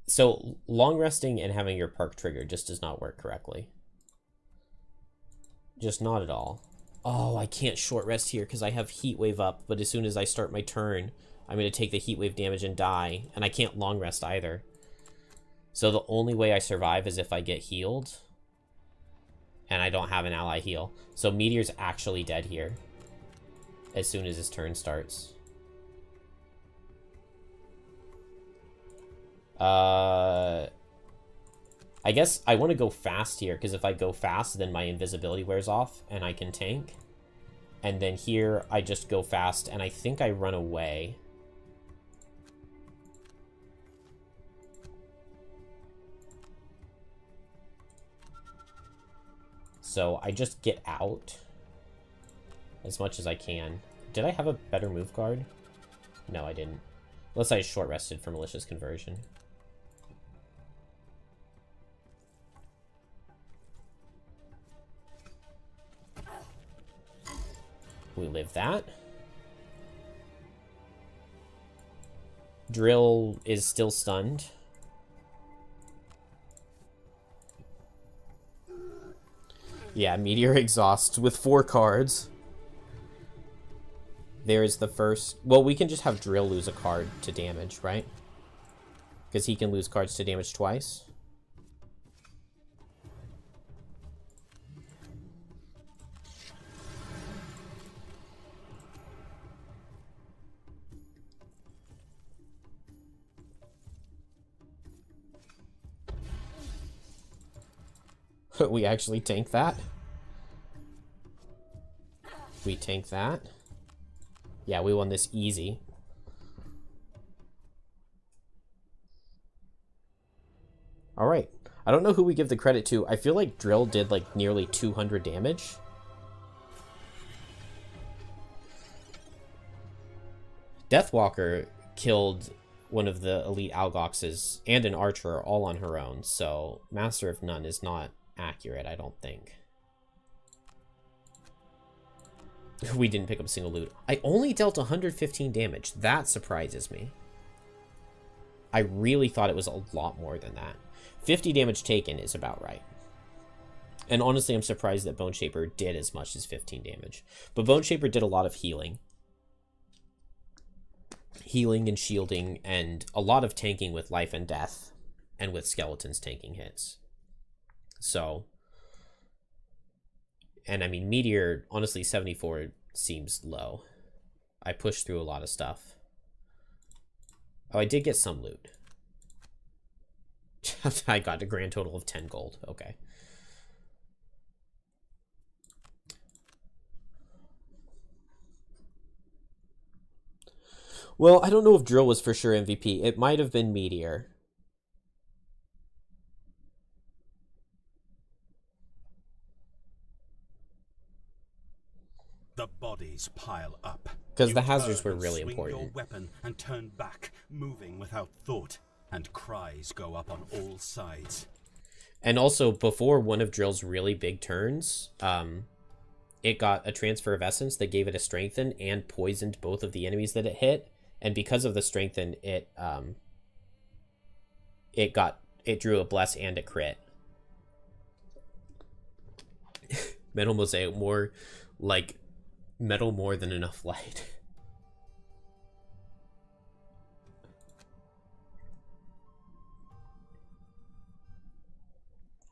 So, long resting and having your perk trigger just does not work correctly. Just not at all. Oh, I can't short rest here because I have heat wave up, but as soon as I start my turn, I'm going to take the heat wave damage and die, and I can't long rest either. So the only way I survive is if I get healed. And I don't have an ally heal. So Meteor's actually dead here. As soon as his turn starts. I guess I want to go fast here. Because if I go fast, then my invisibility wears off. And I can tank. And then here, I just go fast. And I think I run away. So I just get out as much as I can. Did I have a better move guard? No, I didn't. Unless I short rested for malicious conversion. We live that. Drill is still stunned. Yeah, Meteor Exhaust with 4 cards. There's the first... Well, we can just have Drill lose a card to damage, right? Because he can lose cards to damage twice. We actually tank that. We tank that. Yeah, we won this easy. All right. I don't know who we give the credit to. I feel like Drill did like nearly 200 damage. Deathwalker killed one of the elite Algoxes and an archer all on her own, so Master of None is not accurate, I don't think. We didn't pick up a single loot. I only dealt 115 damage. That surprises me. I really thought it was a lot more than that. 50 damage taken is about right. And honestly, I'm surprised that Bone Shaper did as much as 15 damage. But Bone Shaper did a lot of healing. Healing and shielding, and a lot of tanking with life and death, and with skeletons tanking hits. So... And I mean, Meteor, honestly, 74 seems low. I pushed through a lot of stuff. Oh, I did get some loot. I got a grand total of 10 gold. Okay. Well, I don't know if Drill was for sure MVP. It might have been Meteor. The bodies pile up. Because the You hazards turn were and really swing important. your weapon and turn back, moving without thought, and cries go up on all sides. And also, before one of Drill's really big turns, it got a transfer of essence that gave it a strengthen and poisoned both of the enemies that it hit. And because of the strengthen, it drew a bless and a crit. Metal Mosaic, more like metal more than enough light.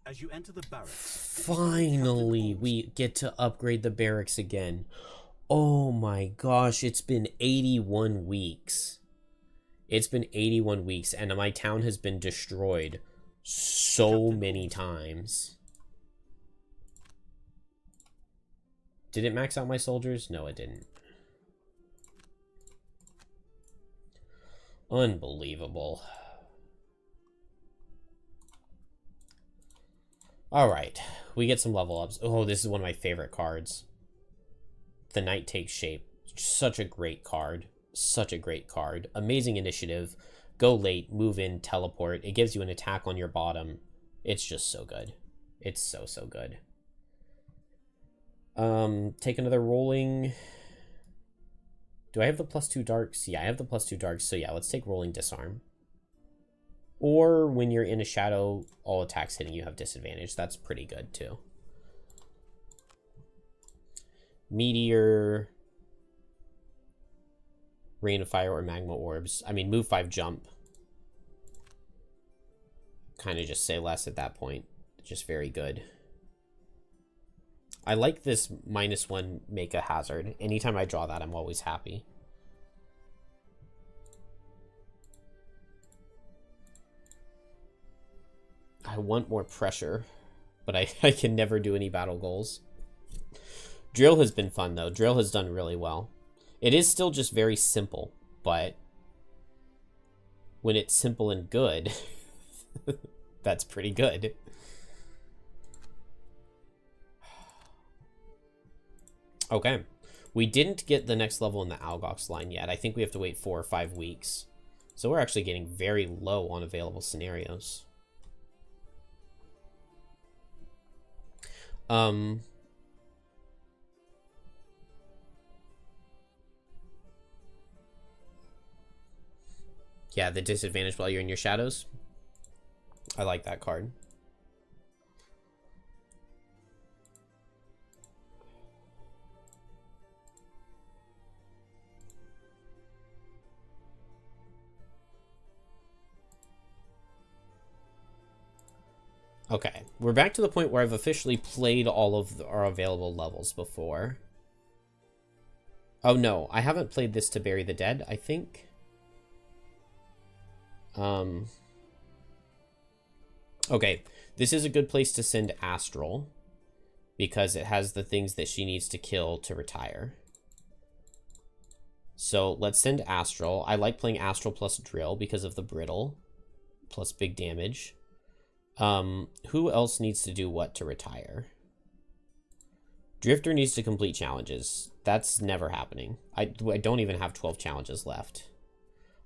As you enter the barracks, Finally, we get to upgrade the barracks again. Oh my gosh, it's been 81 weeks. It's been 81 weeks, and my town has been destroyed so many times. Did it max out my soldiers? No, it didn't. Unbelievable. Alright, we get some level ups. Oh, this is one of my favorite cards. The Knight Takes Shape. Such a great card. Such a great card. Amazing initiative. Go late, move in, teleport. It gives you an attack on your bottom. It's just so good. It's so, so good. Take another rolling. Do I have the +2 darks? Yeah, I have the +2 darks. So yeah, let's take rolling disarm. Or when you're in a shadow, all attacks hitting you have disadvantage. That's pretty good too. Meteor, Rain of Fire, or Magma Orbs. I mean, move 5 jump. Kind of just say less at that point. Just very good. I like this -1 make a hazard. Anytime I draw that, I'm always happy. I want more pressure, but I can never do any battle goals. Drill has been fun, though. Drill has done really well. It is still just very simple, but when it's simple and good, that's pretty good. Okay. We didn't get the next level in the Algox line yet. I think we have to wait 4 or 5 weeks. So we're actually getting very low on available scenarios. Yeah, the disadvantage while you're in your shadows. I like that card. Okay, we're back to the point where I've officially played all of our available levels before. Oh no, I haven't played this to bury the dead, I think. Okay, this is a good place to send Astral, because it has the things that she needs to kill to retire. So let's send Astral. I like playing Astral plus Drill because of the brittle, plus big damage. Who else needs to do what to retire? Drifter needs to complete challenges. That's never happening. I don't even have 12 challenges left.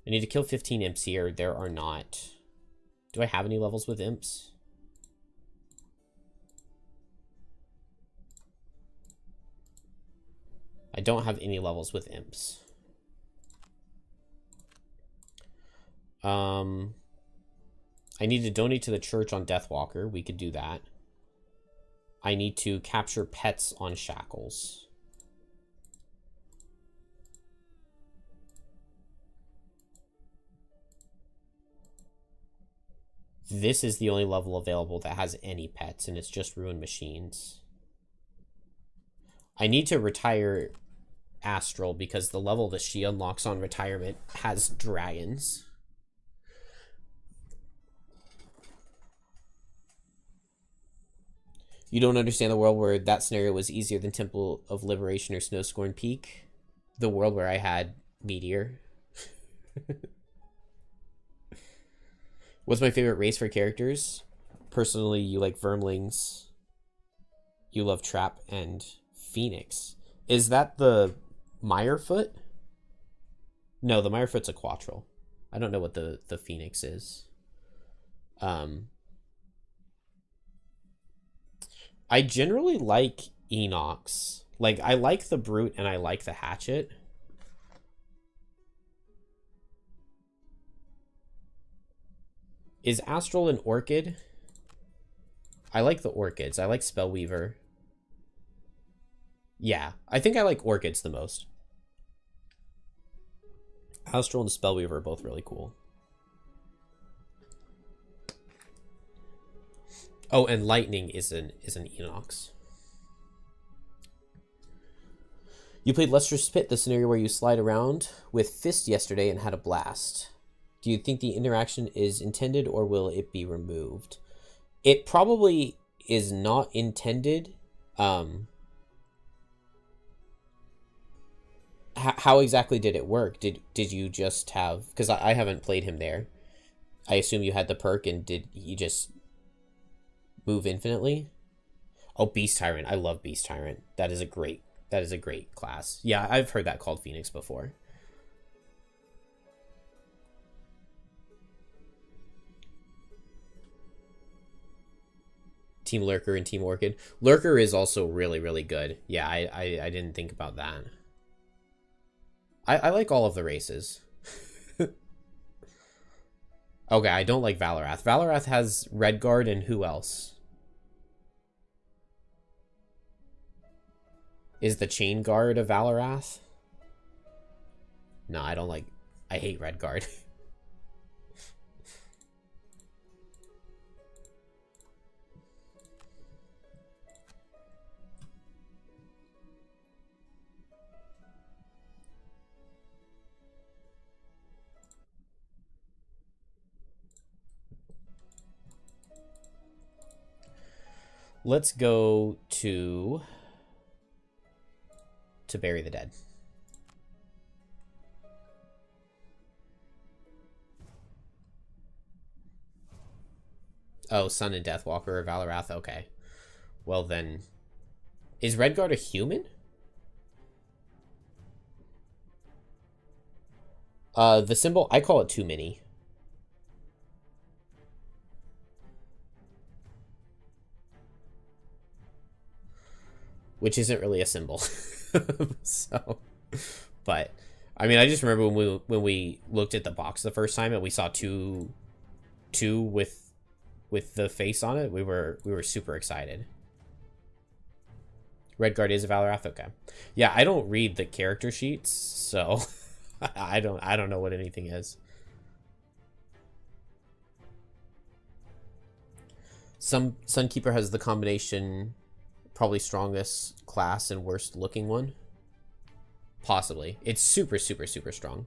I need to kill 15 imps here. There are not. Do I have any levels with imps? I don't have any levels with imps. I need to donate to the church on Deathwalker. We could do that. I need to capture pets on Shackles. This is the only level available that has any pets, and it's just Ruined Machines. I need to retire Astral because the level that she unlocks on retirement has dragons. You don't understand the world where that scenario was easier than Temple of Liberation or Snowscorn Peak? The world where I had Meteor. What's my favorite race for characters? Personally, you like Vermlings. You love Trap and Phoenix. Is that the Mirefoot? No, the Mirefoot's a Quattral. I don't know what the Phoenix is. I generally like Enox. Like, I like the Brute and I like the Hatchet. Is Astral an Orchid? I like the Orchids. I like Spellweaver. Yeah, I think I like Orchids the most. Astral and Spellweaver are both really cool. Oh, and Lightning is an Enox. You played Lester's Pit, the scenario where you slide around with Fist yesterday and had a blast. Do you think the interaction is intended or will it be removed? It probably is not intended. How exactly did it work? Did you just have... Because I haven't played him there. I assume you had the perk, and did he just move infinitely? Oh, Beast Tyrant. I love Beast Tyrant. That is a great class. Yeah, I've heard that called Phoenix before. Team Lurker and Team Orchid. Lurker is also really, really good. Yeah, I didn't think about that. I like all of the races. Okay, I don't like Valorath. Valorath has Redguard and who else? Is the Chain Guard a Valorath? No, I don't like... I hate Redguard. Let's go to bury the dead. Oh, Sun and Deathwalker or Valorath. Okay. Well then, is Redguard a human? The symbol, I call it too many. Which isn't really a symbol. So, but I mean, I just remember when we looked at the box the first time and we saw two with the face on it, we were super excited. Redguard is a Valorath. Okay, yeah, I don't read the character sheets, so I don't know what anything is. Some Sunkeeper has the combination, probably strongest class and worst looking one. Possibly. It's super, super, super strong.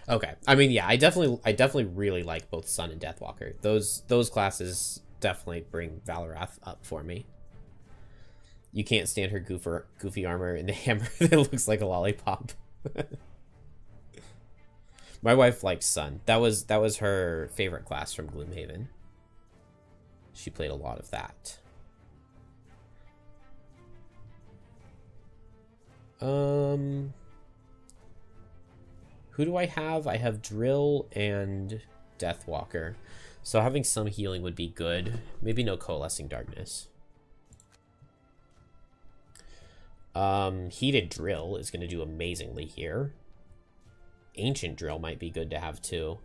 Okay. I mean, yeah, I definitely really like both Sun and Deathwalker. Those classes definitely bring Valorath up for me. You can't stand her goofy armor and the hammer that looks like a lollipop. My wife likes Sun. That was her favorite class from Gloomhaven. She played a lot of that. Who do I have? I have Drill and Deathwalker. So having some healing would be good. Maybe no Coalescing Darkness. Heated Drill is going to do amazingly here. Ancient Drill might be good to have too.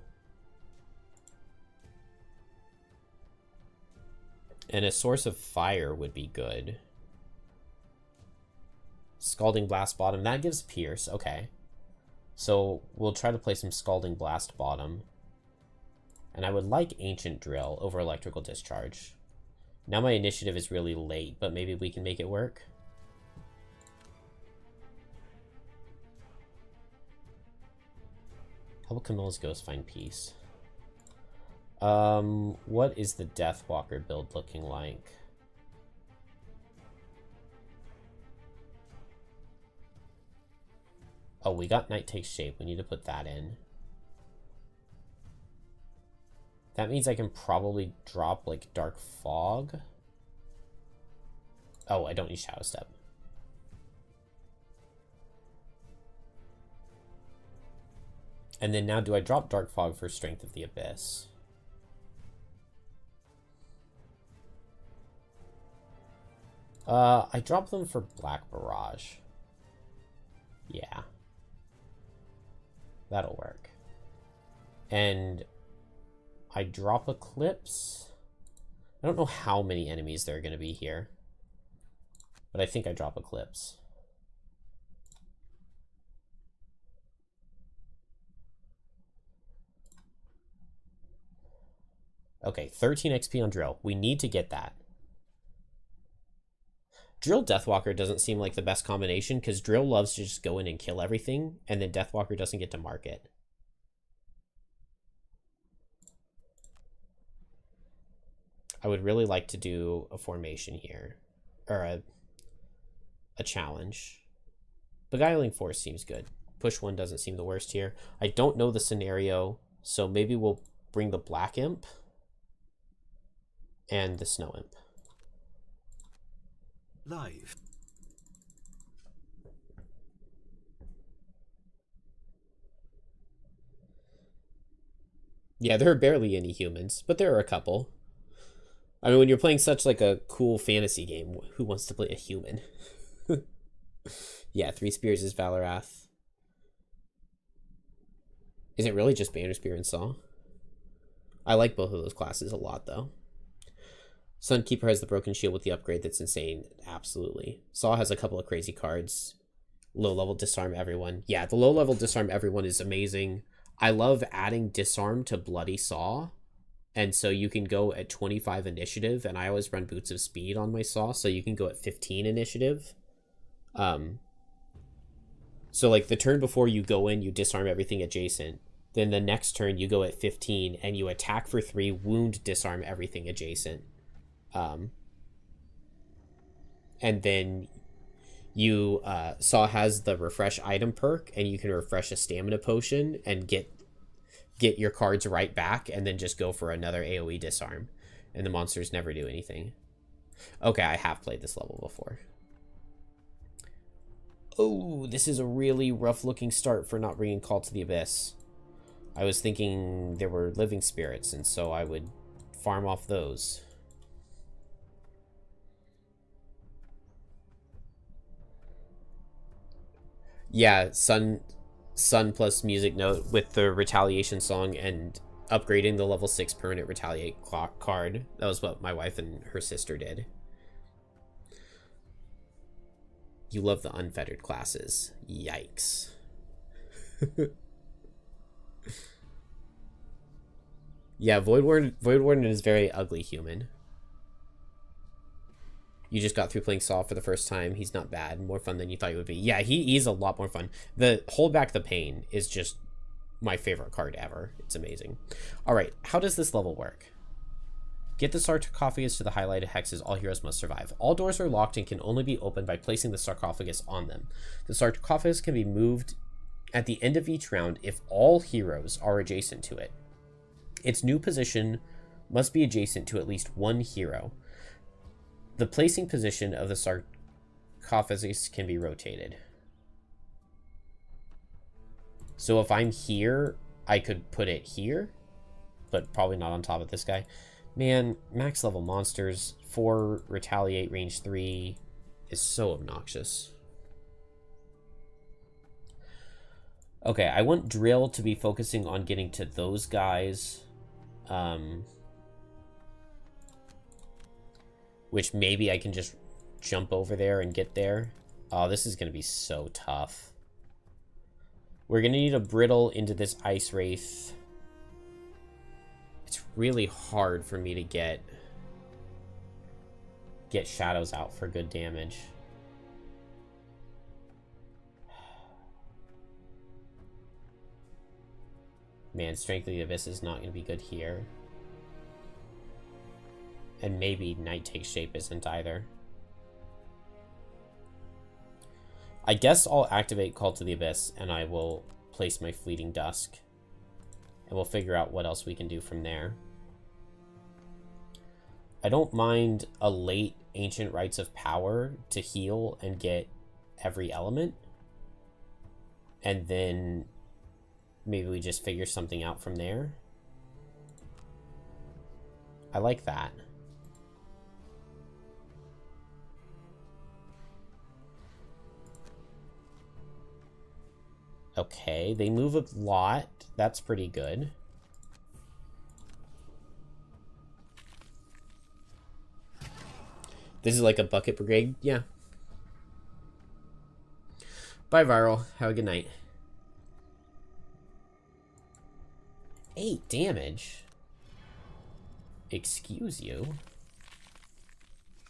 And a Source of Fire would be good. Scalding Blast bottom. That gives Pierce. Okay. So we'll try to play some Scalding Blast bottom. And I would like Ancient Drill over Electrical Discharge. Now my initiative is really late, but maybe we can make it work. Help Camilla's Ghost find peace. What is the Deathwalker build looking like? Oh, we got Night Takes Shape. We need to put that in. That means I can probably drop, like, Dark Fog. Oh, I don't need Shadow Step. And then now, do I drop Dark Fog for Strength of the Abyss? I drop them for Black Barrage. Yeah. That'll work. And I drop Eclipse. I don't know how many enemies there are going to be here, but I think I drop Eclipse. Okay, 13 XP on Drill. We need to get that. Drill Deathwalker doesn't seem like the best combination because Drill loves to just go in and kill everything, and then Deathwalker doesn't get to mark it. I would really like to do a formation here, or a challenge. Beguiling Force seems good. Push 1 doesn't seem the worst here. I don't know the scenario, so maybe we'll bring the Black Imp and the Snow Imp. Live. Yeah, there are barely any humans, but there are a couple. I mean, when you're playing such like a cool fantasy game, who wants to play a human? Yeah, 3 Spears is Valorath. Is it really just Banner Spear and Saw? I like both of those classes a lot, though. Sunkeeper has the Broken Shield with the upgrade that's insane. Absolutely. Saw has a couple of crazy cards. Low level Disarm Everyone. Yeah, the low level Disarm Everyone is amazing. I love adding Disarm to Bloody Saw. And so you can go at 25 initiative, and I always run Boots of Speed on my Saw, so you can go at 15 initiative. So like the turn before you go in, you disarm everything adjacent. Then the next turn you go at 15 and you attack for 3, wound disarm everything adjacent. And then you Saw has the refresh item perk, and you can refresh a stamina potion and get your cards right back, and then just go for another AoE disarm, and the monsters never do anything. Okay, I have played this level before. Oh, this is a really rough looking start for not bringing Call to the Abyss. I was thinking there were living spirits, and so I would farm off those. Yeah, Sun plus music note with the retaliation song and upgrading the level 6 permanent retaliate card. That was what my wife and her sister did. You love the unfettered classes. Yikes. Yeah, Void Warden is very ugly human. You just got through playing Saw for the first time. He's not bad. More fun than you thought he would be. Yeah, he's a lot more fun. The Hold Back the Pain is just my favorite card ever. It's amazing. All right, how does this level work? Get the sarcophagus to the highlighted hexes. All heroes must survive. All doors are locked and can only be opened by placing the sarcophagus on them. The sarcophagus can be moved at the end of each round if all heroes are adjacent to it. Its new position must be adjacent to at least one hero. The placing position of the sarcophagus can be rotated. So if I'm here, I could put it here, but probably not on top of this guy. Man, max level monsters, 4, retaliate, range 3 is so obnoxious. Okay, I want Drill to be focusing on getting to those guys. Which maybe I can just jump over there and get there. Oh, this is going to be so tough. We're going to need a Brittle into this Ice Wraith. It's really hard for me to get Shadows out for good damage. Man, Strength of the Abyss is not going to be good here. And maybe Night Takes Shape isn't either. I guess I'll activate Call to the Abyss and I will place my Fleeting Dusk. And we'll figure out what else we can do from there. I don't mind a late Ancient Rites of Power to heal and get every element. And then maybe we just figure something out from there. I like that. Okay, they move a lot. That's pretty good. This is like a bucket brigade? Yeah. Bye, Viral. Have a good night. 8 damage? Excuse you?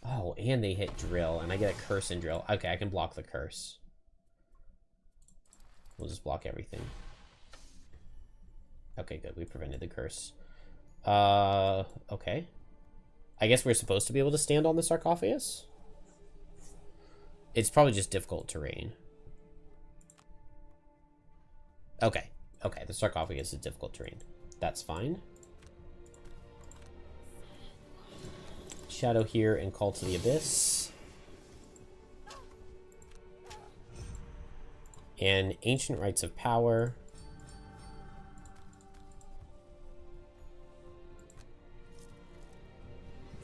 Oh, and they hit Drill, and I get a Curse in Drill. Okay, I can block the Curse. We'll just block everything. Okay, good. We prevented the Curse. Okay. I guess we're supposed to be able to stand on the sarcophagus? It's probably just difficult terrain. Okay. Okay, the sarcophagus is difficult terrain. That's fine. Shadow here and Call to the Abyss. And Ancient Rites of Power.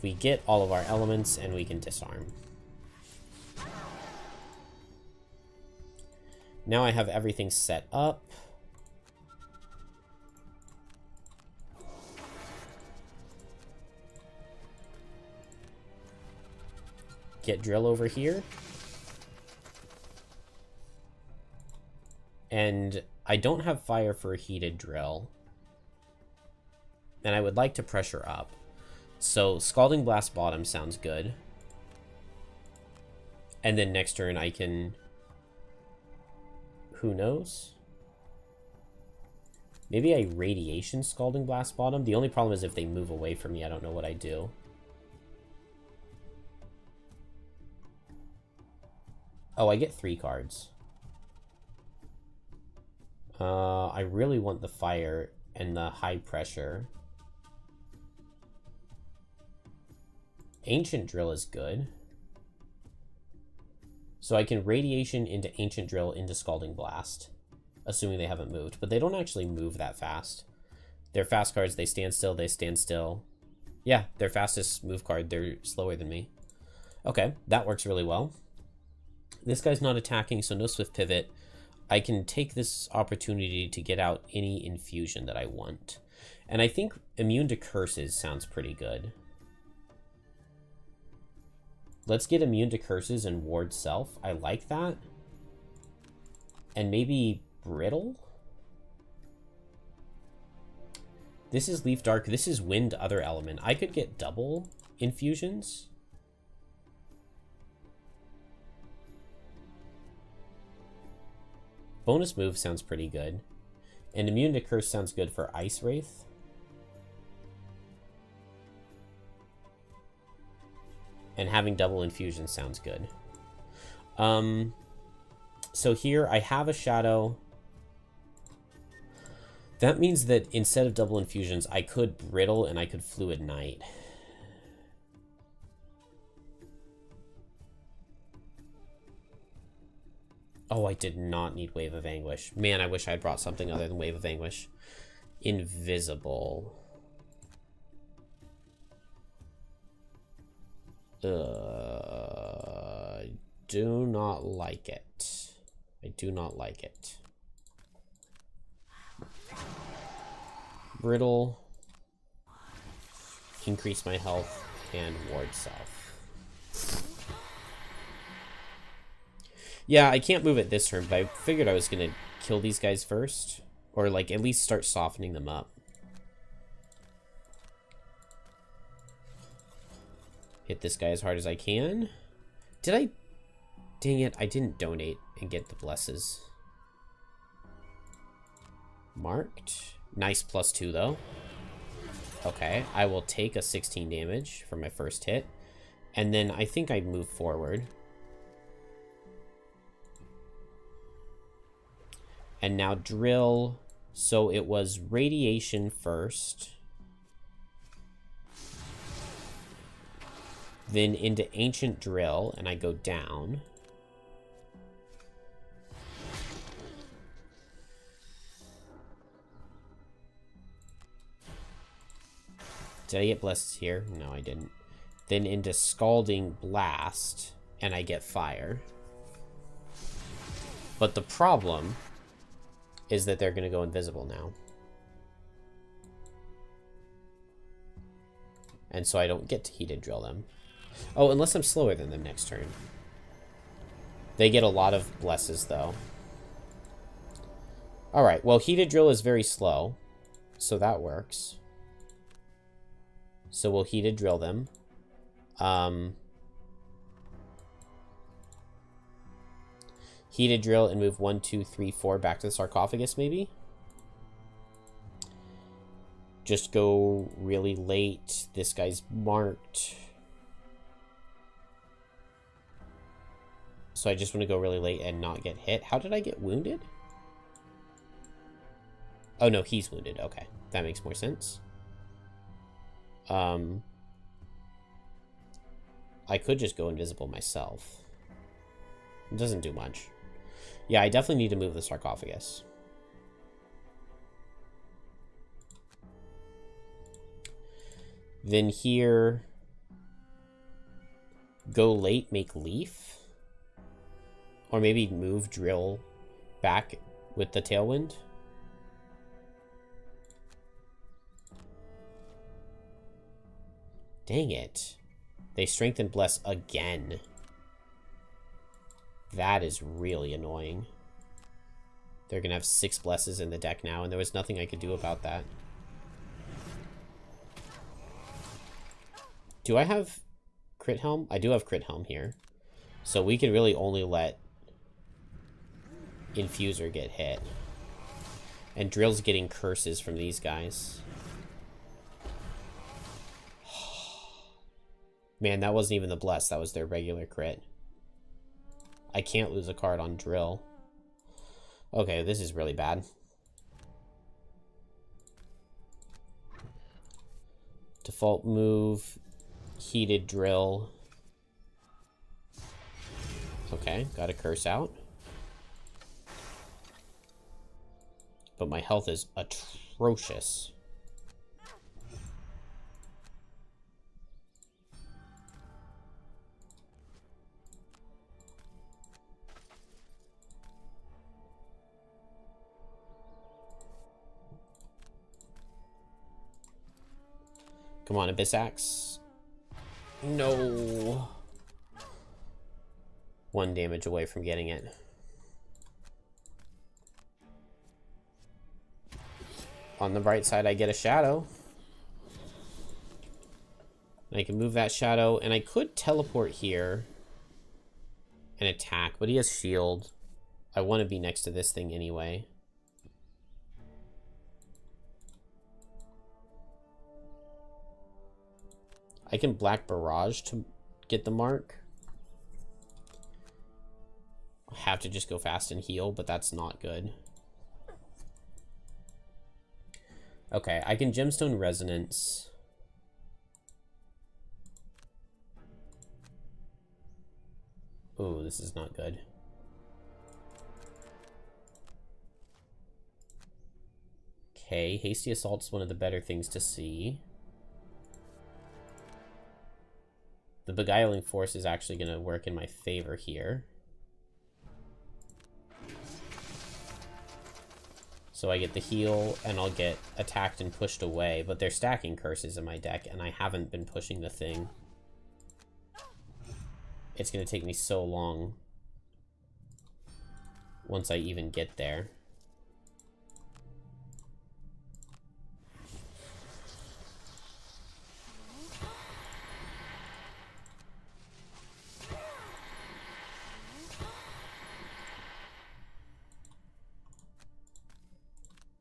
We get all of our elements and we can disarm. Now I have everything set up. Get Drill over here. And I don't have fire for a heated Drill. And I would like to pressure up. So Scalding Blast bottom sounds good. And then next turn I can... Who knows? Maybe I Radiation Scalding Blast bottom. The only problem is if they move away from me, I don't know what I do. Oh, I get 3 cards. I really want the fire and the high pressure. Ancient Drill is good. So I can Radiation into Ancient Drill into Scalding Blast. Assuming they haven't moved. But they don't actually move that fast. They're fast cards. They stand still. They stand still. Yeah, their fastest move card. They're slower than me. Okay, that works really well. This guy's not attacking, so no Swift Pivot. I can take this opportunity to get out any infusion that I want. And I think Immune to Curses sounds pretty good. Let's get Immune to Curses and Ward Self. I like that. And maybe Brittle? This is Leaf Dark. This is Wind Other Element. I could get double infusions. Bonus move sounds pretty good. And Immune to Curse sounds good for Ice Wraith. And having double infusion sounds good. So here I have a Shadow. That means that instead of double infusions, I could Brittle and I could Fluid Knight. Oh, I did not need Wave of Anguish. Man, I wish I had brought something other than Wave of Anguish. Invisible. Do not like it. I do not like it. Brittle. Increase my health and ward self. Yeah, I can't move it this turn, but I figured I was gonna kill these guys first. Or like at least start softening them up. Hit this guy as hard as I can. Did I? Dang it, I didn't donate and get the blesses. Marked. Nice +2 though. Okay, I will take a 16 damage for my first hit. And then I think I'd move forward. And now drill. So it was radiation first. Then into ancient drill, and I go down. Did I get blessed here? No, I didn't. Then into scalding blast, and I get fire. But the problem is that they're gonna go invisible now. And so I don't get to heated drill them. Oh, unless I'm slower than them next turn. They get a lot of blesses, though. Alright, well, heated drill is very slow. So that works. So we'll heated drill them. Heated drill and move 1, 2, 3, 4 back to the sarcophagus, maybe? Just go really late. This guy's marked. So I just want to go really late and not get hit. How did I get wounded? Oh, no, he's wounded. Okay, that makes more sense. I could just go invisible myself. It doesn't do much. Yeah, I definitely need to move the sarcophagus. Then here, go late, make leaf. Or maybe move drill back with the tailwind. Dang it. They strengthen bless again. That is really annoying. They're gonna have 6 blesses in the deck now, and there was nothing I could do about that. Do I have crit helm? I do have crit helm here. So we can really only let Infuser get hit. And Drill's getting curses from these guys. Man, that wasn't even the bless. That was their regular crit. I can't lose a card on Drill. Okay, this is really bad. Default move. Heated Drill. Okay, got a curse out. But my health is atrocious. Come on, Abyss Axe. No. 1 damage away from getting it. On the bright side, I get a shadow. I can move that shadow, and I could teleport here and attack, but he has shield. I want to be next to this thing anyway. I can Black Barrage to get the mark. I have to just go fast and heal, but that's not good. Okay, I can Gemstone Resonance. Oh, this is not good. Okay, Hasty Assault's one of the better things to see. The Beguiling Force is actually going to work in my favor here. So I get the heal, and I'll get attacked and pushed away, but they're stacking curses in my deck, and I haven't been pushing the thing. It's going to take me so long once I even get there.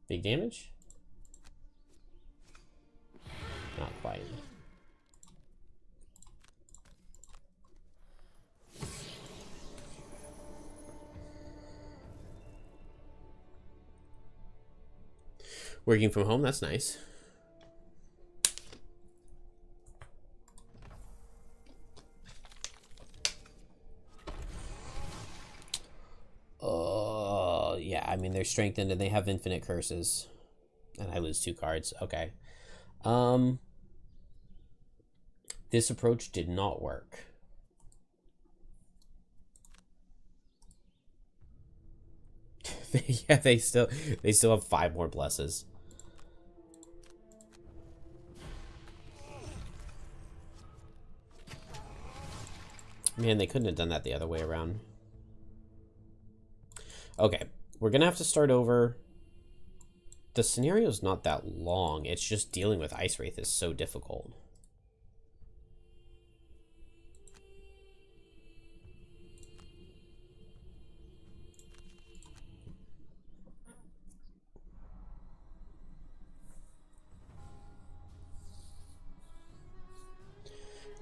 Big damage? Not quite. Working from home, that's nice. Yeah, I mean, they're strengthened and they have infinite curses. And I lose 2 cards. Okay. This approach did not work. Yeah, they still have 5 more blesses. Man, they couldn't have done that the other way around. Okay, we're gonna have to start over. The scenario's not that long. It's just dealing with Ice Wraith is so difficult.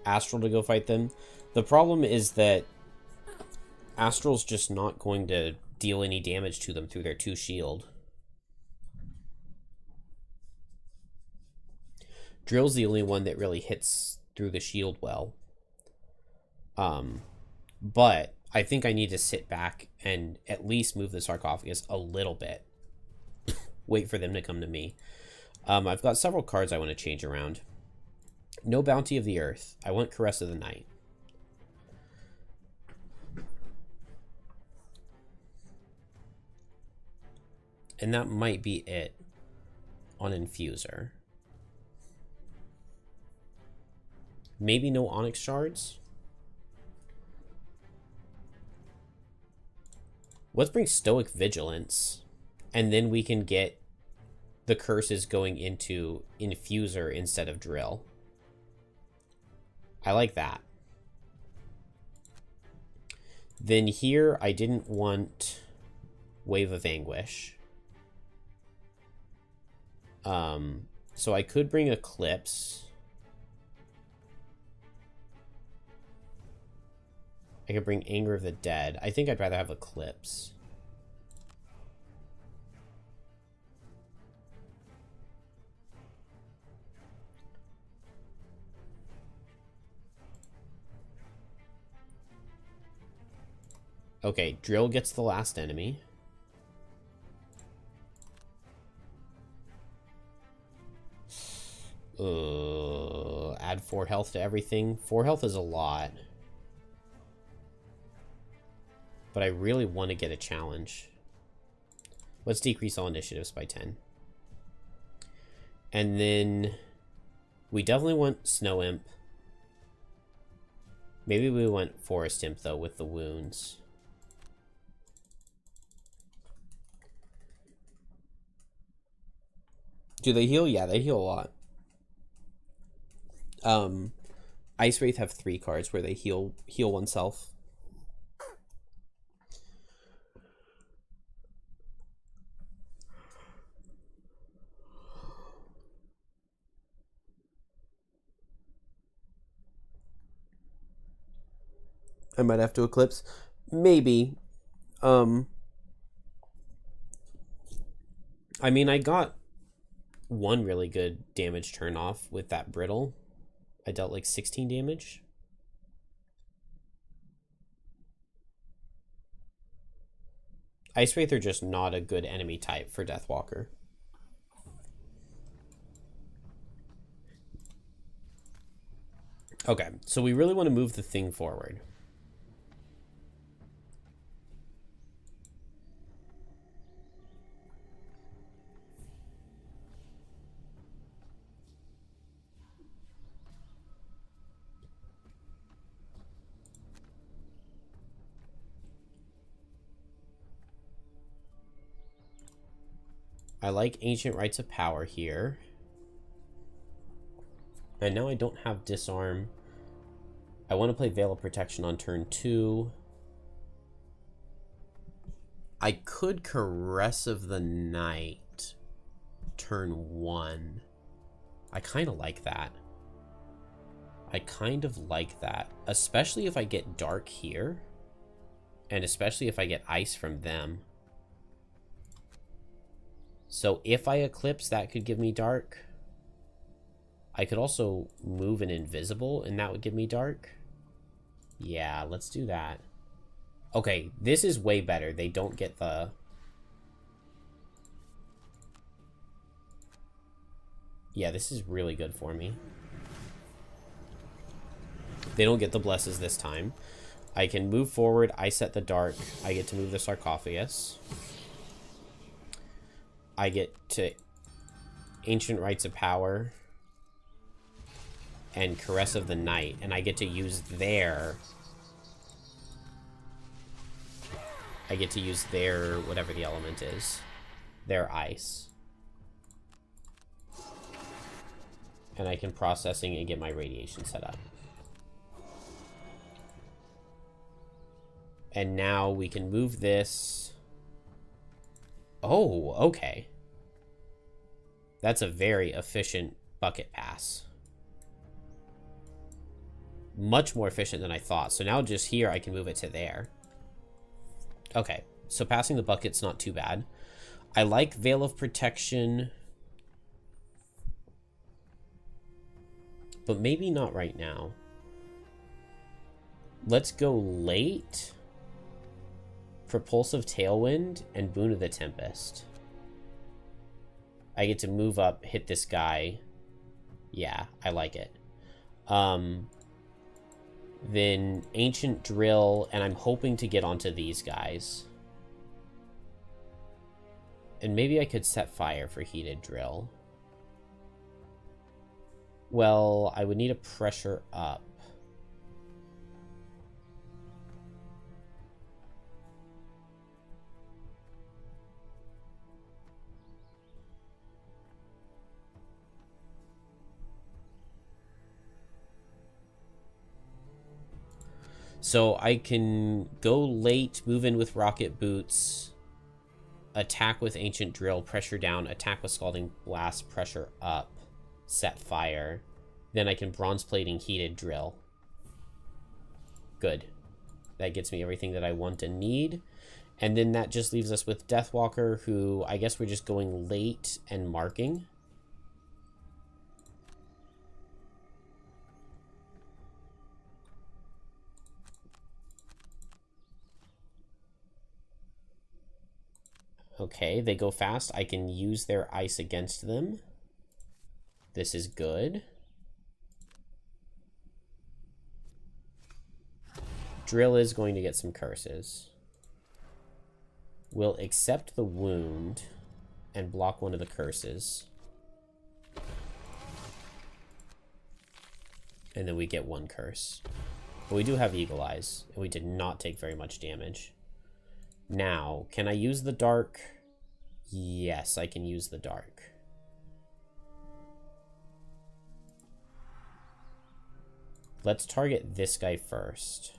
Astral to go fight them. The problem is that Astral's just not going to deal any damage to them through their 2 shield. Drill's the only one that really hits through the shield well. But I think I need to sit back and at least move the sarcophagus a little bit. Wait for them to come to me. I've got several cards I want to change around. No Bounty of the Earth. I want Caress of the Night. And that might be it on Infuser. Maybe no Onyx Shards. Let's bring Stoic Vigilance. And then we can get the curses going into Infuser instead of Drill. I like that. Then here, I didn't want Wave of Anguish. So I could bring Eclipse. I could bring Anger of the Dead. I think I'd rather have Eclipse. Okay, Drill gets the last enemy. Add 4 health to everything. 4 health is a lot. But I really want to get a challenge. Let's decrease all initiatives by 10. And then we definitely want Snow Imp. Maybe we want Forest Imp, though, with the wounds. Do they heal? Yeah, they heal a lot. Ice Wraith have 3 cards where they heal oneself. I might have to Eclipse. Maybe. I mean, I got one really good damage turn off with that Brittle. I dealt like 16 damage. Ice Wraith are just not a good enemy type for Deathwalker. Okay, so we really want to move the thing forward. I like Ancient Rites of Power here. And now I don't have Disarm. I want to play Veil of Protection on turn 2. I could Caress of the Night turn 1. I kind of like that. Especially if I get Dark here. And especially if I get Ice from them. So if I Eclipse, that could give me Dark. I could also move an Invisible, and that would give me Dark. Yeah, let's do that. Okay, this is way better. They don't get the... Yeah, this is really good for me. They don't get the Blesses this time. I can move forward. I set the Dark. I get to move the Sarcophagus. I get to Ancient Rites of Power and Caress of the Night, and I get to use their... whatever the element is. Their Ice. And I can Processing and get my Radiation set up. And now we can move this... Oh, okay. That's a very efficient bucket pass. Much more efficient than I thought. So now just here, I can move it to there. Okay, so passing the bucket's not too bad. I like Veil of Protection. But maybe not right now. Let's go late. Propulsive Tailwind and Boon of the Tempest. I get to move up, hit this guy. Yeah, I like it. Then Ancient Drill, and I'm hoping to get onto these guys. And maybe I could set fire for Heated Drill. Well, I would need a pressure up. So I can go late, move in with Rocket Boots, attack with Ancient Drill, pressure down, attack with Scalding Blast, pressure up, set fire. Then I can Bronze Plating, Heated Drill. Good. That gets me everything that I want and need. And then that just leaves us with Deathwalker, who I guess we're just going late and marking. Okay, they go fast. I can use their Ice against them. This is good. Drill is going to get some curses. We'll accept the wound and block one of the curses. And then we get one curse. But we do have Eagle Eyes, and we did not take very much damage. Now, can I use the Dark? Yes, I can use the Dark. Let's target this guy first.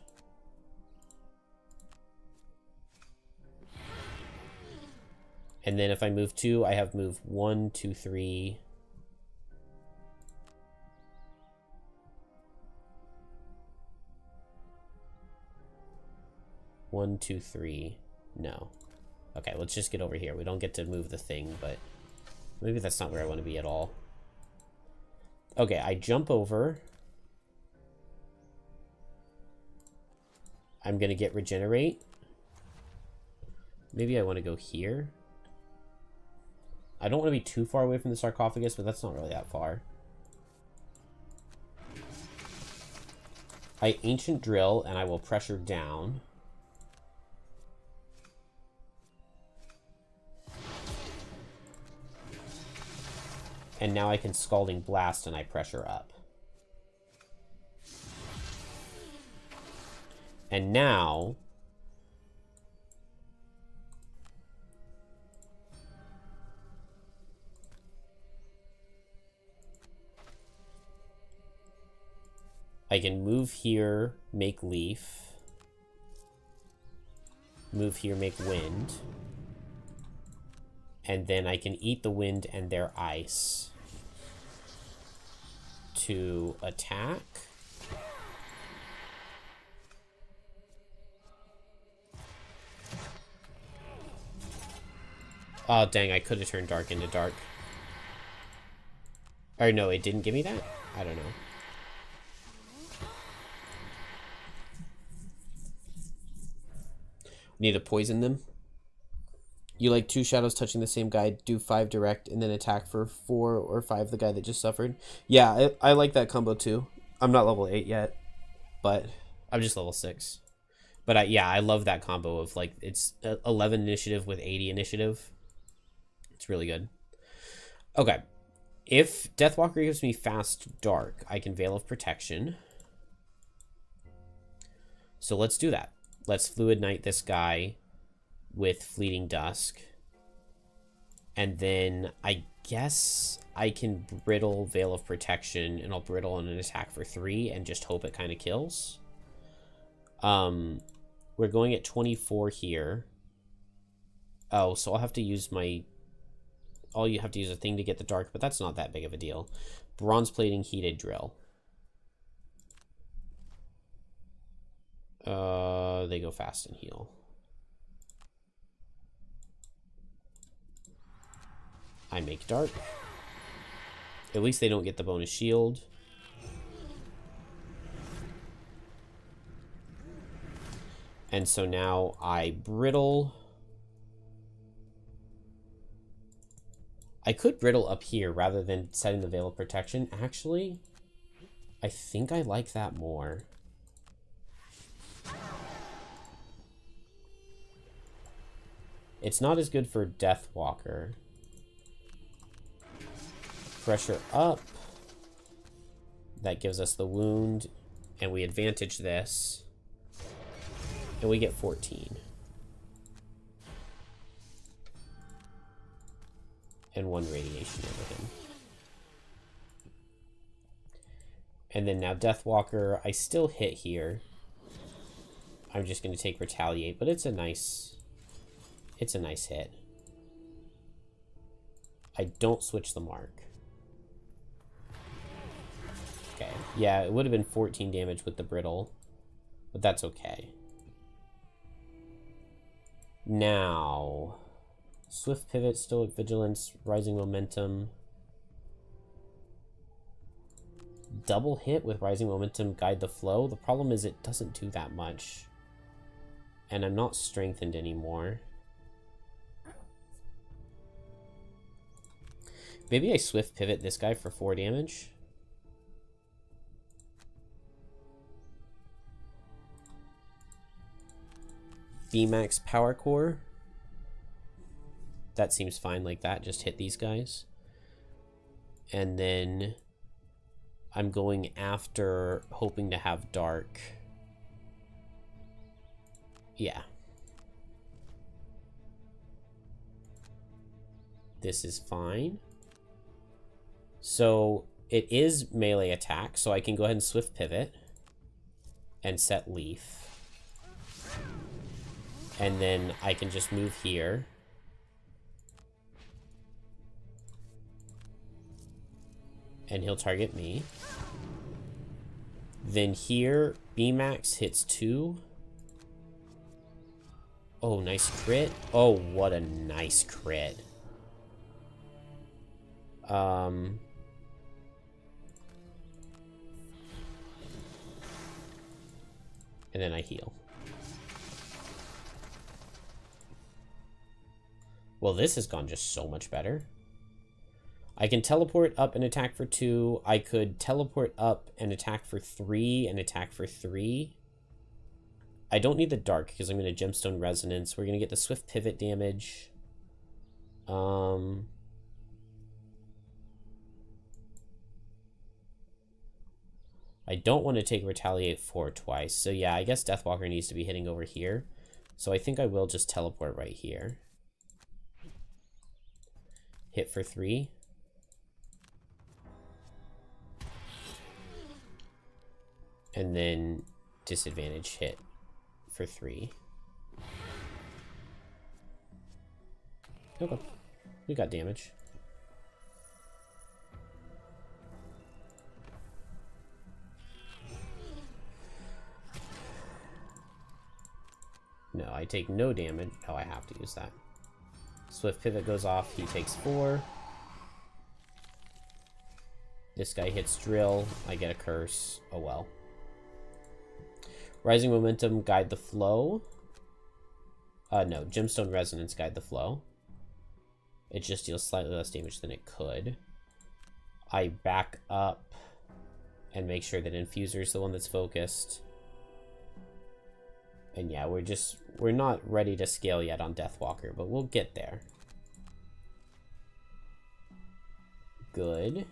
And then if I move 2, I have move 1, 2, 3. One, two, three. No. Okay, let's just get over here. We don't get to move the thing, but maybe that's not where I want to be at all. Okay, I jump over. I'm going to get regenerate. Maybe I want to go here. I don't want to be too far away from the sarcophagus, but that's not really that far. I ancient drill, and I will pressure down. And now I can Scalding Blast and I pressure up. And now I can move here, make leaf. Move here, make wind. And then I can eat the wind and their ice to attack. Oh, dang, I could have turned dark into dark. Or no, it didn't give me that? I don't know. Need to poison them. You like 2 shadows touching the same guy, do 5 direct, and then attack for 4 or 5 the guy that just suffered. Yeah, I like that combo too. I'm not level 8 yet, but I'm just level 6. But yeah, I love that combo of like, it's 11 initiative with 80 initiative. It's really good. Okay. If Deathwalker gives me fast dark, I can Veil of Protection. So let's do that. Let's Fluid Knight this guy with Fleeting Dusk. And then I guess I can Brittle Veil of Protection, and I'll Brittle on an attack for 3 and just hope it kind of kills. We're going at 24 here. Oh, so I'll have to use my... All you have to use a thing to get the dark, but that's not that big of a deal. Bronze Plating, Heated Drill. They go fast and heal. I make dark. At least they don't get the bonus shield. And so now I brittle. I could brittle up here rather than setting the Veil of Protection. Actually, I think I like that more. It's not as good for Deathwalker. Pressure up. That gives us the wound. And we advantage this. And we get 14. And 1 radiation over him. And then now Deathwalker, I still hit here. I'm just going to take Retaliate, but it's a nice hit. I don't switch the mark. Okay, yeah, it would have been 14 damage with the brittle, but that's okay. Now, Swift Pivot, Stoic Vigilance, Rising Momentum. Double hit with Rising Momentum, Guide the Flow. The problem is it doesn't do that much. And I'm not strengthened anymore. Maybe I Swift Pivot this guy for 4 damage. VMAX Power Core. That seems fine like that. Just hit these guys. And then I'm going after hoping to have dark. Yeah. This is fine. So it is melee attack, so I can go ahead and Swift Pivot. and set leaf. And then I can just move here. And he'll target me. Then here, B-Max hits 2. Oh, nice crit. Oh, what a nice crit. And then I heal. Well, this has gone just so much better. I can teleport up and attack for 2. I could teleport up and attack for 3 and attack for 3. I don't need the dark because I'm going to gemstone resonance. We're going to get the swift pivot damage. I don't want to take retaliate 4 twice. So yeah, I guess Deathwalker needs to be hitting over here. So I think I will just teleport right here. Hit for 3. And then disadvantage hit for 3. Okay. We got damage. No, I take no damage. Oh, I have to use that. Swift pivot goes off. He takes 4. This guy hits drill. I get a curse. Oh well. Rising momentum, guide the flow. No, gemstone resonance, guide the flow. It just deals slightly less damage than it could. I back up and make sure that Infuser is the one that's focused. And yeah, we're not ready to scale yet on Deathwalker, but we'll get there. Good.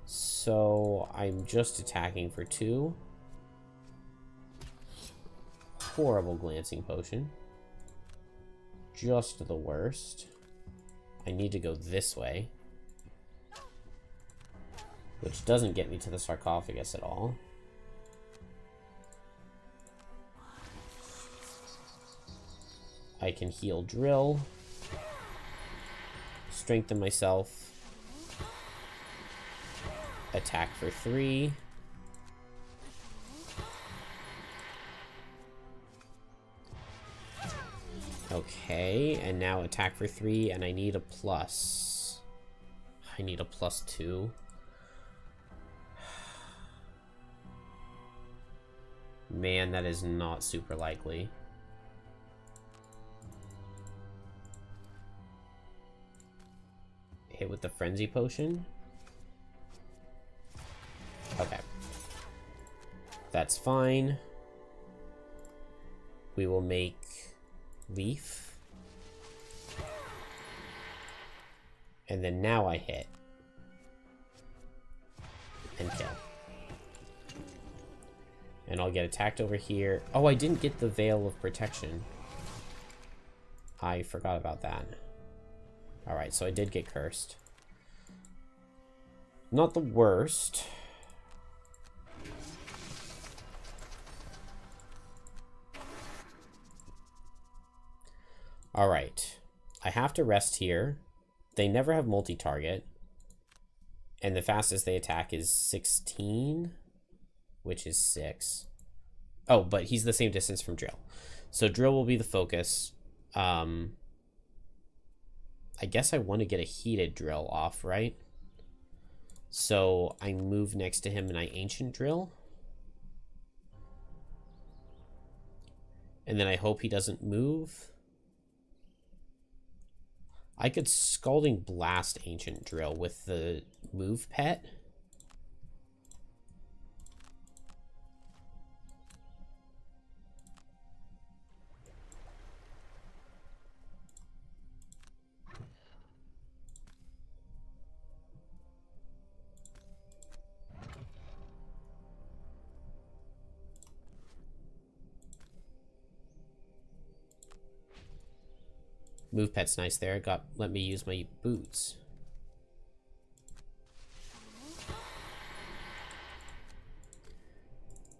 So I'm just attacking for 2. Horrible glancing potion. Just the worst. I need to go this way. Which doesn't get me to the sarcophagus at all. I can heal drill. Strengthen myself. Attack for 3. Okay, and now attack for 3, and I need a plus. I need a +2. Man, that is not super likely. Hit with the frenzy potion. Okay. That's fine. We will make leaf. And then now I hit. And kill. And I'll get attacked over here. Oh, I didn't get the Veil of Protection. I forgot about that. Alright, so I did get cursed. Not the worst. Alright. I have to rest here. They never have multi-target. And the fastest they attack is 16, which is 6. Oh, but he's the same distance from drill. So drill will be the focus. I guess I want to get a heated drill off, right? So I move next to him and I ancient drill. And then I hope he doesn't move. I could Scalding Blast ancient drill with the move pet. Move pet's nice there. Let me use my boots.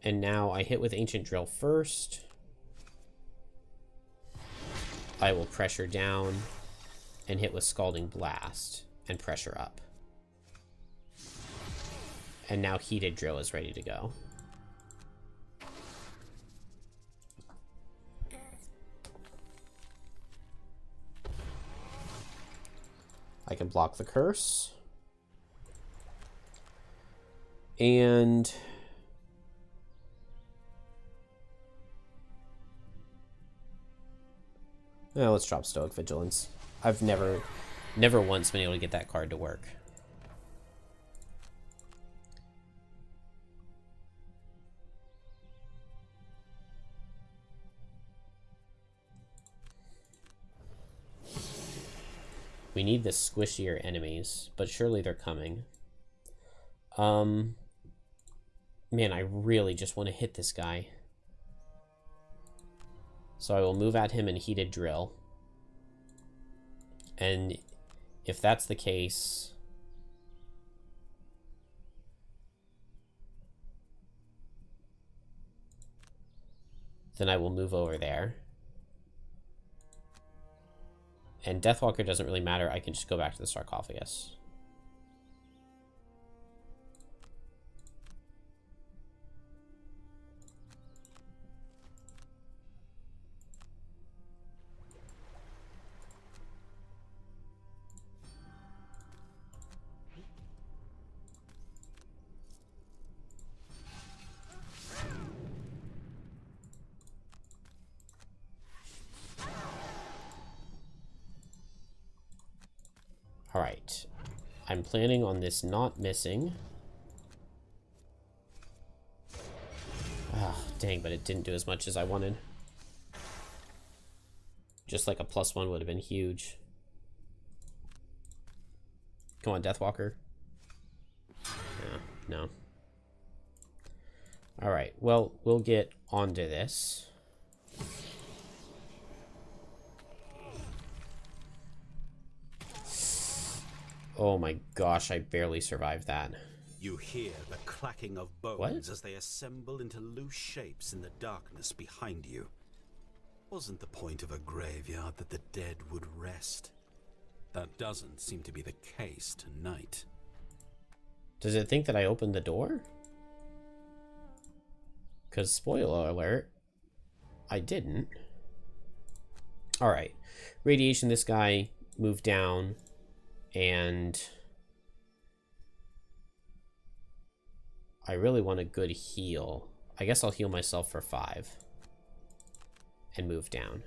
And now I hit with Ancient Drill first. I will pressure down and hit with Scalding Blast and pressure up. And now Heated Drill is ready to go. I can block the curse. And well, let's drop Stoic Vigilance. I've never once been able to get that card to work. We need the squishier enemies, but surely they're coming. Man, I really just want to hit this guy. So I will move at him and Heated Drill. And if that's the case, then I will move over there. And Deathwalker doesn't really matter. I can just go back to the sarcophagus. Alright. I'm planning on this not missing. Ah, dang, but it didn't do as much as I wanted. Just like a +1 would have been huge. Come on, Deathwalker. No. Alright, well, we'll get onto this. Oh my gosh, I barely survived that. You hear the clacking of bones as they assemble into loose shapes in the darkness behind you. Wasn't the point of a graveyard that the dead would rest? That doesn't seem to be the case tonight. Does it think that I opened the door? Because, spoiler alert, I didn't. Alright. Radiation, this guy moved down. And I really want a good heal. I guess I'll heal myself for 5. And move down.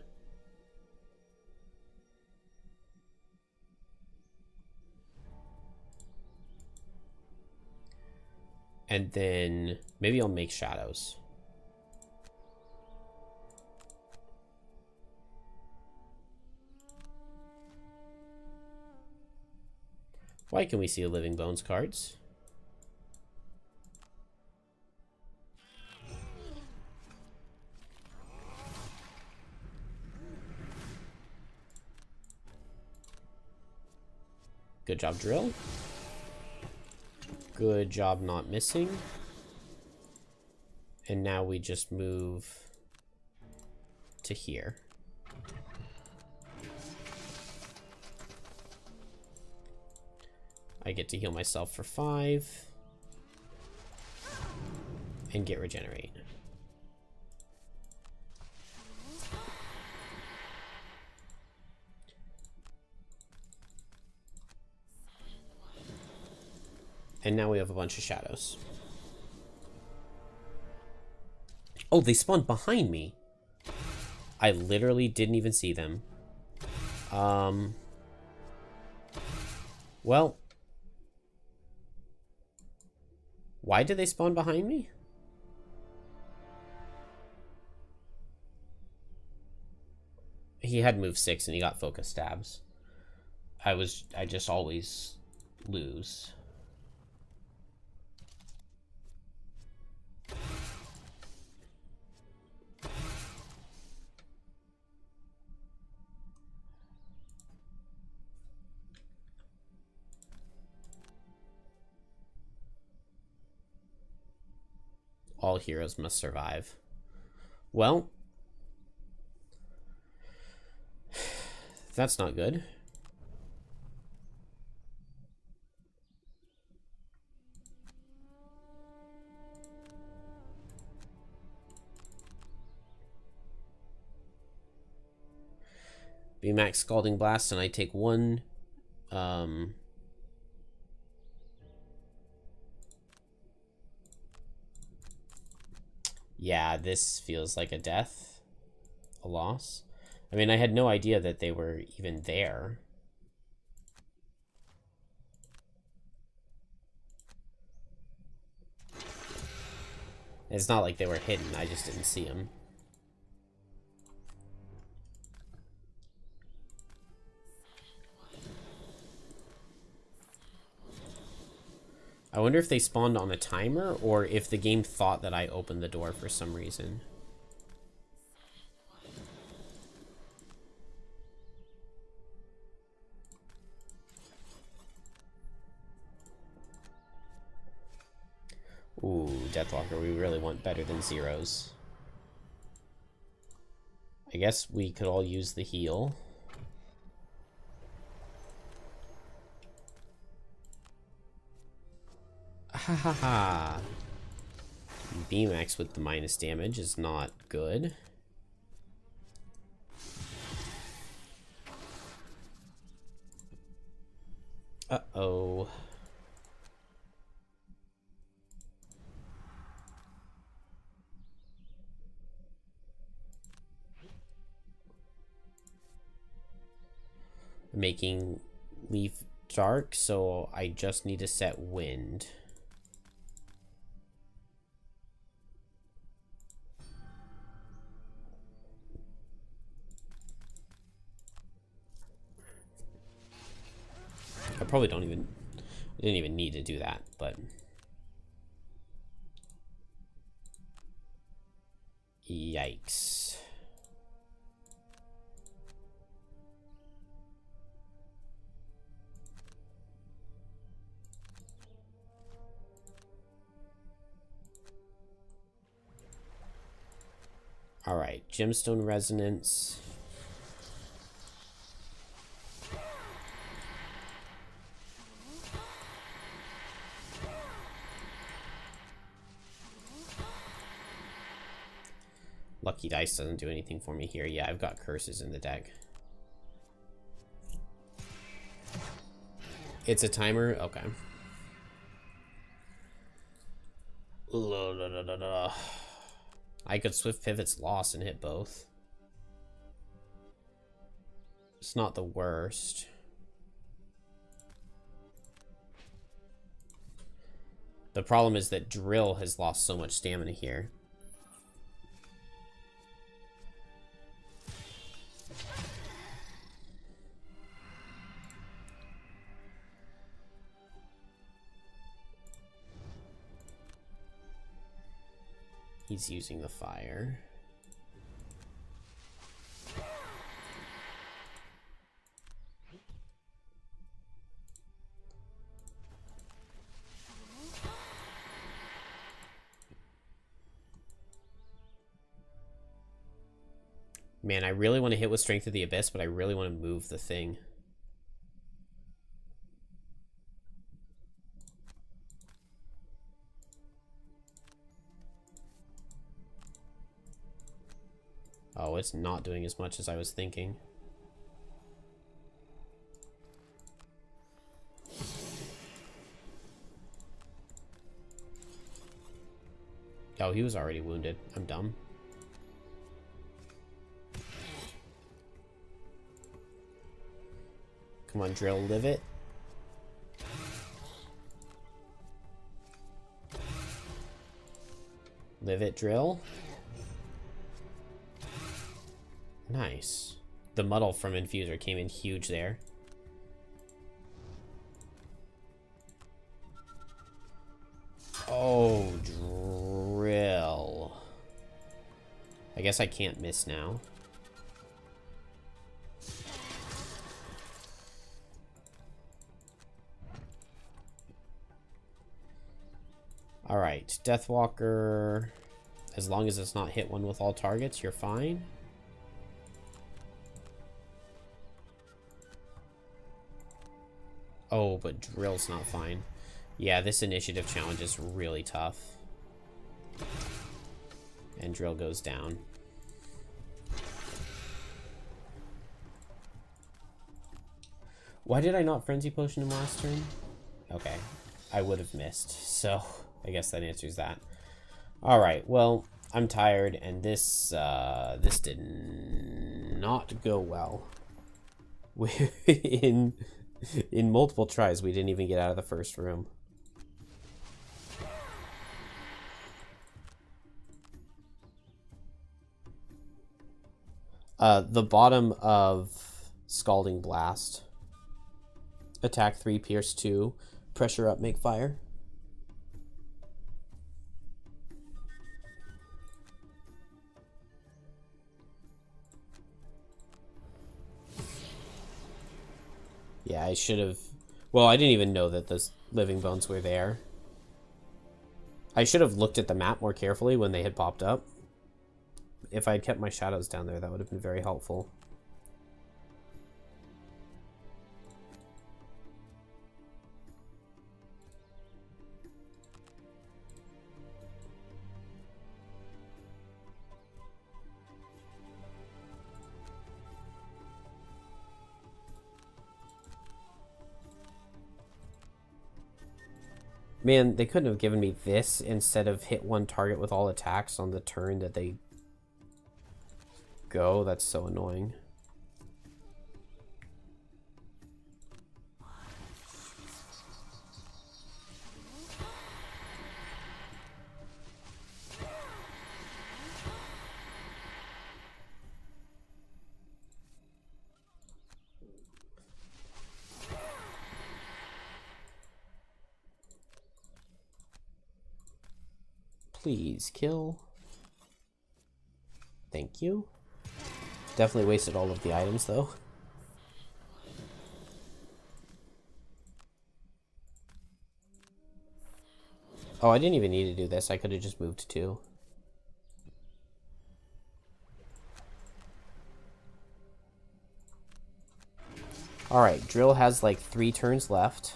And then maybe I'll make shadows. Why can we see Living Bones cards? Good job, Drill. Good job not missing. And now we just move to here. I get to heal myself for 5. And get Regenerate. And now we have a bunch of shadows. Oh, they spawned behind me. I literally didn't even see them. Well, why did they spawn behind me? He had move 6 and he got focus stabs. I just always lose. All heroes must survive. Well, that's not good. B-Max Scalding Blast, and I take one. Yeah, this feels like a death. A loss. I mean, I had no idea that they were even there. It's not like they were hidden, I just didn't see them. I wonder if they spawned on a timer, or if the game thought that I opened the door for some reason. Ooh, Deathwalker, we really want better than zeros. I guess we could all use the heal. Ha ha ha. B-Max with the minus damage is not good. Uh-oh. Making leaf dark, so I just need to set wind. I probably didn't even need to do that, but yikes. All right, Gemstone Resonance. Lucky Dice doesn't do anything for me here. Yeah, I've got curses in the deck. It's a timer? Okay. I could Swift Pivot's Loss and hit both. It's not the worst. The problem is that Drill has lost so much stamina here. He's using the fire. Man, I really want to hit with Strength of the Abyss, but I really want to move the thing. Oh, it's not doing as much as I was thinking. Oh, he was already wounded. I'm dumb. Come on, Drill, live it. Live it, Drill. Nice. The muddle from Infuser came in huge there. Oh, Drill. I guess I can't miss now. Alright, Deathwalker. As long as it's not hit one with all targets, you're fine. Oh, but drill's not fine. Yeah, this initiative challenge is really tough. And drill goes down. Why did I not frenzy potion him last turn? Okay, I would have missed, so I guess that answers that. All right, well, I'm tired, and this did not go well. in multiple tries, we didn't even get out of the first room. The bottom of Scalding Blast. Attack 3, Pierce 2, Pressure Up, Make Fire. Yeah, I should have... Well, I didn't even know that those living bones were there. I should have looked at the map more carefully when they had popped up. If I had kept my shadows down there, that would have been very helpful. Man, they couldn't have given me this instead of hit one target with all attacks on the turn that they go. That's so annoying. Please kill. Thank you. Definitely wasted all of the items though. Oh, I didn't even need to do this. I could have just moved 2. Alright, Drill has like 3 turns left.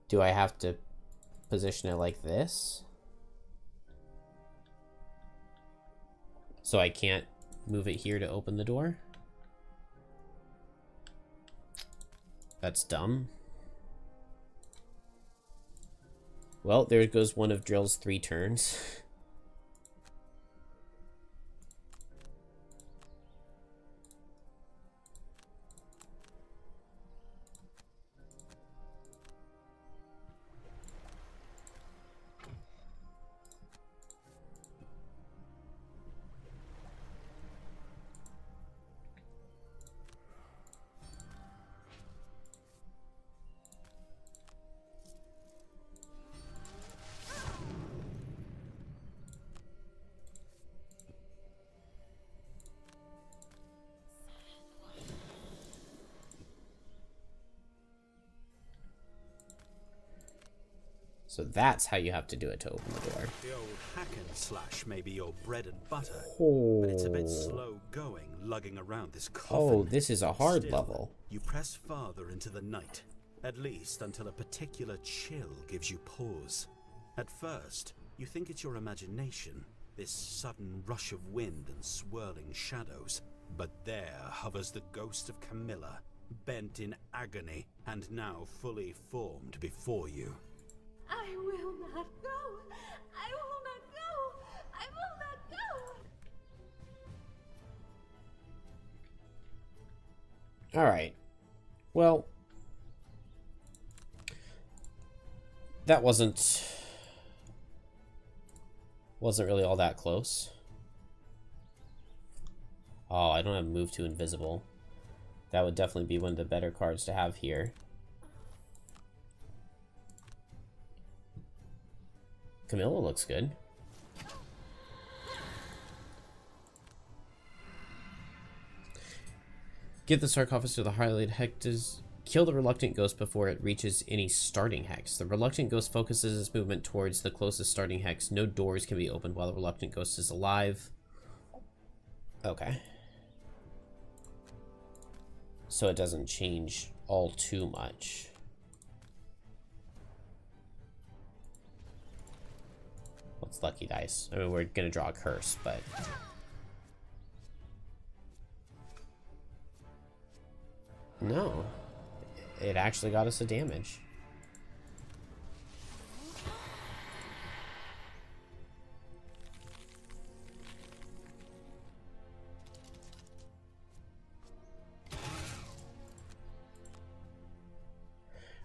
Do I have to position it like this? So I can't move it here to open the door? That's dumb. Well, there goes one of Drill's 3 turns. So that's how you have to do it to open the door. The old hack and slash may be your bread and butter, Oh. but it's a bit slow going, lugging around this coffin. Oh, this is a hard Still, level. You press farther into the night, at least until a particular chill gives you pause. At first, you think it's your imagination, this sudden rush of wind and swirling shadows. But there hovers the ghost of Camilla, bent in agony and now fully formed before you. I will not go. I will not go. I will not go. Alright. Well, that wasn't really all that close. Oh, I don't have move to invisible. That would definitely be one of the better cards to have here. Camilla looks good. Get the sarcophagus to the highlighted hexes. Kill the reluctant ghost before it reaches any starting hex. The reluctant ghost focuses its movement towards the closest starting hex. No doors can be opened while the reluctant ghost is alive. Okay. So it doesn't change all too much. What's lucky dice? I mean, we're gonna draw a curse, but... No. It actually got us a damage.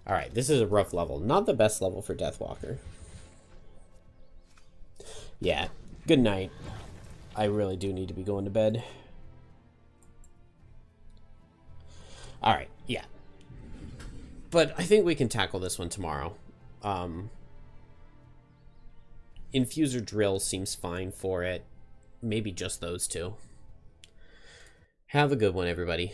Alright, this is a rough level. Not the best level for Deathwalker. Yeah, good night. I really do need to be going to bed. Alright, yeah. But I think we can tackle this one tomorrow. Infuser Drill seems fine for it. Maybe just those two. Have a good one, everybody.